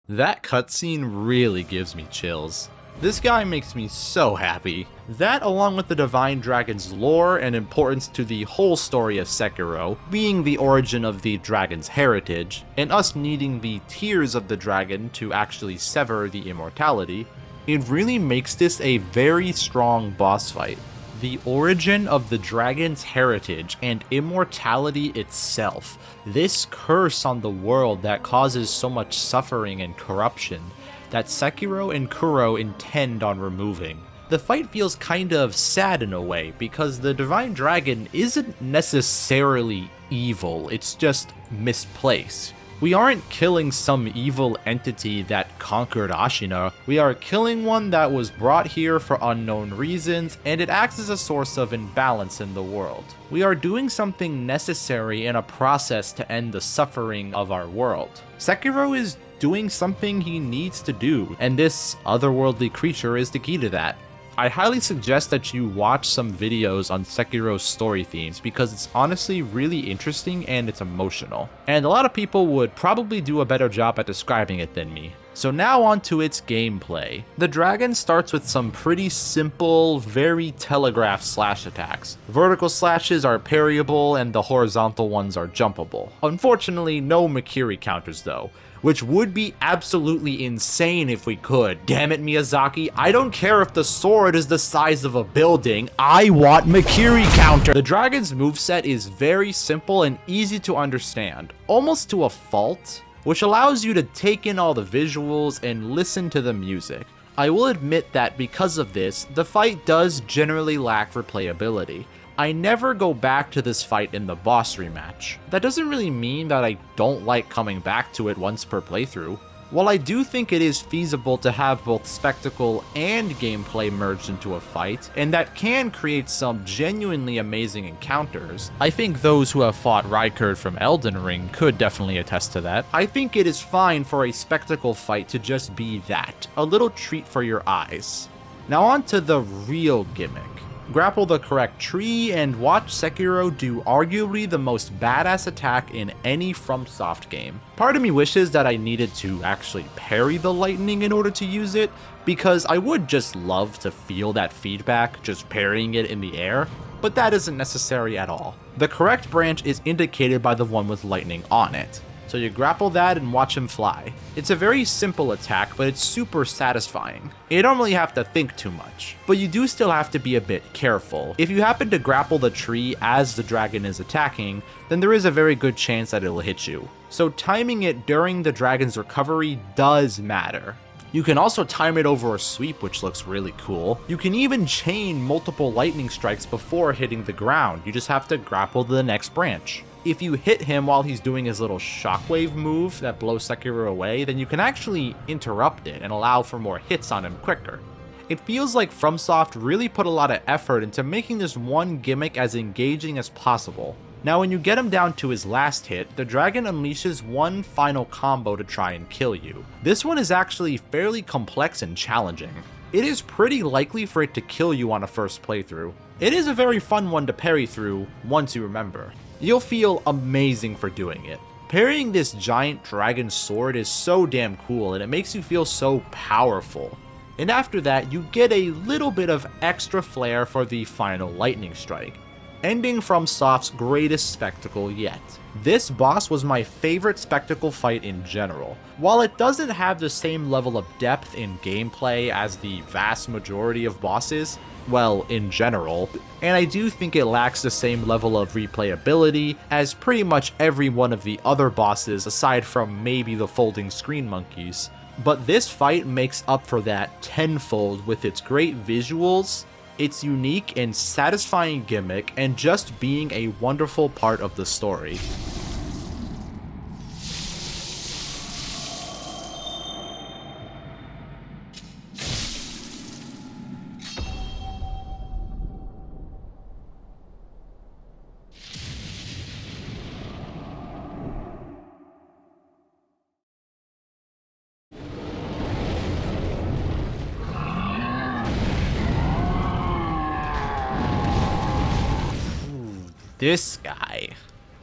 A: That cutscene really gives me chills. This guy makes me so happy. That, along with the Divine Dragon's lore and importance to the whole story of Sekiro, being the origin of the dragon's heritage, and us needing the tears of the dragon to actually sever the immortality, it really makes this a very strong boss fight. The origin of the dragon's heritage and immortality itself, this curse on the world that causes so much suffering and corruption, that Sekiro and Kuro intend on removing. The fight feels kind of sad in a way, because the Divine Dragon isn't necessarily evil, it's just misplaced. We aren't killing some evil entity that conquered Ashina, we are killing one that was brought here for unknown reasons, and it acts as a source of imbalance in the world. We are doing something necessary in a process to end the suffering of our world. Sekiro is doing something he needs to do, and this otherworldly creature is the key to that. I highly suggest that you watch some videos on Sekiro's story themes because it's honestly really interesting and it's emotional. And a lot of people would probably do a better job at describing it than me. So now on to its gameplay. The dragon starts with some pretty simple, very telegraphed slash attacks. Vertical slashes are parryable and the horizontal ones are jumpable. Unfortunately, no Mikiri counters though, which would be absolutely insane if we could. Damn it, Miyazaki, I don't care if the sword is the size of a building, I want Mikiri counter! The dragon's moveset is very simple and easy to understand, almost to a fault, which allows you to take in all the visuals and listen to the music. I will admit that because of this, the fight does generally lack replayability. I never go back to this fight in the boss rematch. That doesn't really mean that I don't like coming back to it once per playthrough. While I do think it is feasible to have both spectacle and gameplay merged into a fight, and that can create some genuinely amazing encounters, I think those who have fought Rykard from Elden Ring could definitely attest to that. I think it is fine for a spectacle fight to just be that, a little treat for your eyes. Now on to the real gimmick. Grapple the correct tree and watch Sekiro do arguably the most badass attack in any FromSoft game. Part of me wishes that I needed to actually parry the lightning in order to use it, because I would just love to feel that feedback just parrying it in the air, but that isn't necessary at all. The correct branch is indicated by the one with lightning on it. So you grapple that and watch him fly. It's a very simple attack, but it's super satisfying. You don't really have to think too much, but you do still have to be a bit careful. If you happen to grapple the tree as the dragon is attacking, then there is a very good chance that it'll hit you. So timing it during the dragon's recovery does matter. You can also time it over a sweep, which looks really cool. You can even chain multiple lightning strikes before hitting the ground. You just have to grapple to the next branch. If you hit him while he's doing his little shockwave move that blows Sekiro away, then you can actually interrupt it and allow for more hits on him quicker. It feels like FromSoft really put a lot of effort into making this one gimmick as engaging as possible. Now when you get him down to his last hit, the dragon unleashes one final combo to try and kill you. This one is actually fairly complex and challenging. It is pretty likely for it to kill you on a first playthrough. It is a very fun one to parry through once you remember. You'll feel amazing for doing it. Parrying this giant dragon sword is so damn cool, and it makes you feel so powerful. And after that, you get a little bit of extra flair for the final lightning strike, ending FromSoft's greatest spectacle yet. This boss was my favorite spectacle fight in general. While it doesn't have the same level of depth in gameplay as the vast majority of bosses, well, in general, and I do think it lacks the same level of replayability as pretty much every one of the other bosses aside from maybe the folding screen monkeys. But this fight makes up for that tenfold with its great visuals, its unique and satisfying gimmick, and just being a wonderful part of the story.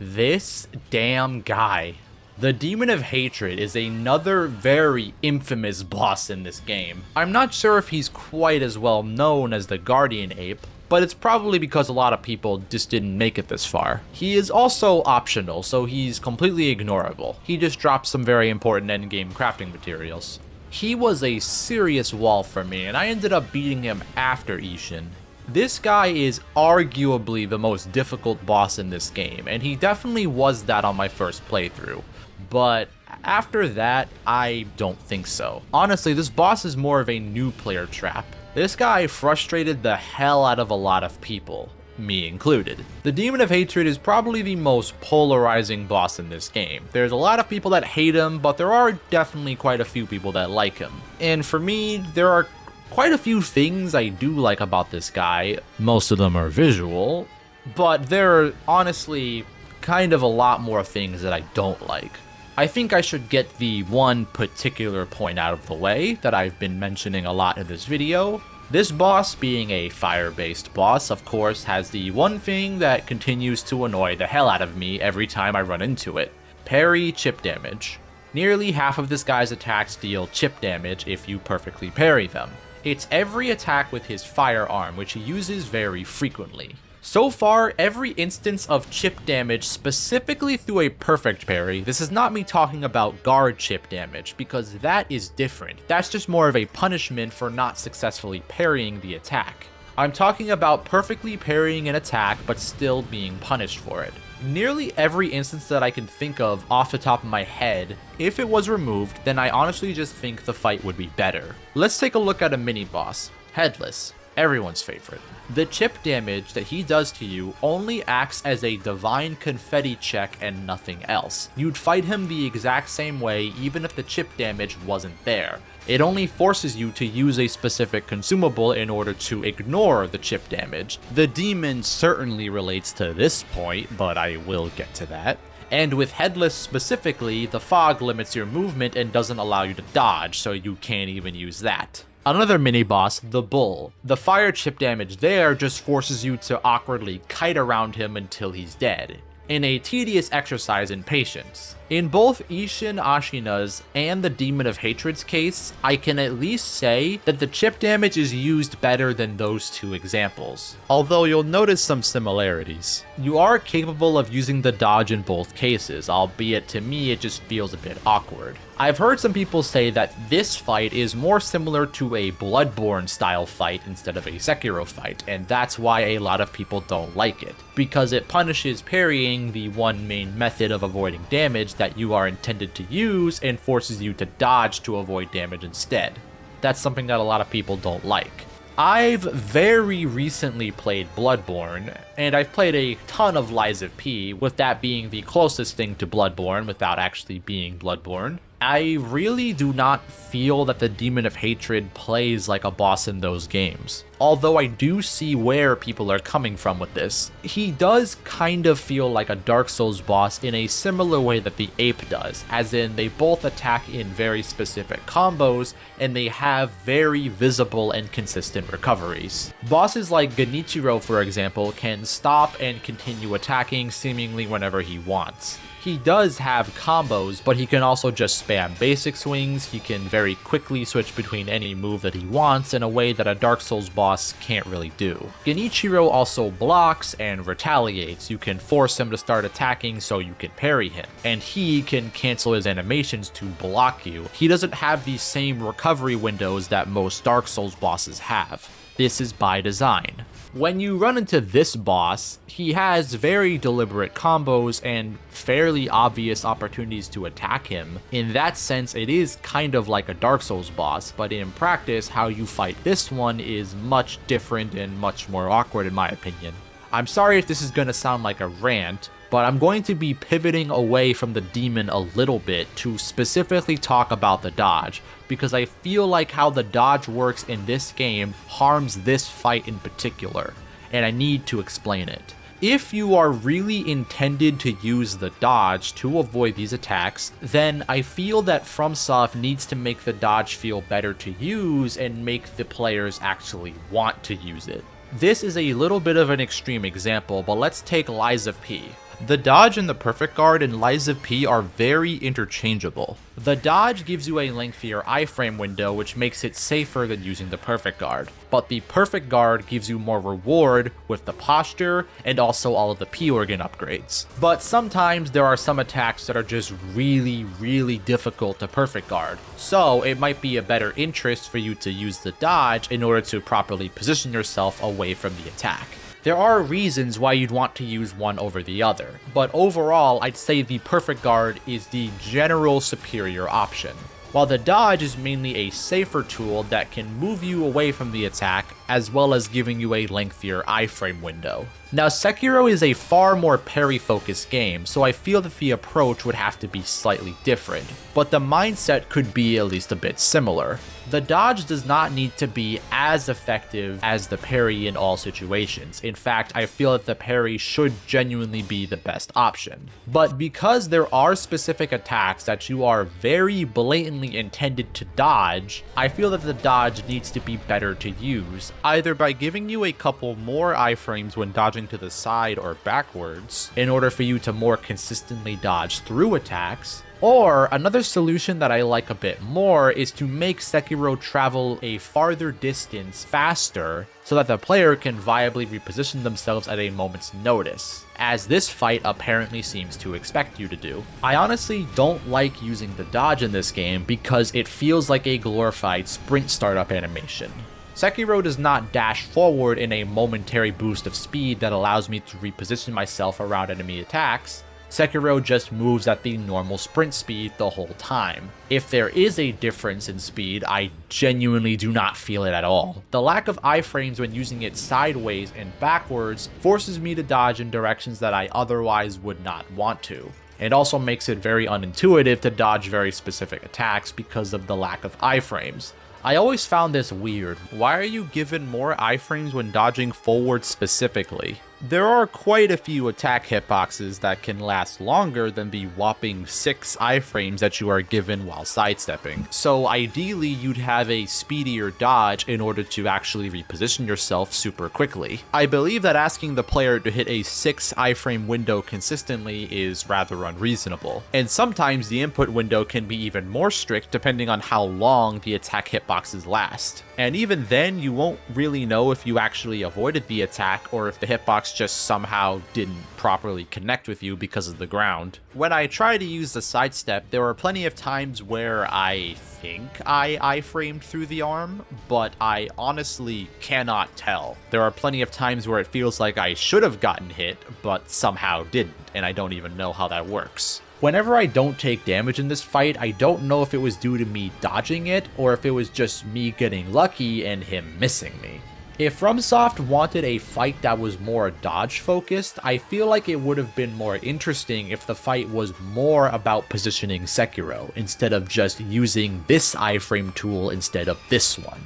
A: This damn guy. The Demon of Hatred is another very infamous boss in this game. I'm not sure if he's quite as well known as the Guardian Ape, but it's probably because a lot of people just didn't make it this far. He is also optional, so he's completely ignorable. He just drops some very important endgame crafting materials. He was a serious wall for me, and I ended up beating him after Isshin. This guy is arguably the most difficult boss in this game, and he definitely was that on my first playthrough. But after that, I don't think so. Honestly, this boss is more of a new player trap. This guy frustrated the hell out of a lot of people, me included. The Demon of Hatred is probably the most polarizing boss in this game. There's a lot of people that hate him, but there are definitely quite a few people that like him. And for me, there are quite a few things I do like about this guy. Most of them are visual, but there are honestly kind of a lot more things that I don't like. I think I should get the one particular point out of the way that I've been mentioning a lot in this video. This boss, being a fire-based boss, of course, has the one thing that continues to annoy the hell out of me every time I run into it: parry chip damage. Nearly half of this guy's attacks deal chip damage if you perfectly parry them. It's every attack with his firearm, which he uses very frequently. So far, every instance of chip damage specifically through a perfect parry. This is not me talking about guard chip damage, because that is different. That's just more of a punishment for not successfully parrying the attack. I'm talking about perfectly parrying an attack but still being punished for it. Nearly every instance that I can think of off the top of my head, if it was removed, then I honestly just think the fight would be better. Let's take a look at a mini-boss, Headless, everyone's favorite. The chip damage that he does to you only acts as a divine confetti check and nothing else. You'd fight him the exact same way even if the chip damage wasn't there. It only forces you to use a specific consumable in order to ignore the chip damage. The demon certainly relates to this point, but I will get to that. And with Headless specifically, the fog limits your movement and doesn't allow you to dodge, so you can't even use that. Another mini-boss, the Bull. The fire chip damage there just forces you to awkwardly kite around him until he's dead, in a tedious exercise in patience. In both Isshin Ashina's and the Demon of Hatred's case, I can at least say that the chip damage is used better than those two examples, although you'll notice some similarities. You are capable of using the dodge in both cases, albeit to me it just feels a bit awkward. I've heard some people say that this fight is more similar to a Bloodborne style fight instead of a Sekiro fight, and that's why a lot of people don't like it, because it punishes parrying, the one main method of avoiding damage that you are intended to use, and forces you to dodge to avoid damage instead. That's something that a lot of people don't like. I've very recently played Bloodborne, and I've played a ton of Lies of P, with that being the closest thing to Bloodborne without actually being Bloodborne. I really do not feel that the Demon of Hatred plays like a boss in those games, although I do see where people are coming from with this. He does kind of feel like a Dark Souls boss in a similar way that the Ape does, as in they both attack in very specific combos, and they have very visible and consistent recoveries. Bosses like Genichiro, for example, can stop and continue attacking seemingly whenever he wants. He does have combos, but he can also just spam basic swings. He can very quickly switch between any move that he wants in a way that a Dark Souls boss can't really do. Genichiro also blocks and retaliates. You can force him to start attacking so you can parry him, and he can cancel his animations to block you. He doesn't have the same recovery windows that most Dark Souls bosses have. This is by design. When you run into this boss, he has very deliberate combos and fairly obvious opportunities to attack him. In that sense, it is kind of like a Dark Souls boss, but in practice, how you fight this one is much different and much more awkward in my opinion. I'm sorry if this is going to sound like a rant, but I'm going to be pivoting away from the demon a little bit to specifically talk about the dodge, because I feel like how the dodge works in this game harms this fight in particular, and I need to explain it. If you are really intended to use the dodge to avoid these attacks, then I feel that FromSoft needs to make the dodge feel better to use and make the players actually want to use it. This is a little bit of an extreme example, but let's take Lies of P. The dodge and the perfect guard in Lies of P are very interchangeable. The dodge gives you a lengthier iframe window, which makes it safer than using the perfect guard, but the perfect guard gives you more reward with the posture and also all of the P organ upgrades. But sometimes there are some attacks that are just really difficult to perfect guard, so it might be a better interest for you to use the dodge in order to properly position yourself away from the attack. There are reasons why you'd want to use one over the other, but overall I'd say the perfect guard is the general superior option, while the dodge is mainly a safer tool that can move you away from the attack as well as giving you a lengthier iframe window. Now Sekiro is a far more parry focused game, so I feel that the approach would have to be slightly different, but the mindset could be at least a bit similar. The dodge does not need to be as effective as the parry in all situations. In fact, I feel that the parry should genuinely be the best option. But because there are specific attacks that you are very blatantly intended to dodge, I feel that the dodge needs to be better to use, either by giving you a couple more iframes when dodging to the side or backwards, in order for you to more consistently dodge through attacks, or another solution that I like a bit more is to make Sekiro travel a farther distance faster so that the player can viably reposition themselves at a moment's notice, as this fight apparently seems to expect you to do. I honestly don't like using the dodge in this game because it feels like a glorified sprint startup animation. Sekiro does not dash forward in a momentary boost of speed that allows me to reposition myself around enemy attacks. Sekiro just moves at the normal sprint speed the whole time. If there is a difference in speed, I genuinely do not feel it at all. The lack of iframes when using it sideways and backwards forces me to dodge in directions that I otherwise would not want to. It also makes it very unintuitive to dodge very specific attacks because of the lack of iframes. I always found this weird. Why are you given more iframes when dodging forward specifically? There are quite a few attack hitboxes that can last longer than the whopping 6 iframes that you are given while sidestepping. So ideally you'd have a speedier dodge in order to actually reposition yourself super quickly. I believe that asking the player to hit a 6 iframe window consistently is rather unreasonable. And sometimes the input window can be even more strict depending on how long the attack hitboxes last. And even then, you won't really know if you actually avoided the attack or if the hitbox just somehow didn't properly connect with you because of the ground. When I try to use the sidestep, there were plenty of times where I think I iframed through the arm, but I honestly cannot tell. There are plenty of times where it feels like I should have gotten hit, but somehow didn't, and I don't even know how that works. Whenever I don't take damage in this fight, I don't know if it was due to me dodging it or if it was just me getting lucky and him missing me. If FromSoft wanted a fight that was more dodge focused, I feel like it would have been more interesting if the fight was more about positioning Sekiro instead of just using this iframe tool instead of this one.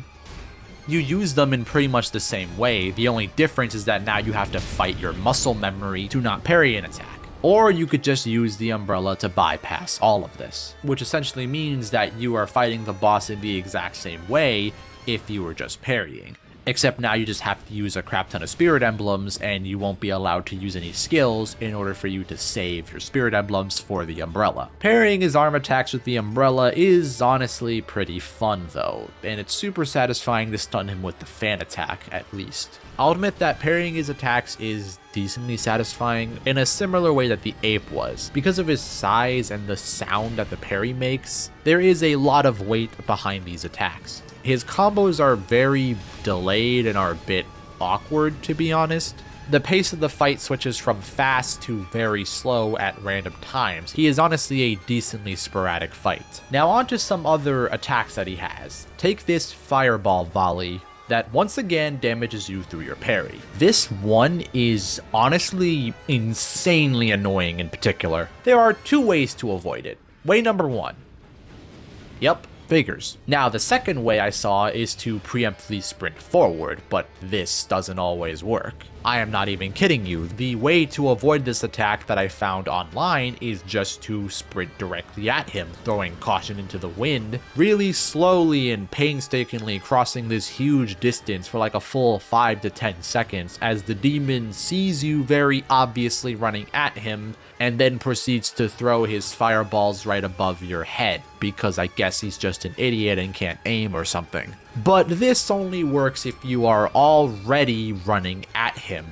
A: You use them in pretty much the same way, the only difference is that now you have to fight your muscle memory to not parry an attack. Or you could just use the umbrella to bypass all of this, which essentially means that you are fighting the boss in the exact same way if you were just parrying. Except now you just have to use a crap ton of spirit emblems and you won't be allowed to use any skills in order for you to save your spirit emblems for the umbrella. Parrying his arm attacks with the umbrella is honestly pretty fun though, and it's super satisfying to stun him with the fan attack at least. I'll admit that parrying his attacks is decently satisfying in a similar way that the ape was. Because of his size and the sound that the parry makes, there is a lot of weight behind these attacks. His combos are very delayed and are a bit awkward, to be honest. The pace of the fight switches from fast to very slow at random times. He is honestly a decently sporadic fight. Now on to some other attacks that he has. Take this fireball volley that once again damages you through your parry. This one is honestly insanely annoying in particular. There are 2 ways to avoid it. Way number 1. Yep. Figures. Now the second way I saw is to preemptively sprint forward, but this doesn't always work. I am not even kidding you. The way to avoid this attack that I found online is just to sprint directly at him, throwing caution into the wind, really slowly and painstakingly crossing this huge distance for like a full 5 to 10 seconds as the demon sees you very obviously running at him and then proceeds to throw his fireballs right above your head because I guess he's just an idiot and can't aim or something. But this only works if you are already running at him.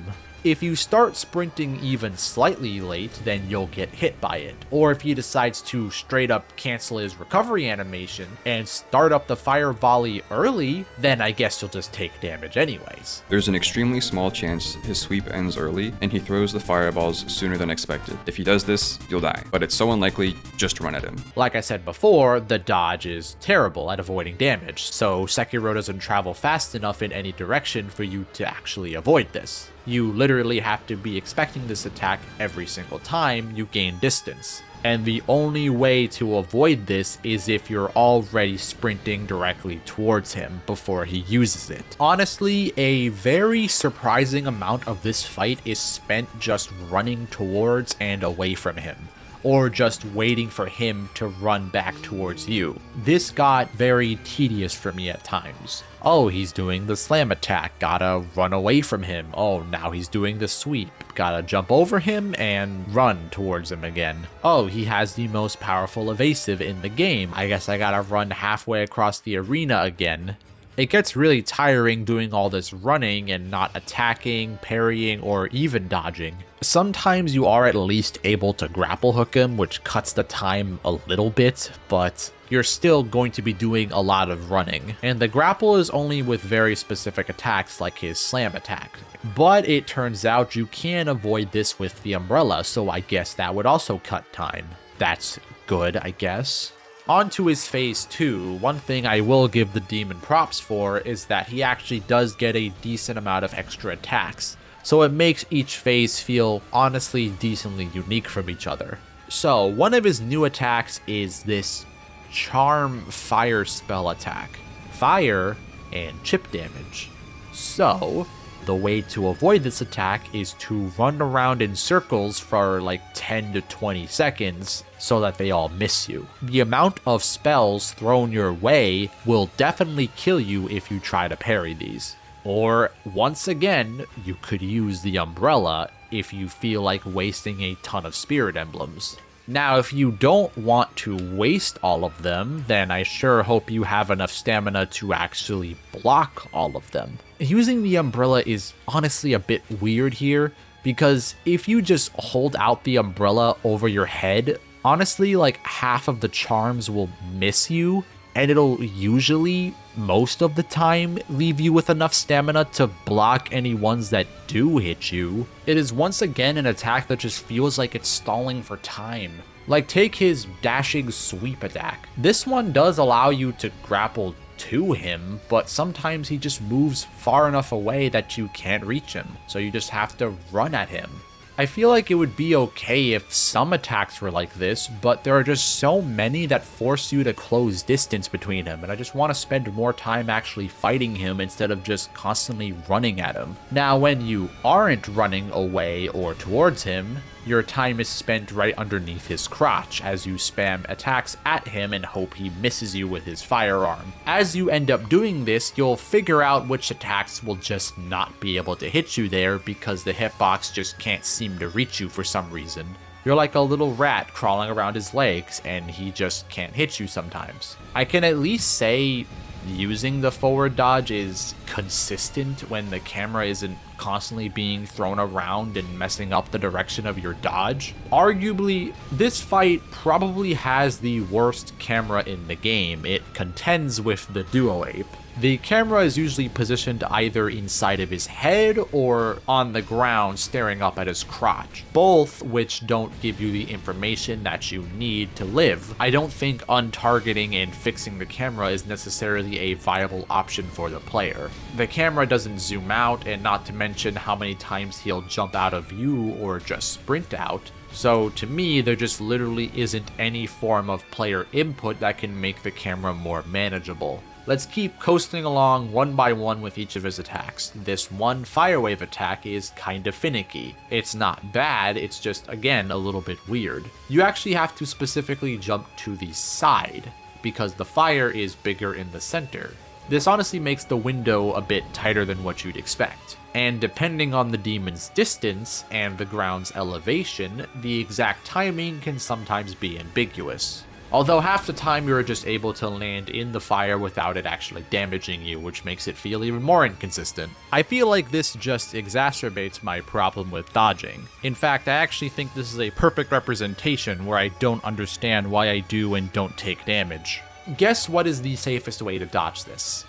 A: If you start sprinting even slightly late, then you'll get hit by it. Or if he decides to straight up cancel his recovery animation and start up the fire volley early, then I guess you'll just take damage anyways.
G: There's an extremely small chance his sweep ends early and he throws the fireballs sooner than expected. If he does this, you'll die, but it's so unlikely just to run at him.
A: Like I said before, the dodge is terrible at avoiding damage, so Sekiro doesn't travel fast enough in any direction for you to actually avoid this. You literally have to be expecting this attack every single time you gain distance. And the only way to avoid this is if you're already sprinting directly towards him before he uses it. Honestly, a very surprising amount of this fight is spent just running towards and away from him, or just waiting for him to run back towards you. This got very tedious for me at times. Oh, he's doing the slam attack, gotta run away from him. Oh, now he's doing the sweep, gotta jump over him and run towards him again. Oh, he has the most powerful evasive in the game. I guess I gotta run halfway across the arena again. It gets really tiring doing all this running and not attacking, parrying, or even dodging. Sometimes you are at least able to grapple hook him, which cuts the time a little bit, but you're still going to be doing a lot of running. And the grapple is only with very specific attacks like his slam attack. But it turns out you can avoid this with the umbrella, so I guess that would also cut time. That's good, I guess. On to his phase 2, one thing I will give the demon props for is that he actually does get a decent amount of extra attacks, so it makes each phase feel honestly decently unique from each other. So one of his new attacks is this charm fire spell attack, fire and chip damage. So the way to avoid this attack is to run around in circles for like 10 to 20 seconds so that they all miss you. The amount of spells thrown your way will definitely kill you if you try to parry these. Or once again, you could use the umbrella if you feel like wasting a ton of spirit emblems. Now, if you don't want to waste all of them, then I sure hope you have enough stamina to actually block all of them. Using the umbrella is honestly a bit weird here, because if you just hold out the umbrella over your head, honestly, like half of the charms will miss you, and it'll usually, most of the time, leave you with enough stamina to block any ones that do hit you. It is once again an attack that just feels like it's stalling for time. Like take his dashing sweep attack. This one does allow you to grapple to him, but sometimes he just moves far enough away that you can't reach him, so you just have to run at him. I feel like it would be okay if some attacks were like this, but there are just so many that force you to close distance between him, and I just want to spend more time actually fighting him instead of just constantly running at him. Now, when you aren't running away or towards him, your time is spent right underneath his crotch as you spam attacks at him and hope he misses you with his firearm. As you end up doing this, you'll figure out which attacks will just not be able to hit you there because the hitbox just can't seem to reach you for some reason. You're like a little rat crawling around his legs and he just can't hit you sometimes. I can at least say using the forward dodge is consistent when the camera isn't constantly being thrown around and messing up the direction of your dodge. Arguably, this fight probably has the worst camera in the game. It contends with the Duo Ape. The camera is usually positioned either inside of his head or on the ground staring up at his crotch, both which don't give you the information that you need to live. I don't think untargeting and fixing the camera is necessarily a viable option for the player. The camera doesn't zoom out, and not to mention how many times he'll jump out of view or just sprint out. So to me, there just literally isn't any form of player input that can make the camera more manageable. Let's keep coasting along one by one with each of his attacks. This one fire wave attack is kind of finicky. It's not bad, it's just, again, a little bit weird. You actually have to specifically jump to the side, because the fire is bigger in the center. This honestly makes the window a bit tighter than what you'd expect. And depending on the demon's distance and the ground's elevation, the exact timing can sometimes be ambiguous. Although half the time you're just able to land in the fire without it actually damaging you, which makes it feel even more inconsistent. I feel like this just exacerbates my problem with dodging. In fact, I actually think this is a perfect representation where I don't understand why I do and don't take damage. Guess what is the safest way to dodge this?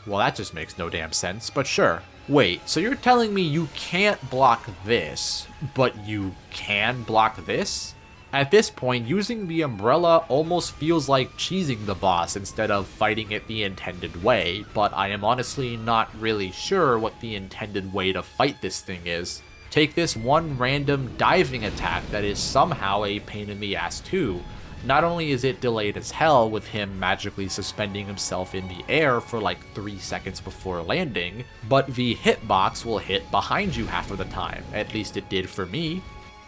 A: Well, that just makes no damn sense, but sure. Wait, so you're telling me you can't block this, but you can block this? At this point, using the umbrella almost feels like cheesing the boss instead of fighting it the intended way, but I am honestly not really sure what the intended way to fight this thing is. Take this one random diving attack that is somehow a pain in the ass too. Not only is it delayed as hell with him magically suspending himself in the air for like 3 seconds before landing, but the hitbox will hit behind you half of the time, at least it did for me.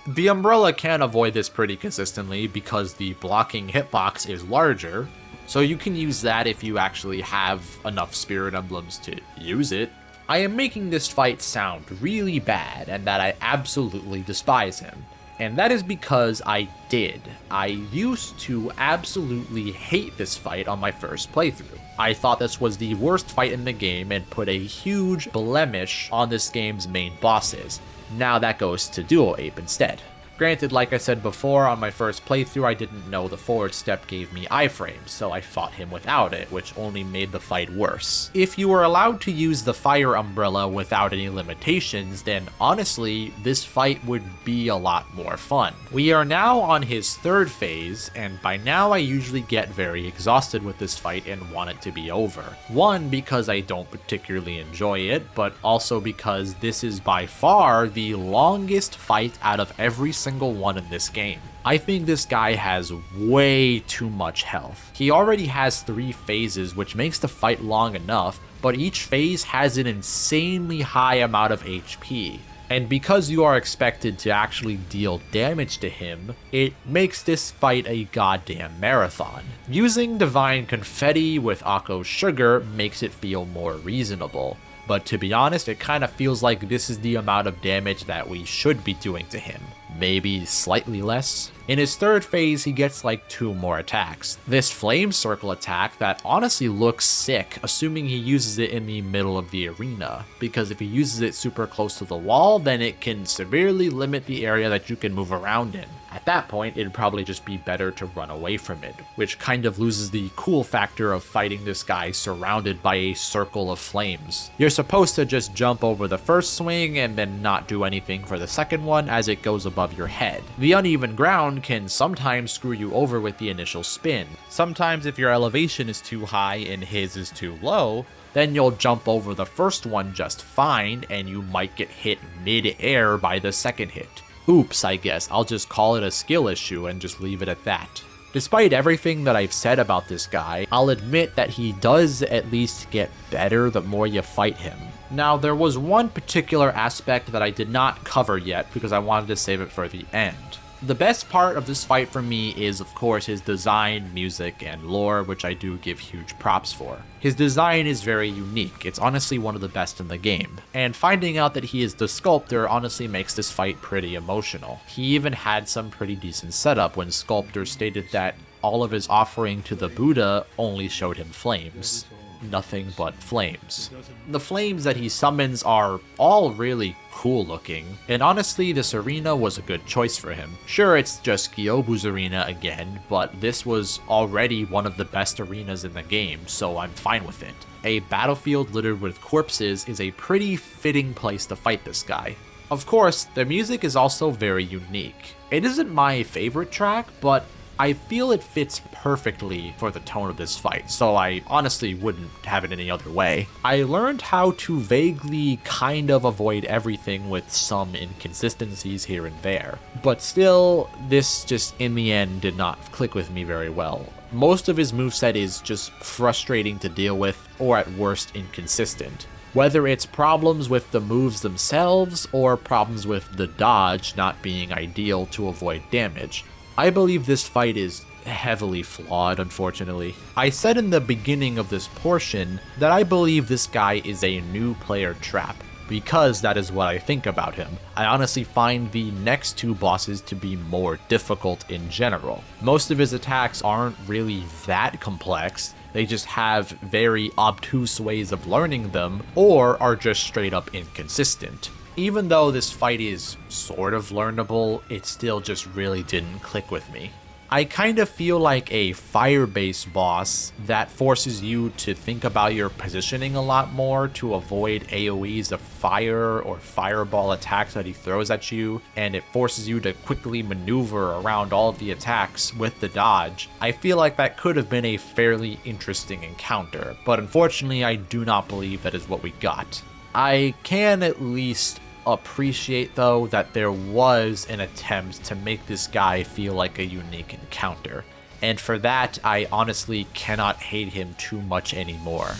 A: The umbrella can avoid this pretty consistently because the blocking hitbox is larger, so you can use that if you actually have enough spirit emblems to use it. I am making this fight sound really bad and that I absolutely despise him. And that is because I did. I used to absolutely hate this fight on my first playthrough. I thought this was the worst fight in the game and put a huge blemish on this game's main bosses. Now that goes to Duo Ape instead. Granted, like I said before, on my first playthrough I didn't know the forward step gave me iframes, so I fought him without it, which only made the fight worse. If you were allowed to use the fire umbrella without any limitations, then honestly, this fight would be a lot more fun. We are now on his third phase, and by now I usually get very exhausted with this fight and want it to be over. One, because I don't particularly enjoy it, but also because this is by far the longest fight out of every single one in this game. I think this guy has way too much health. He already has 3 phases, which makes the fight long enough, but each phase has an insanely high amount of HP. And because you are expected to actually deal damage to him, it makes this fight a goddamn marathon. Using Divine Confetti with Akko's Sugar makes it feel more reasonable. But to be honest, it kind of feels like this is the amount of damage that we should be doing to him. Maybe slightly less. In his third phase, he gets like 2 more attacks. This flame circle attack that honestly looks sick, assuming he uses it in the middle of the arena, because if he uses it super close to the wall, then it can severely limit the area that you can move around in. At that point, it'd probably just be better to run away from it, which kind of loses the cool factor of fighting this guy surrounded by a circle of flames. You're supposed to just jump over the first swing and then not do anything for the second one as it goes above your head. The uneven ground can sometimes screw you over with the initial spin. Sometimes if your elevation is too high and his is too low, then you'll jump over the first one just fine and you might get hit mid-air by the second hit. Oops, I guess I'll just call it a skill issue and just leave it at that. Despite everything that I've said about this guy, I'll admit that he does at least get better the more you fight him. Now, there was one particular aspect that I did not cover yet because I wanted to save it for the end. The best part of this fight for me is, of course, his design, music, and lore, which I do give huge props for. His design is very unique. It's honestly one of the best in the game. And finding out that he is the sculptor honestly makes this fight pretty emotional. He even had some pretty decent setup when Sculptor stated that all of his offering to the Buddha only showed him flames. Nothing but flames. The flames that he summons are all really cool looking, and honestly this arena was a good choice for him. Sure, it's just Gyuobu's arena again, but this was already one of the best arenas in the game, so I'm fine with it. A battlefield littered with corpses is a pretty fitting place to fight this guy. Of course, the music is also very unique. It isn't my favorite track, but I feel it fits perfectly for the tone of this fight, so I honestly wouldn't have it any other way. I learned how to vaguely kind of avoid everything with some inconsistencies here and there, but still, this just in the end did not click with me very well. Most of his moveset is just frustrating to deal with, or at worst inconsistent. Whether it's problems with the moves themselves, or problems with the dodge not being ideal to avoid damage. I believe this fight is heavily flawed, unfortunately. I said in the beginning of this portion that I believe this guy is a new player trap, because that is what I think about him. I honestly find the next 2 bosses to be more difficult in general. Most of his attacks aren't really that complex, they just have very obtuse ways of learning them, or are just straight up inconsistent. Even though this fight is sort of learnable, it still just really didn't click with me. I kind of feel like a fire-based boss that forces you to think about your positioning a lot more to avoid AoEs of fire or fireball attacks that he throws at you, and it forces you to quickly maneuver around all of the attacks with the dodge. I feel like that could have been a fairly interesting encounter, but unfortunately I do not believe that is what we got. I can at least appreciate though that there was an attempt to make this guy feel like a unique encounter, and for that I honestly cannot hate him too much anymore.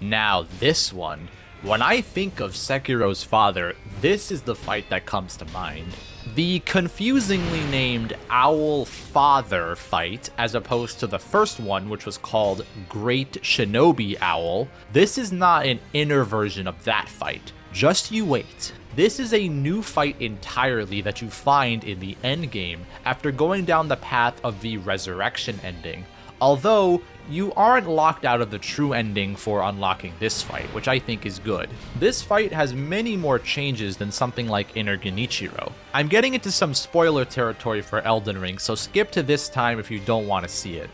A: Now this one, when I think of Sekiro's father, this is the fight that comes to mind. The confusingly named Owl Father fight, as opposed to the first one, which was called Great Shinobi Owl, this is not an inner version of that fight. Just you wait. This is a new fight entirely that you find in the endgame after going down the path of the resurrection ending, although you aren't locked out of the true ending for unlocking this fight, which I think is good. This fight has many more changes than something like Inner Genichiro. I'm getting into some spoiler territory for Elden Ring, so skip to this time if you don't want to see it.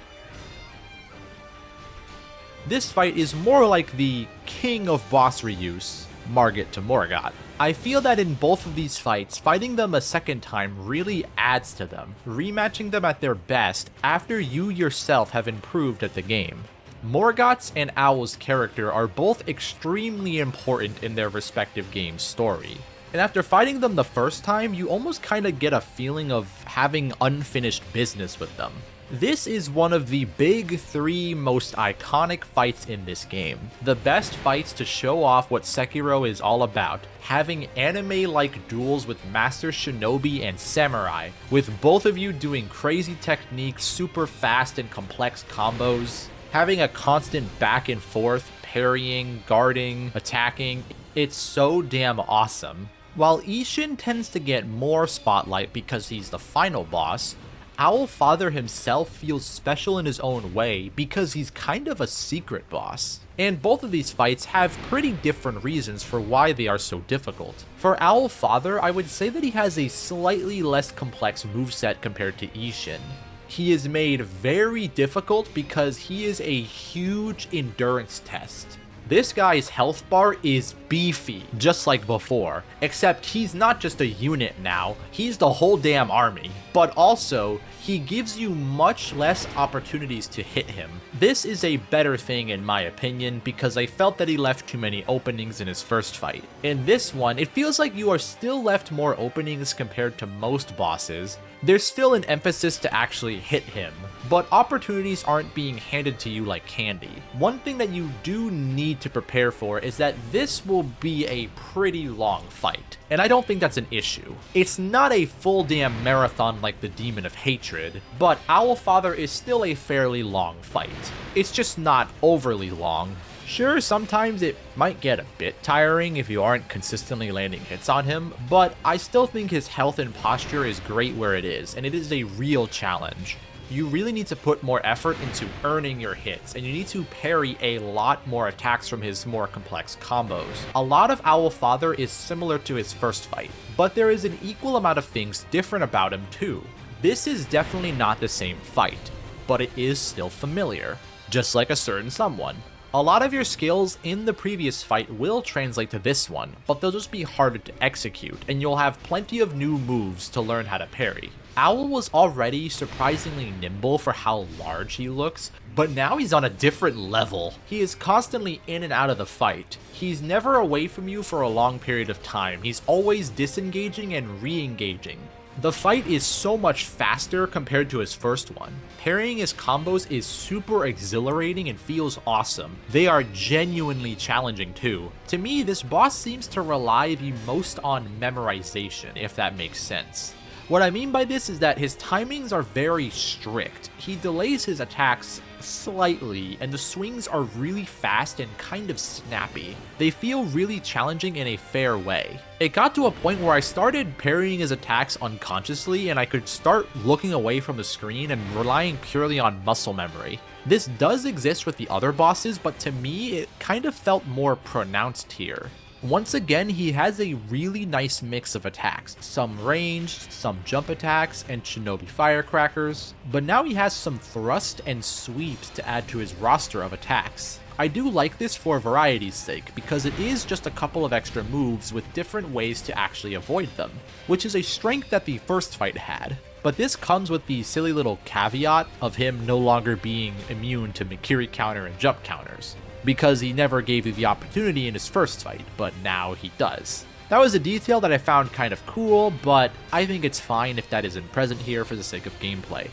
A: This fight is more like the king of boss reuse, Margit to Morgott. I feel that in both of these fights, fighting them a second time really adds to them, rematching them at their best after you yourself have improved at the game. Morgott's and Owl's character are both extremely important in their respective game's story. And after fighting them the first time, you almost kinda get a feeling of having unfinished business with them. This is one of the big three most iconic fights in this game. The best fights to show off what Sekiro is all about, having anime-like duels with Master Shinobi and Samurai, with both of you doing crazy techniques, super fast and complex combos, having a constant back and forth, parrying, guarding, attacking. It's so damn awesome. While Isshin tends to get more spotlight because he's the final boss, Owl Father himself feels special in his own way because he's kind of a secret boss. And both of these fights have pretty different reasons for why they are so difficult. For Owl Father, I would say that he has a slightly less complex moveset compared to Isshin. He is made very difficult because he is a huge endurance test. This guy's health bar is beefy, just like before, except he's not just a unit now, he's the whole damn army. But also, he gives you much less opportunities to hit him. This is a better thing in my opinion, because I felt that he left too many openings in his first fight. In this one, it feels like you are still left more openings compared to most bosses. There's still an emphasis to actually hit him, but opportunities aren't being handed to you like candy. One thing that you do need to prepare for is that this will be a pretty long fight, and I don't think that's an issue. It's not a full damn marathon like the Demon of Hatred, but Owl Father is still a fairly long fight. It's just not overly long. Sure, sometimes it might get a bit tiring if you aren't consistently landing hits on him, but I still think his health and posture is great where it is, and it is a real challenge. You really need to put more effort into earning your hits, and you need to parry a lot more attacks from his more complex combos. A lot of Owl Father is similar to his first fight, but there is an equal amount of things different about him too. This is definitely not the same fight, but it is still familiar, just like a certain someone. A lot of your skills in the previous fight will translate to this one, but they'll just be harder to execute, and you'll have plenty of new moves to learn how to parry. Owl was already surprisingly nimble for how large he looks, but now he's on a different level. He is constantly in and out of the fight. He's never away from you for a long period of time. He's always disengaging and re-engaging. The fight is so much faster compared to his first one. Parrying his combos is super exhilarating and feels awesome. They are genuinely challenging too. To me, this boss seems to rely the most on memorization, if that makes sense. What I mean by this is that his timings are very strict. He delays his attacks slightly, and the swings are really fast and kind of snappy. They feel really challenging in a fair way. It got to a point where I started parrying his attacks unconsciously, and I could start looking away from the screen and relying purely on muscle memory. This does exist with the other bosses, but to me, it kind of felt more pronounced here. Once again, he has a really nice mix of attacks, some ranged, some jump attacks, and shinobi firecrackers, but now he has some thrust and sweeps to add to his roster of attacks. I do like this for variety's sake, because it is just a couple of extra moves with different ways to actually avoid them, which is a strength that the first fight had. But this comes with the silly little caveat of him no longer being immune to Mikiri counter and jump counters, because he never gave you the opportunity in his first fight, but now he does. That was a detail that I found kind of cool, but I think it's fine if that isn't present here for the sake of gameplay.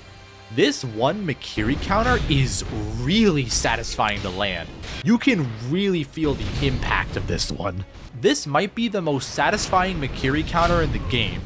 A: This one Mikiri counter is really satisfying to land. You can really feel the impact of this one. This might be the most satisfying Mikiri counter in the game.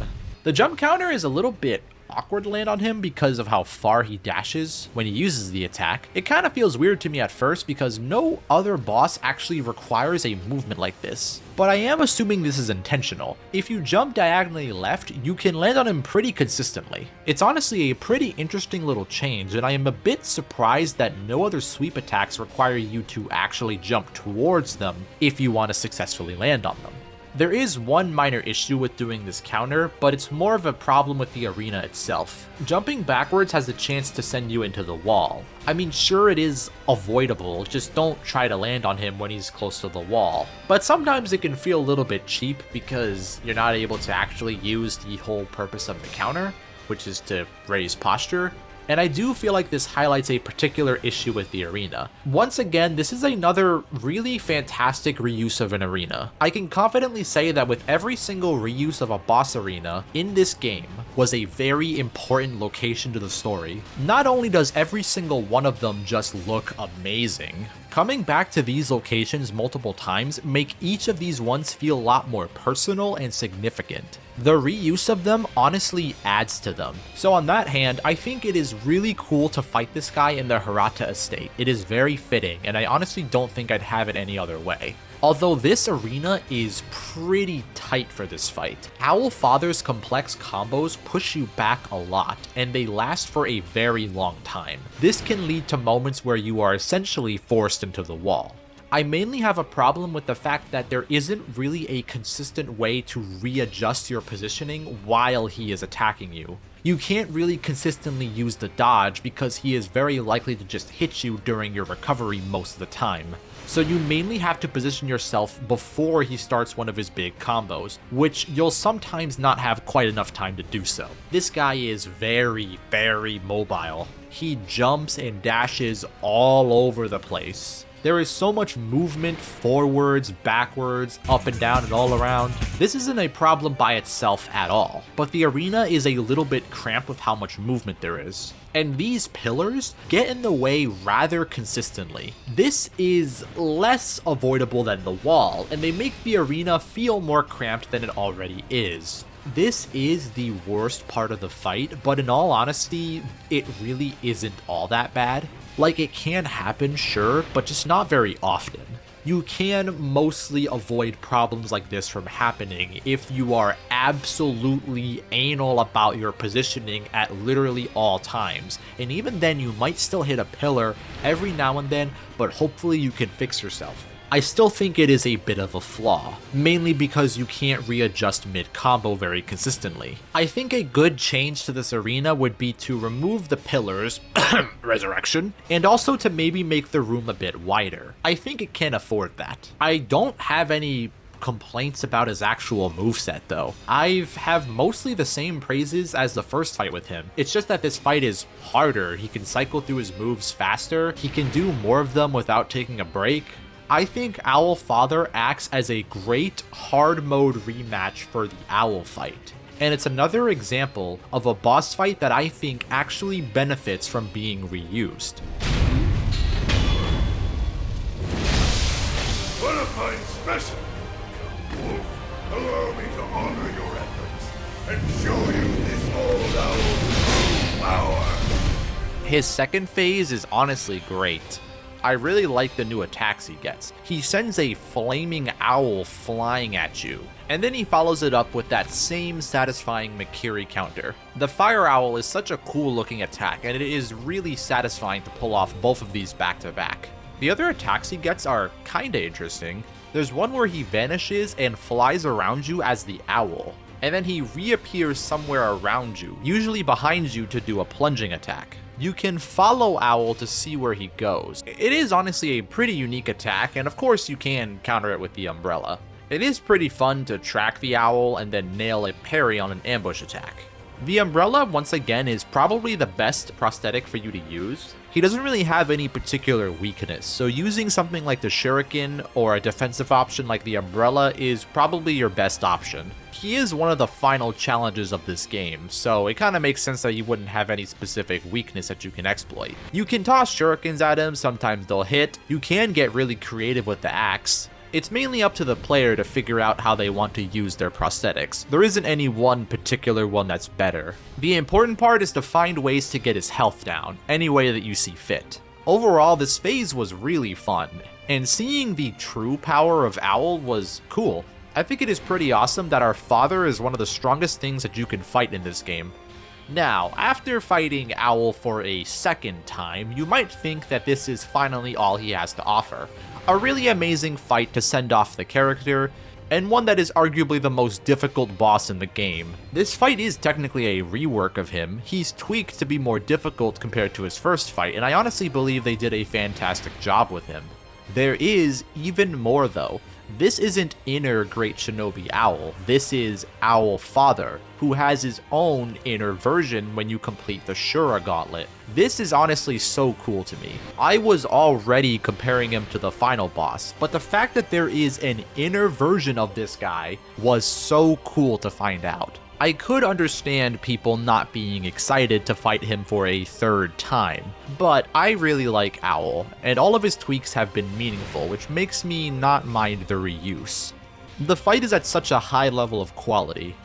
A: The jump counter is a little bit awkward to land on him because of how far he dashes when he uses the attack. It kind of feels weird to me at first because no other boss actually requires a movement like this. But I am assuming this is intentional. If you jump diagonally left, you can land on him pretty consistently. It's honestly a pretty interesting little change, and I am a bit surprised that no other sweep attacks require you to actually jump towards them if you want to successfully land on them. There is one minor issue with doing this counter, but it's more of a problem with the arena itself. Jumping backwards has the chance to send you into the wall. I mean, sure, it is avoidable, just don't try to land on him when he's close to the wall. But sometimes it can feel a little bit cheap because you're not able to actually use the whole purpose of the counter, which is to raise posture. And I do feel like this highlights a particular issue with the arena. Once again, this is another really fantastic reuse of an arena. I can confidently say that with every single reuse of a boss arena in this game was a very important location to the story. Not only does every single one of them just look amazing, coming back to these locations multiple times make each of these ones feel a lot more personal and significant. The reuse of them honestly adds to them. So on that hand, I think it is really cool to fight this guy in the Hirata estate. It is very fitting, and I honestly don't think I'd have it any other way. Although this arena is pretty tight for this fight. Owl Father's complex combos push you back a lot, and they last for a very long time. This can lead to moments where you are essentially forced into the wall. I mainly have a problem with the fact that there isn't really a consistent way to readjust your positioning while he is attacking you. You can't really consistently use the dodge because he is very likely to just hit you during your recovery most of the time. So you mainly have to position yourself before he starts one of his big combos, which you'll sometimes not have quite enough time to do so. This guy is very, very mobile. He jumps and dashes all over the place. There is so much movement forwards, backwards, up and down and all around. This isn't a problem by itself at all, but the arena is a little bit cramped with how much movement there is. And these pillars get in the way rather consistently. This is less avoidable than the wall, and they make the arena feel more cramped than it already is. This is the worst part of the fight, but in all honesty, it really isn't all that bad. Like, it can happen, sure, but just not very often. You can mostly avoid problems like this from happening if you are absolutely anal about your positioning at literally all times. And even then, you might still hit a pillar every now and then, but hopefully you can fix yourself. I still think it is a bit of a flaw, mainly because you can't readjust mid-combo very consistently. I think a good change to this arena would be to remove the pillars, resurrection, and also to maybe make the room a bit wider. I think it can afford that. I don't have any complaints about his actual moveset though. I have mostly the same praises as the first fight with him. It's just that this fight is harder. He can cycle through his moves faster, he can do more of them without taking a break. I think Owl Father acts as a great hard mode rematch for the Owl fight. And it's another example of a boss fight that I think actually benefits from being reused.
B: What a fine specimen! Wolf, allow me to honor your efforts and show you this old owl's power!
A: His second phase is honestly great. I really like the new attacks he gets. He sends a flaming owl flying at you, and then he follows it up with that same satisfying Mikiri counter. The fire owl is such a cool looking attack, and it is really satisfying to pull off both of these back to back. The other attacks he gets are kinda interesting. There's one where he vanishes and flies around you as the owl, and then he reappears somewhere around you, usually behind you, to do a plunging attack. You can follow Owl to see where he goes. It is honestly a pretty unique attack, and of course you can counter it with the umbrella. It is pretty fun to track the owl and then nail a parry on an ambush attack. The umbrella, once again, is probably the best prosthetic for you to use. He doesn't really have any particular weakness, so using something like the shuriken or a defensive option like the umbrella is probably your best option. He is one of the final challenges of this game, so it kind of makes sense that you wouldn't have any specific weakness that you can exploit. You can toss shurikens at him, sometimes they'll hit. You can get really creative with the axe. It's mainly up to the player to figure out how they want to use their prosthetics. There isn't any one particular one that's better. The important part is to find ways to get his health down, any way that you see fit. Overall, this phase was really fun, and seeing the true power of Owl was cool. I think it is pretty awesome that our father is one of the strongest things that you can fight in this game. Now, after fighting Owl for a second time, you might think that this is finally all he has to offer. A really amazing fight to send off the character, and one that is arguably the most difficult boss in the game. This fight is technically a rework of him. He's tweaked to be more difficult compared to his first fight, and I honestly believe they did a fantastic job with him. There is even more though. This isn't inner Great Shinobi Owl, this is Owl Father, who has his own inner version when you complete the Shura Gauntlet. This is honestly so cool to me. I was already comparing him to the final boss, but the fact that there is an inner version of this guy was so cool to find out. I could understand people not being excited to fight him for a third time, but I really like Owl, and all of his tweaks have been meaningful, which makes me not mind the reuse. The fight is at such a high level of quality.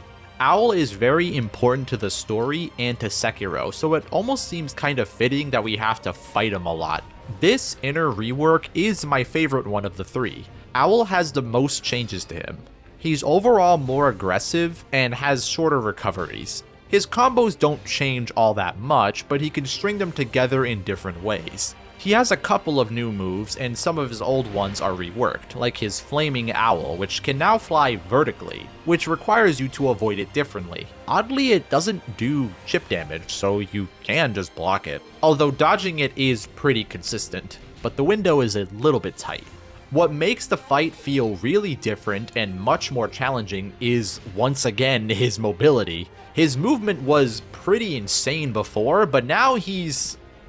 A: Owl is very important to the story and to Sekiro, so it almost seems kind of fitting that we have to fight him a lot. This inner rework is my favorite one of the three. Owl has the most changes to him. He's overall more aggressive and has shorter recoveries. His combos don't change all that much, but he can string them together in different ways. He has a couple of new moves, and some of his old ones are reworked, like his Flaming Owl, which can now fly vertically, which requires you to avoid it differently. Oddly, it doesn't do chip damage, so you can just block it. Although dodging it is pretty consistent, but the window is a little bit tight. What makes the fight feel really different and much more challenging is, once again, his mobility. His movement was pretty insane before, but now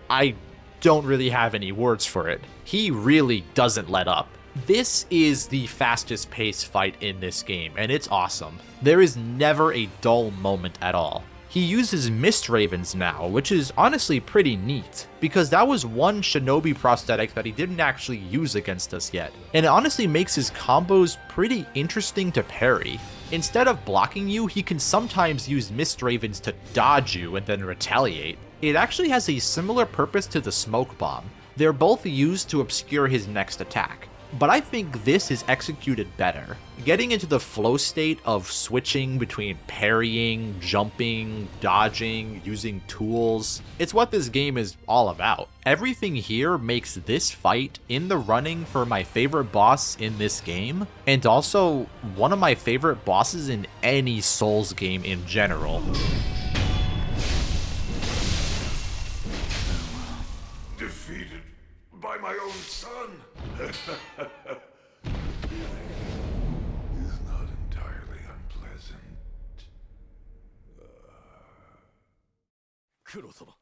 A: I don't really have any words for it. He really doesn't let up. This is the fastest paced fight in this game, and it's awesome. There is never a dull moment at all. He uses Mist Ravens now, which is honestly pretty neat, because that was one Shinobi prosthetic that he didn't actually use against us yet, and it honestly makes his combos pretty interesting to parry. Instead of blocking you, he can sometimes use Mist Ravens to dodge you and then retaliate. It actually has a similar purpose to the Smoke Bomb. They're both used to obscure his next attack, but I think this is executed better. Getting into the flow state of switching between parrying, jumping, dodging, using tools, it's what this game is all about. Everything here makes this fight in the running for my favorite boss in this game, and also one of my favorite bosses in any Souls game in general.
B: Defeated by my own son. The feeling is not entirely unpleasant.
F: クロ様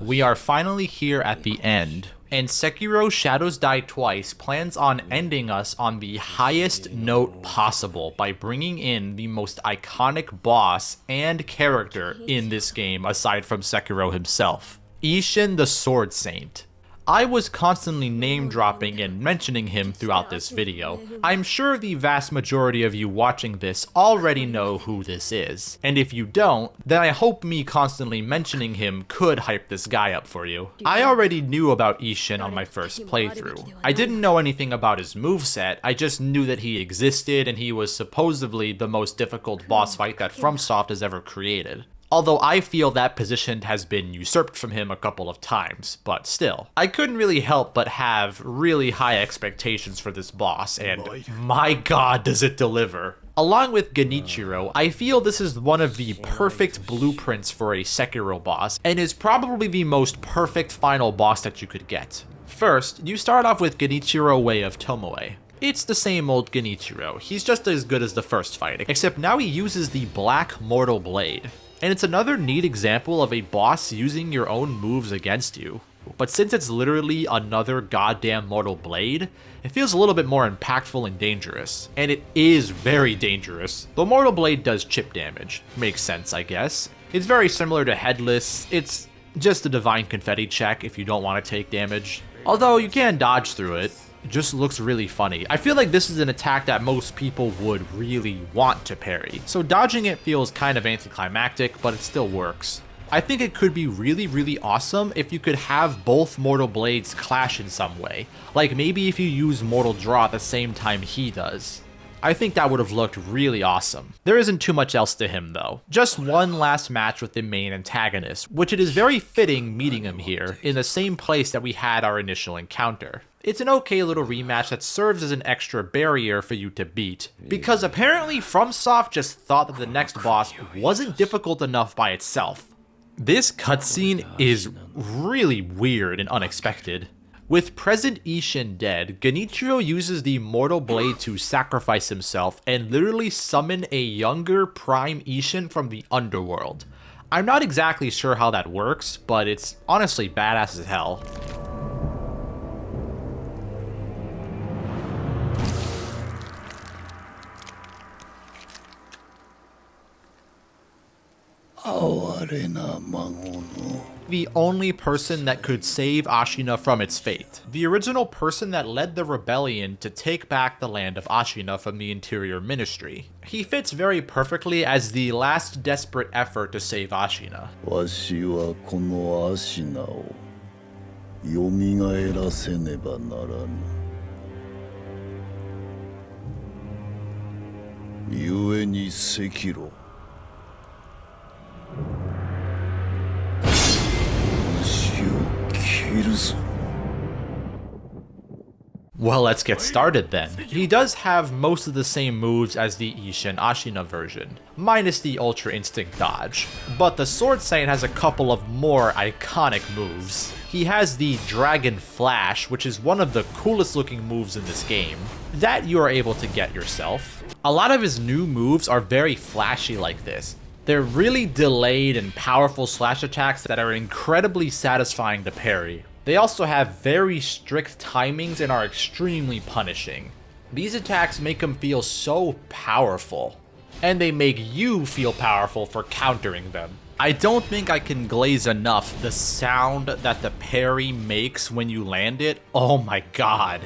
A: We are finally here at the end, and Sekiro Shadows Die Twice plans on ending us on the highest note possible by bringing in the most iconic boss and character in this game aside from Sekiro himself, Isshin the Sword Saint. I was constantly name dropping and mentioning him throughout this video. I'm sure the vast majority of you watching this already know who this is, and if you don't, then I hope me constantly mentioning him could hype this guy up for you. I already knew about Isshin on my first playthrough. I didn't know anything about his moveset, I just knew that he existed and he was supposedly the most difficult boss fight that FromSoft has ever created. Although I feel that position has been usurped from him a couple of times, but still. I couldn't really help but have really high expectations for this boss, and my god does it deliver. Along with Genichiro, I feel this is one of the perfect blueprints for a Sekiro boss, and is probably the most perfect final boss that you could get. First, you start off with Genichiro Way of Tomoe. It's the same old Genichiro, he's just as good as the first fight, except now he uses the Black Mortal Blade. And it's another neat example of a boss using your own moves against you. But since it's literally another goddamn Mortal Blade, it feels a little bit more impactful and dangerous. And it is very dangerous. The Mortal Blade does chip damage. Makes sense, I guess. It's very similar to Headless. It's Just a divine confetti check if you don't want to take damage. Although you can dodge through it. It just looks really funny. I feel like this is an attack that most people would really want to parry. So dodging it feels kind of anticlimactic, but it still works. I think it could be really awesome if you could have both Mortal Blades clash in some way. Like maybe if you use Mortal Draw at the same time he does. I think that would have looked really awesome. There isn't too much else to him though. Just one last match with the main antagonist, which it is very fitting meeting him here in the same place that we had our initial encounter. It's an okay little rematch that serves as an extra barrier for you to beat, because apparently FromSoft just thought that the next boss wasn't difficult enough by itself. This cutscene is really weird and unexpected. With present Isshin dead, Genichiro uses the Mortal Blade to sacrifice himself and literally summon a younger prime Isshin from the underworld. I'm not exactly sure how that works, but it's honestly badass as hell. The only person that could save Ashina from its fate. The original person that led the rebellion to take back the land of Ashina from the Interior Ministry. He fits very perfectly as the last desperate effort to save Ashina.
F: わしはこのアシナを蘇らせねばならぬ。故に赤炉。虫を切るぞ。
A: Well, let's get started then. He does have most of the same moves as the Isshin Ashina version, minus the Ultra Instinct dodge, but the Sword Saint has a couple of more iconic moves. He has the Dragon Flash, which is one of the coolest looking moves in this game, that you are able to get yourself. A lot of his new moves are very flashy like this. They're really delayed and powerful slash attacks that are incredibly satisfying to parry. They also have very strict timings and are extremely punishing. These attacks make him feel so powerful, and they make you feel powerful for countering them. I don't think I can glaze enough the sound that the parry makes when you land it. Oh my god.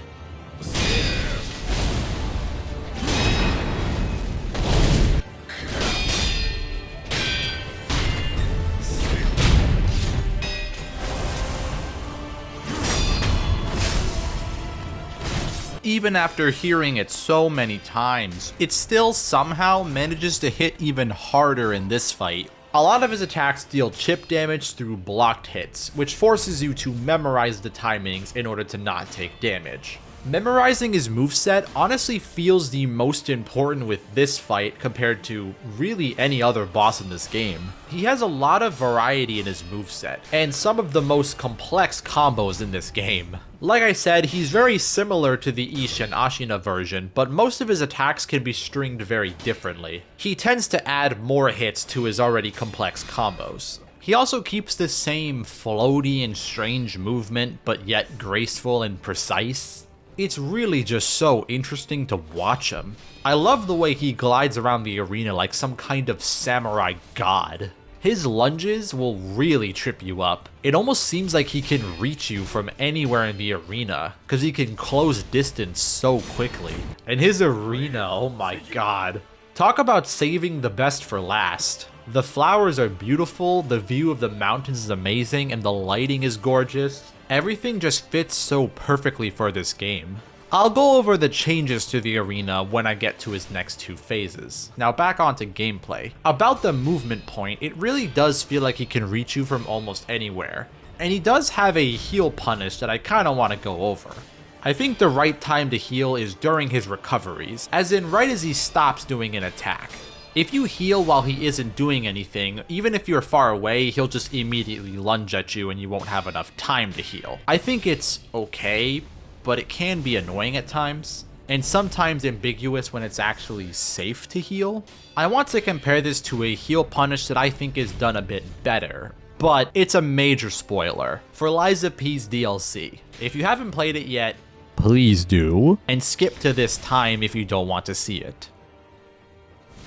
A: Even after hearing it so many times, it still somehow manages to hit even harder in this fight. A lot of his attacks deal chip damage through blocked hits, which forces you to memorize the timings in order to not take damage. Memorizing his moveset honestly feels the most important with this fight compared to really any other boss in this game. He has a lot of variety in his moveset, and some of the most complex combos in this game. Like I said, he's very similar to the Isshin Ashina version, but most of his attacks can be stringed very differently. He tends to add more hits to his already complex combos. He also keeps the same floaty and strange movement, but yet graceful and precise. It's really just so interesting to watch him. I love the way he glides around the arena like some kind of samurai god. His lunges will really trip you up. It almost seems like he can reach you from anywhere in the arena, because he can close distance so quickly. And his arena, oh my god. Talk about saving the best for last. The flowers are beautiful, the view of the mountains is amazing, and the lighting is gorgeous. Everything just fits so perfectly for this game. I'll go over the changes to the arena when I get to his next two phases. Now back onto gameplay. About the movement point, it really does feel like he can reach you from almost anywhere. And he does have a heal punish that I kinda wanna go over. I think the right time to heal is during his recoveries, as in right as he stops doing an attack. If you heal while he isn't doing anything, even if you're far away, he'll just immediately lunge at you and you won't have enough time to heal. I think it's okay, but it can be annoying at times, and sometimes ambiguous when it's actually safe to heal. I want to compare this to a heal punish that I think is done a bit better, but it's a major spoiler for Lies of P's DLC. If you haven't played it yet, please do, and skip to this time if you don't want to see it.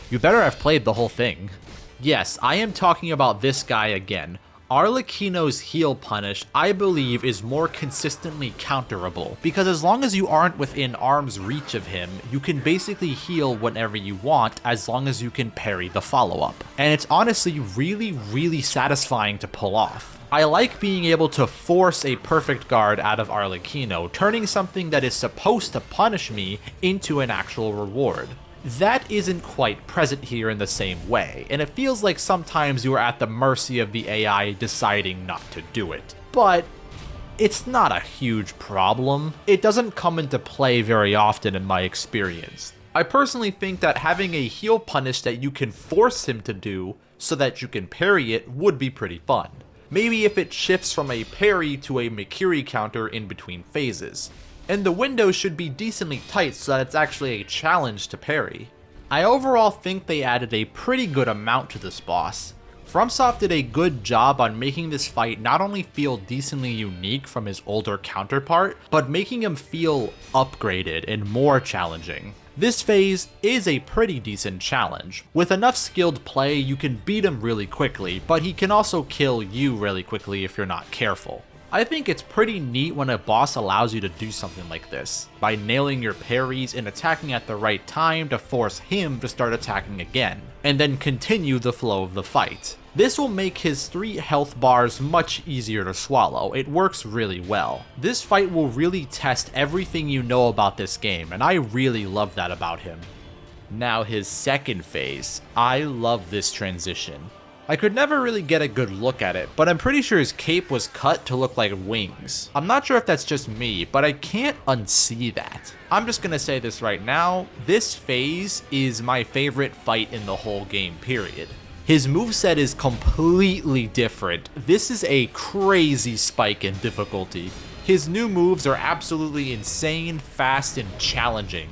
A: You better have played the whole thing. Yes, I am talking about this guy again, Arlecchino's heel punish, I believe, is more consistently counterable, because as long as you aren't within arm's reach of him, you can basically heal whenever you want as long as you can parry the follow-up. And it's honestly really satisfying to pull off. I like being able to force a perfect guard out of Arlecchino, turning something that is supposed to punish me into an actual reward. That isn't quite present here in the same way, and it feels like sometimes you are at the mercy of the AI deciding not to do it. But it's not a huge problem. It doesn't come into play very often in my experience. I personally think that having a heel punish that you can force him to do so that you can parry it would be pretty fun. Maybe if it shifts from a parry to a Mikiri counter in between phases. And the window should be decently tight so that it's actually a challenge to parry. I overall think they added a pretty good amount to this boss. FromSoft did a good job on making this fight not only feel decently unique from his older counterpart, but making him feel upgraded and more challenging. This phase is a pretty decent challenge. With enough skilled play, you can beat him really quickly, but he can also kill you really quickly if you're not careful. I think it's pretty neat when a boss allows you to do something like this, by nailing your parries and attacking at the right time to force him to start attacking again, and then continue the flow of the fight. This will make his 3 health bars much easier to swallow. It works really well. This fight will really test everything you know about this game, and I really love that about him. Now his second phase. I love this transition. I could never really get a good look at it, but I'm pretty sure his cape was cut to look like wings. I'm not sure if that's just me, but I can't unsee that. I'm just gonna say this right now, this phase is my favorite fight in the whole game, period. His moveset is completely different. This is a crazy spike in difficulty. His new moves are absolutely insane, fast, and challenging.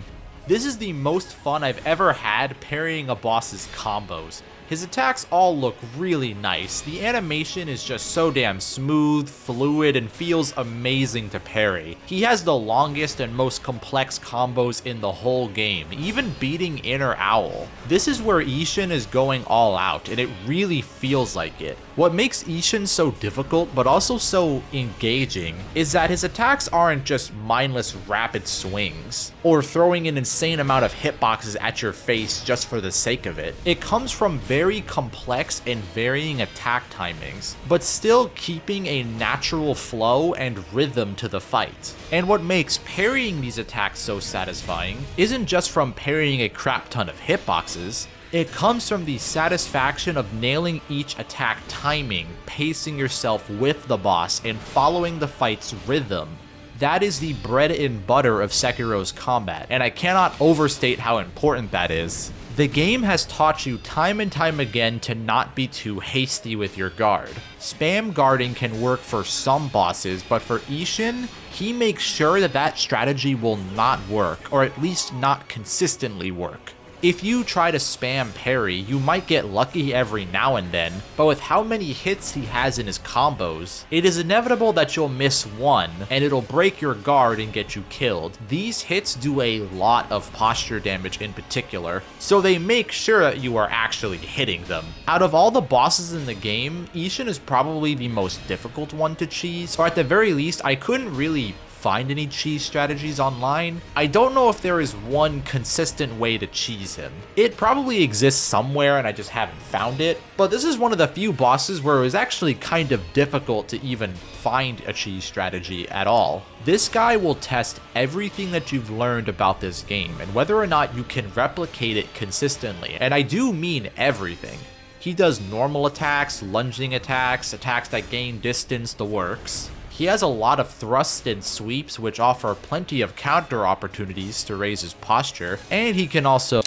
A: This is the most fun I've ever had parrying a boss's combos. His attacks all look really nice. The animation is just so damn smooth, fluid, and feels amazing to parry. He has the longest and most complex combos in the whole game, even beating Inner Owl. This is where Isshin is going all out, and it really feels like it. What makes Isshin so difficult, but also so engaging, is that his attacks aren't just mindless rapid swings, or throwing an insane amount of hitboxes at your face just for the sake of it. It comes from very complex and varying attack timings, but still keeping a natural flow and rhythm to the fight. And what makes parrying these attacks so satisfying isn't just from parrying a crap ton of hitboxes, it comes from the satisfaction of nailing each attack timing, pacing yourself with the boss, and following the fight's rhythm. That is the bread and butter of Sekiro's combat, and I cannot overstate how important that is. The game has taught you time and time again to not be too hasty with your guard. Spam guarding can work for some bosses, but for Isshin, he makes sure that that strategy will not work, or at least not consistently work. If you try to spam parry, you might get lucky every now and then, but with how many hits he has in his combos, it is inevitable that you'll miss one, and it'll break your guard and get you killed. These hits do a lot of posture damage in particular, so they make sure that you are actually hitting them. Out of all the bosses in the game, Isshin is probably the most difficult one to cheese, or at the very least, I couldn't really find any cheese strategies online. I don't know if there is one consistent way to cheese him. It probably exists somewhere and I just haven't found it, but this is one of the few bosses where it was actually kind of difficult to even find a cheese strategy at all. This guy will test everything that you've learned about this game and whether or not you can replicate it consistently, and I do mean everything. He does normal attacks, lunging attacks, attacks that gain distance, the works. He has a lot of thrusts and sweeps which offer plenty of counter opportunities to raise his posture, and he can also...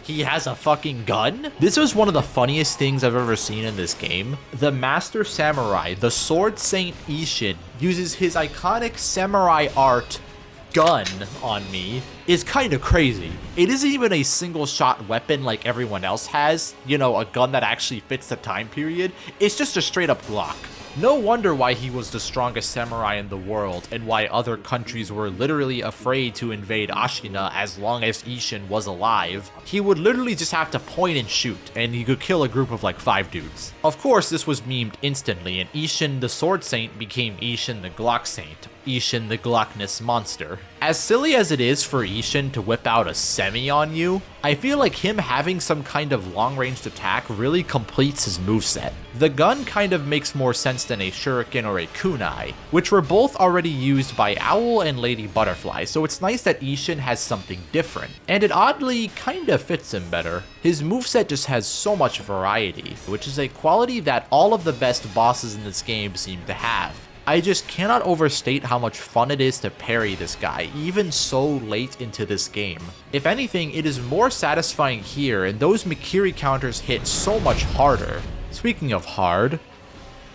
A: He has a fucking gun? This was one of the funniest things I've ever seen in this game. The Master Samurai, the Sword Saint Isshin, uses his iconic samurai art gun on me. Is kind of crazy. It isn't even a single shot weapon like everyone else has, you know, a gun that actually fits the time period. It's just a straight up Glock. No wonder why he was the strongest samurai in the world, and why other countries were literally afraid to invade Ashina as long as Isshin was alive. He would literally just have to point and shoot, and he could kill a group of like 5 dudes. Of course, this was memed instantly, and Isshin the Sword Saint became Isshin the Glock Saint, Isshin the Glockness Monster. As silly as it is for Isshin to whip out a semi on you, I feel like him having some kind of long-ranged attack really completes his moveset. The gun kind of makes more sense than a shuriken or a kunai, which were both already used by Owl and Lady Butterfly, so it's nice that Isshin has something different, and it oddly kinda fits him better. His moveset just has so much variety, which is a quality that all of the best bosses in this game seem to have. I just cannot overstate how much fun it is to parry this guy, even so late into this game. If anything, it is more satisfying here, and those Mikiri counters hit so much harder. Speaking of hard,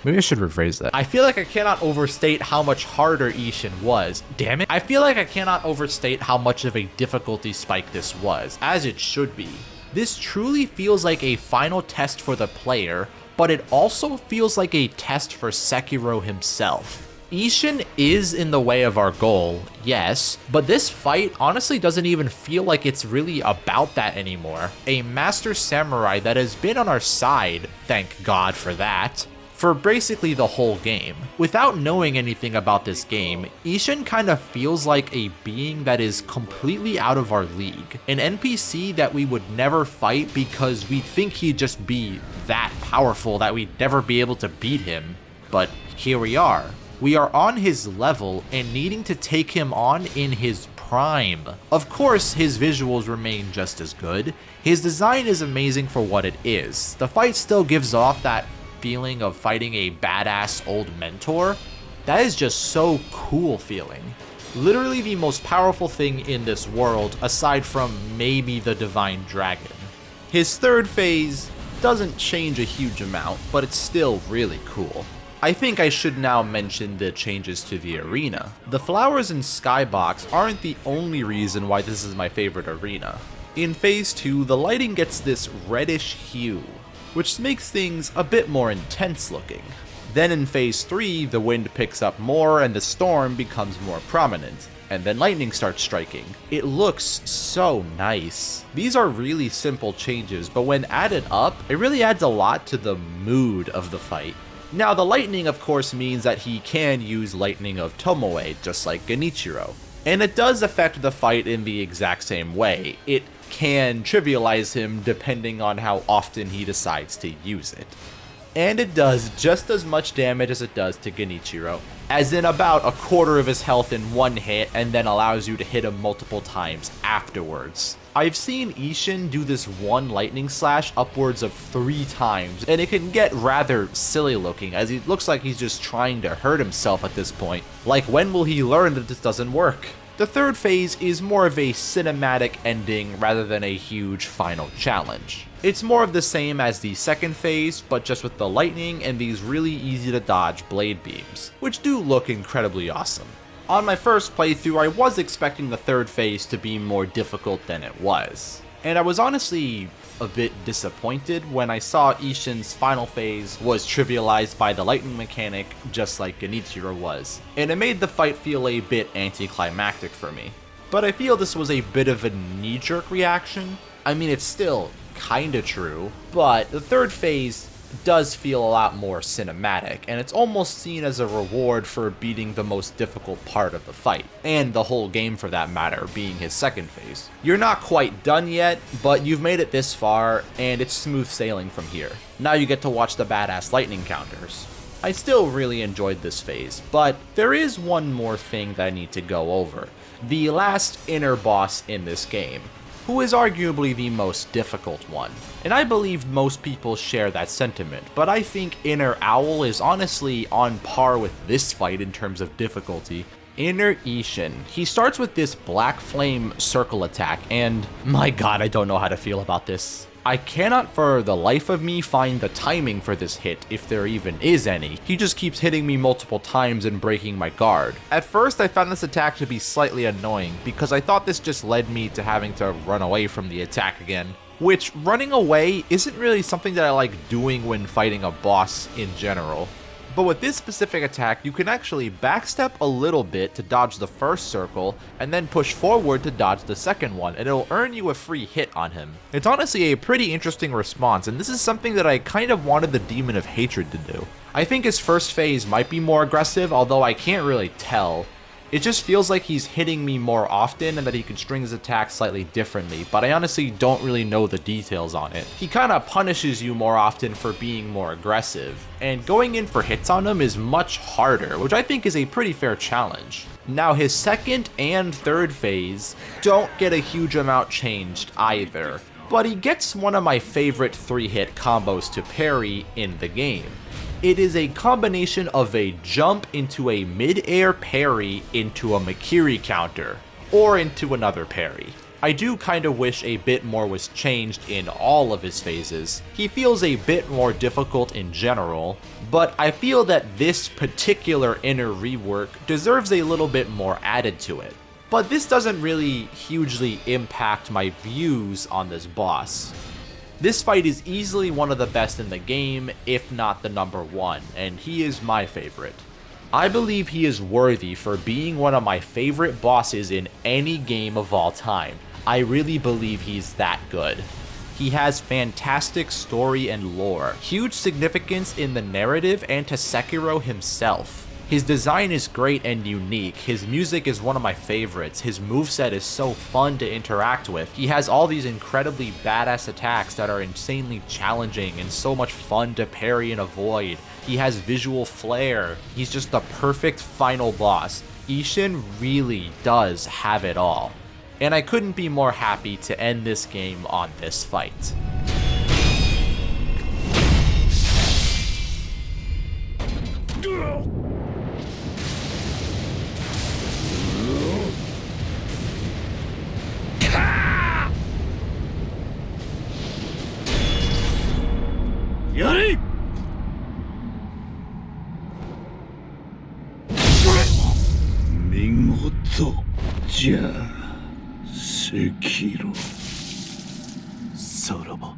A: maybe I should rephrase that. I feel like I cannot overstate how much harder Isshin was. Damn it. I feel like I cannot overstate how much of a difficulty spike this was, as it should be. This truly feels like a final test for the player, but it also feels like a test for Sekiro himself. Isshin is in the way of our goal, yes, but this fight honestly doesn't even feel like it's really about that anymore. A master samurai that has been on our side, thank God for that, for basically the whole game. Without knowing anything about this game, Isshin kind of feels like a being that is completely out of our league. An NPC that we would never fight because we think he'd just be that powerful that we'd never be able to beat him. But here we are. We are on his level and needing to take him on in his prime. Of course, his visuals remain just as good. His design is amazing for what it is. The fight still gives off that feeling of fighting a badass old mentor. That is just so cool feeling. Literally the most powerful thing in this world aside from maybe the Divine Dragon. His third phase doesn't change a huge amount, but it's still really cool. I think I should now mention the changes to the arena. The flowers in Skybox aren't the only reason why this is my favorite arena. In phase 2, the lighting gets this reddish hue, which makes things a bit more intense looking. Then in phase 3, the wind picks up more and the storm becomes more prominent, and then lightning starts striking. It looks so nice. These are really simple changes, but when added up, it really adds a lot to the mood of the fight. Now the lightning of course means that he can use Lightning of Tomoe, just like Genichiro. And it does affect the fight in the exact same way. It can trivialize him depending on how often he decides to use it. And it does just as much damage as it does to Genichiro, as in about a quarter of his health in one hit and then allows you to hit him multiple times afterwards. I've seen Isshin do this one lightning slash upwards of 3 times, and it can get rather silly looking as he looks like he's just trying to hurt himself at this point. Like, when will he learn that this doesn't work? The third phase is more of a cinematic ending rather than a huge final challenge. It's more of the same as the second phase, but just with the lightning and these really easy to dodge blade beams, which do look incredibly awesome. On my first playthrough, I was expecting the third phase to be more difficult than it was, and I was honestly a bit disappointed when I saw Isshin's final phase was trivialized by the lightning mechanic just like Genichiro was, and it made the fight feel a bit anticlimactic for me. But I feel this was a bit of a knee-jerk reaction. I mean, it's still kinda true, but the third phase does feel a lot more cinematic, and it's almost seen as a reward for beating the most difficult part of the fight, and the whole game for that matter, being his second phase. You're not quite done yet, but you've made it this far, and it's smooth sailing from here. Now you get to watch the badass lightning counters. I still really enjoyed this phase, but there is one more thing that I need to go over. The last inner boss in this game, who is arguably the most difficult one. And I believe most people share that sentiment, but I think Inner Owl is honestly on par with this fight in terms of difficulty. Inner Isshin. He starts with this black flame circle attack, and my god, I don't know how to feel about this. I cannot for the life of me find the timing for this hit, if there even is any. He just keeps hitting me multiple times and breaking my guard. At first, I found this attack to be slightly annoying, because I thought this just led me to having to run away from the attack again. Which, running away isn't really something that I like doing when fighting a boss in general. But with this specific attack, you can actually backstep a little bit to dodge the first circle, and then push forward to dodge the second one, and it'll earn you a free hit on him. It's honestly a pretty interesting response, and this is something that I kind of wanted the Demon of Hatred to do. I think his first phase might be more aggressive, although I can't really tell. It just feels like he's hitting me more often and that he can string his attacks slightly differently, but I honestly don't really know the details on it. He kinda punishes you more often for being more aggressive, and going in for hits on him is much harder, which I think is a pretty fair challenge. Now his second and third phase don't get a huge amount changed either, but he gets one of my favorite 3-hit combos to parry in the game. It is a combination of a jump into a mid-air parry into a Makiri counter, or into another parry. I do kind of wish a bit more was changed in all of his phases. He feels a bit more difficult in general, but I feel that this particular inner rework deserves a little bit more added to it. But this doesn't really hugely impact my views on this boss. This fight is easily one of the best in the game, if not the #1, and he is my favorite. I believe he is worthy for being one of my favorite bosses in any game of all time. I really believe he's that good. He has fantastic story and lore, huge significance in the narrative and to Sekiro himself. His design is great and unique, his music is one of my favorites, his moveset is so fun to interact with, he has all these incredibly badass attacks that are insanely challenging and so much fun to parry and avoid, he has visual flair, he's just the perfect final boss. Isshin really does have it all. And I couldn't be more happy to end this game on this fight.
F: Yari! 見事じゃSekiro. さらば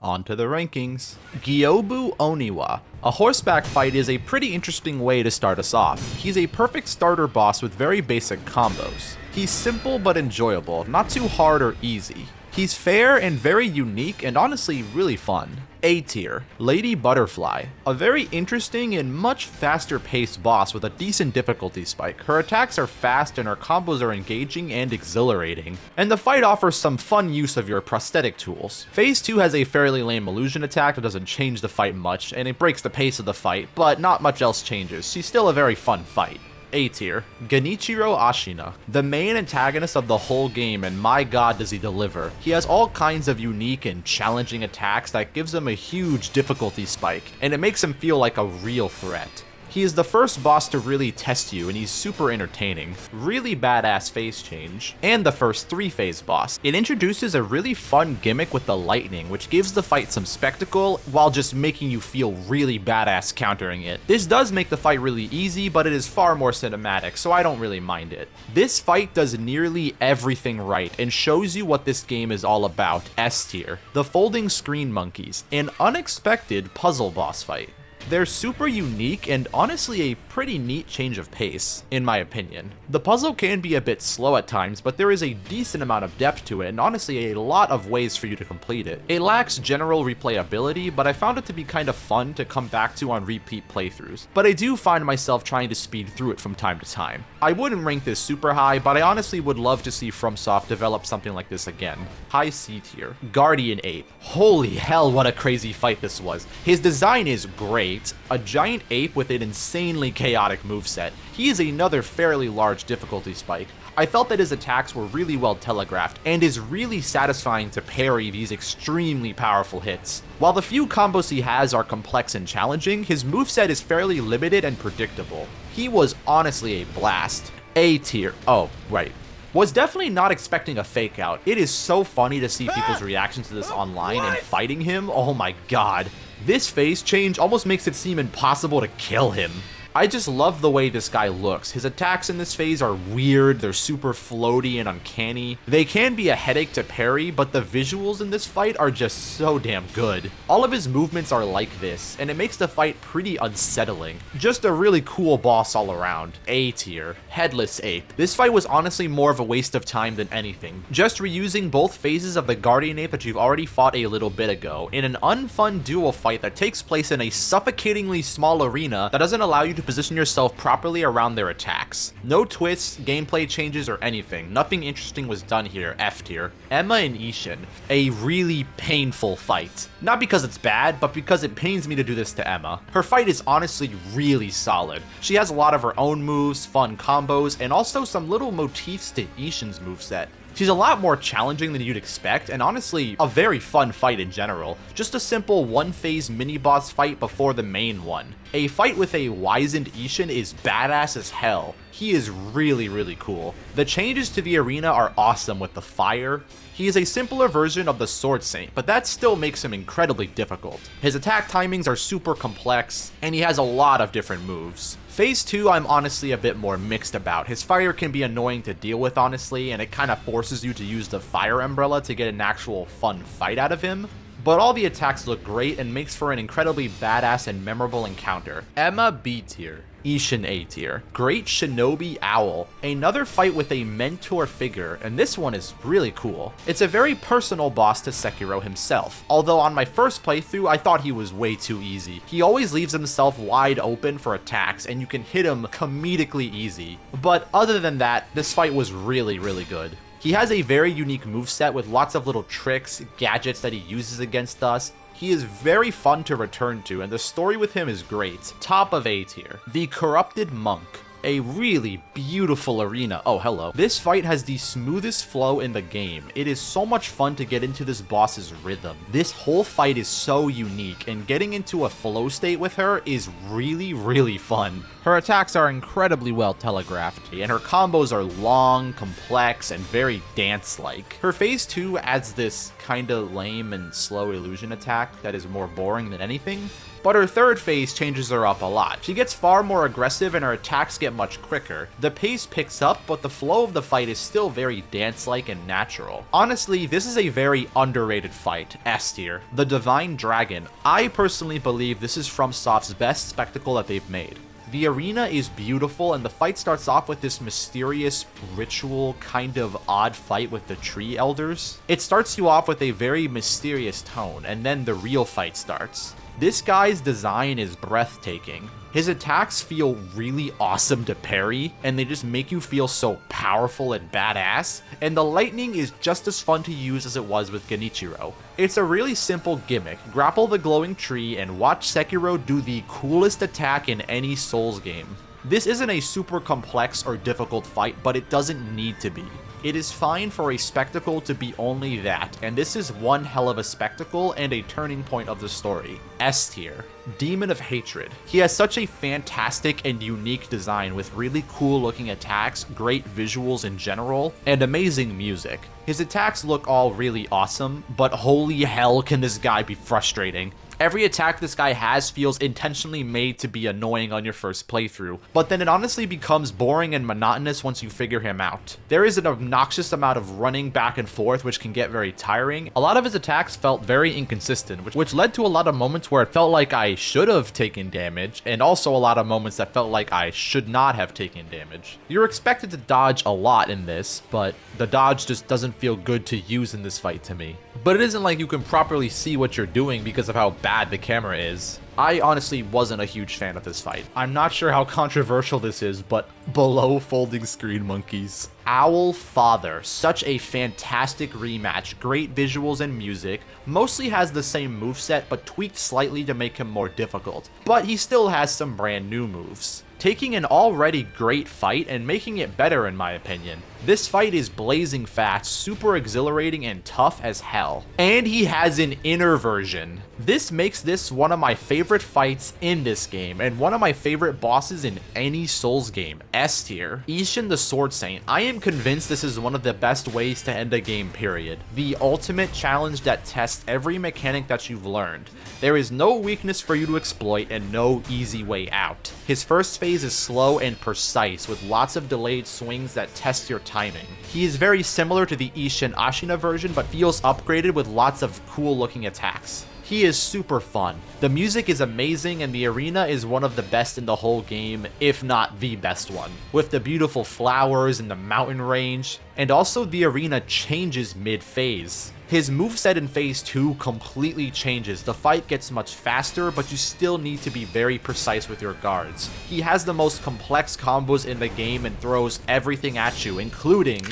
A: On to the rankings. Gyuobu Oniwa. A horseback fight is a pretty interesting way to start us off. He's a perfect starter boss with very basic combos. He's simple but enjoyable, not too hard or easy. He's fair and very unique and honestly really fun. A tier, Lady Butterfly. A very interesting and much faster paced boss with a decent difficulty spike. Her attacks are fast and her combos are engaging and exhilarating. And the fight offers some fun use of your prosthetic tools. Phase 2 has a fairly lame illusion attack that doesn't change the fight much and it breaks the pace of the fight, but not much else changes. She's still a very fun fight. A tier, Genichiro Ashina, the main antagonist of the whole game, and my god does he deliver. He has all kinds of unique and challenging attacks that gives him a huge difficulty spike, and it makes him feel like a real threat. He is the first boss to really test you and he's super entertaining, really badass phase change, and the first 3-phase boss. It introduces a really fun gimmick with the lightning, which gives the fight some spectacle while just making you feel really badass countering it. This does make the fight really easy, but it is far more cinematic, so I don't really mind it. This fight does nearly everything right and shows you what this game is all about. S tier, the Folding Screen Monkeys, an unexpected puzzle boss fight. They're super unique and honestly a pretty neat change of pace, in my opinion. The puzzle can be a bit slow at times, but there is a decent amount of depth to it and honestly a lot of ways for you to complete it. It lacks general replayability, but I found it to be kind of fun to come back to on repeat playthroughs. But I do find myself trying to speed through it from time to time. I wouldn't rank this super high, but I honestly would love to see FromSoft develop something like this again. High C tier, Guardian Ape. Holy hell, what a crazy fight this was. His design is great. A giant ape with an insanely chaotic moveset. He is another fairly large difficulty spike. I felt that his attacks were really well telegraphed, and is really satisfying to parry these extremely powerful hits. While the few combos he has are complex and challenging, his moveset is fairly limited and predictable. He was honestly a blast. A tier. Oh, right. Was definitely not expecting a fake out. It is so funny to see people's reactions to this online and fighting him. Oh my god. This phase change almost makes it seem impossible to kill him. I just love the way this guy looks. His attacks in this phase are weird, they're super floaty and uncanny. They can be a headache to parry, but the visuals in this fight are just so damn good. All of his movements are like this, and it makes the fight pretty unsettling. Just a really cool boss all around. A tier. Headless Ape. This fight was honestly more of a waste of time than anything. Just reusing both phases of the Guardian Ape that you've already fought a little bit ago in an unfun duel fight that takes place in a suffocatingly small arena that doesn't allow you to position yourself properly around their attacks. No twists, gameplay changes, or anything. Nothing interesting was done here. F tier. 𝒉𝒚𝒐 and Isshin. A really painful fight. Not because it's bad, but because it pains me to do this to 𝒉𝒚𝒐. Her fight is honestly really solid. She has a lot of her own moves, fun combos, and also some little motifs to Isshin's moveset. She's a lot more challenging than you'd expect, and honestly, a very fun fight in general. Just a simple one-phase mini-boss fight before the main one. A fight with a wizened Isshin is badass as hell. He is really cool. The changes to the arena are awesome with the fire. He is a simpler version of the Sword Saint, but that still makes him incredibly difficult. His attack timings are super complex, and he has a lot of different moves. Phase 2 I'm honestly a bit more mixed about. His fire can be annoying to deal with honestly, and it kind of forces you to use the fire umbrella to get an actual fun fight out of him. But all the attacks look great and makes for an incredibly badass and memorable encounter. 𝒉𝒚𝒐 B tier. Isshin A tier. Great Shinobi Owl. Another fight with a mentor figure, and this one is really cool. It's a very personal boss to Sekiro himself, although on my first playthrough I thought he was way too easy. He always leaves himself wide open for attacks and you can hit him comedically easy. But other than that, this fight was really good. He has a very unique moveset with lots of little tricks, gadgets that he uses against us. He is very fun to return to, and the story with him is great. Top of A tier. The Corrupted Monk. A really beautiful arena. Oh, hello. This fight has the smoothest flow in the game. It is so much fun to get into this boss's rhythm. This whole fight is so unique, and getting into a flow state with her is really fun. Her attacks are incredibly well telegraphed, and her combos are long, complex, and very dance-like. Her phase 2 adds this kinda lame and slow illusion attack that is more boring than anything. But her third phase changes her up a lot. She gets far more aggressive and her attacks get much quicker. The pace picks up, but the flow of the fight is still very dance-like and natural. Honestly, this is a very underrated fight. S tier. The Divine Dragon. I personally believe this is FromSoft's best spectacle that they've made. The arena is beautiful, and the fight starts off with this mysterious ritual kind of odd fight with the tree elders. It starts you off with a very mysterious tone, and then the real fight starts. This guy's design is breathtaking. His attacks feel really awesome to parry, and they just make you feel so powerful and badass, and the lightning is just as fun to use as it was with Genichiro. It's a really simple gimmick. Grapple the glowing tree and watch Sekiro do the coolest attack in any Souls game. This isn't a super complex or difficult fight, but it doesn't need to be. It is fine for a spectacle to be only that, and this is one hell of a spectacle and a turning point of the story. S tier. Demon of Hatred. He has such a fantastic and unique design with really cool looking attacks, great visuals in general, and amazing music. His attacks look all really awesome, but holy hell can this guy be frustrating. Every attack this guy has feels intentionally made to be annoying on your first playthrough, but then it honestly becomes boring and monotonous once you figure him out. There is an obnoxious amount of running back and forth which can get very tiring. A lot of his attacks felt very inconsistent, which led to a lot of moments where it felt like I should have taken damage, and also a lot of moments that felt like I should not have taken damage. You're expected to dodge a lot in this, but the dodge just doesn't feel good to use in this fight to me. But it isn't like you can properly see what you're doing because of how bad the camera is. I honestly wasn't a huge fan of this fight. I'm not sure how controversial this is, but below folding screen monkeys. Owl Father, such a fantastic rematch, great visuals and music, mostly has the same moveset but tweaked slightly to make him more difficult, but he still has some brand new moves, taking an already great fight and making it better in my opinion. This fight is blazing fast, super exhilarating, and tough as hell. And he has an inner version. This makes this one of my favorite fights in this game, and one of my favorite bosses in any Souls game. S tier. Isshin the Sword Saint. I am convinced this is one of the best ways to end a game, period. The ultimate challenge that tests every mechanic that you've learned. There is no weakness for you to exploit and no easy way out. His first phase phase is slow and precise, with lots of delayed swings that test your timing. He is very similar to the Isshin Ashina version, but feels upgraded with lots of cool looking attacks. He is super fun. The music is amazing, and the arena is one of the best in the whole game, if not the best one, with the beautiful flowers and the mountain range, and also the arena changes mid-phase. His moveset in phase 2 completely changes. The fight gets much faster, but you still need to be very precise with your guards. He has the most complex combos in the game and throws everything at you, including...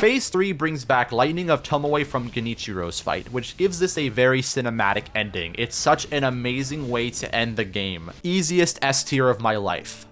A: Phase 3 brings back Lightning of Tomoe from Genichiro's fight, which gives this a very cinematic ending. It's such an amazing way to end the game. Easiest S tier of my life.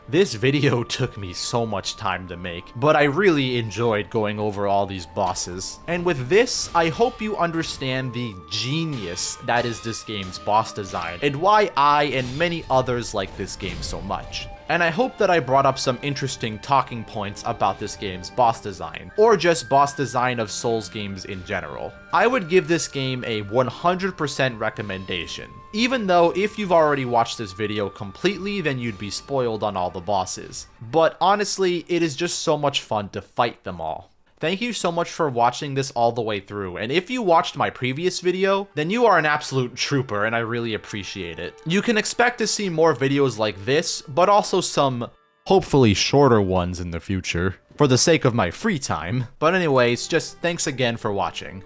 A: This video took me so much time to make, but I really enjoyed going over all these bosses. And with this, I hope you understand the genius that is this game's boss design, and why I and many others like this game so much. And I hope that I brought up some interesting talking points about this game's boss design, or just boss design of Souls games in general. I would give this game a 100% recommendation, even though if you've already watched this video completely, then you'd be spoiled on all the bosses. But honestly, it is just so much fun to fight them all. Thank you so much for watching this all the way through, and if you watched my previous video, then you are an absolute trooper and I really appreciate it. You can expect to see more videos like this, but also some, hopefully shorter ones in the future, for the sake of my free time. But anyways, just thanks again for watching.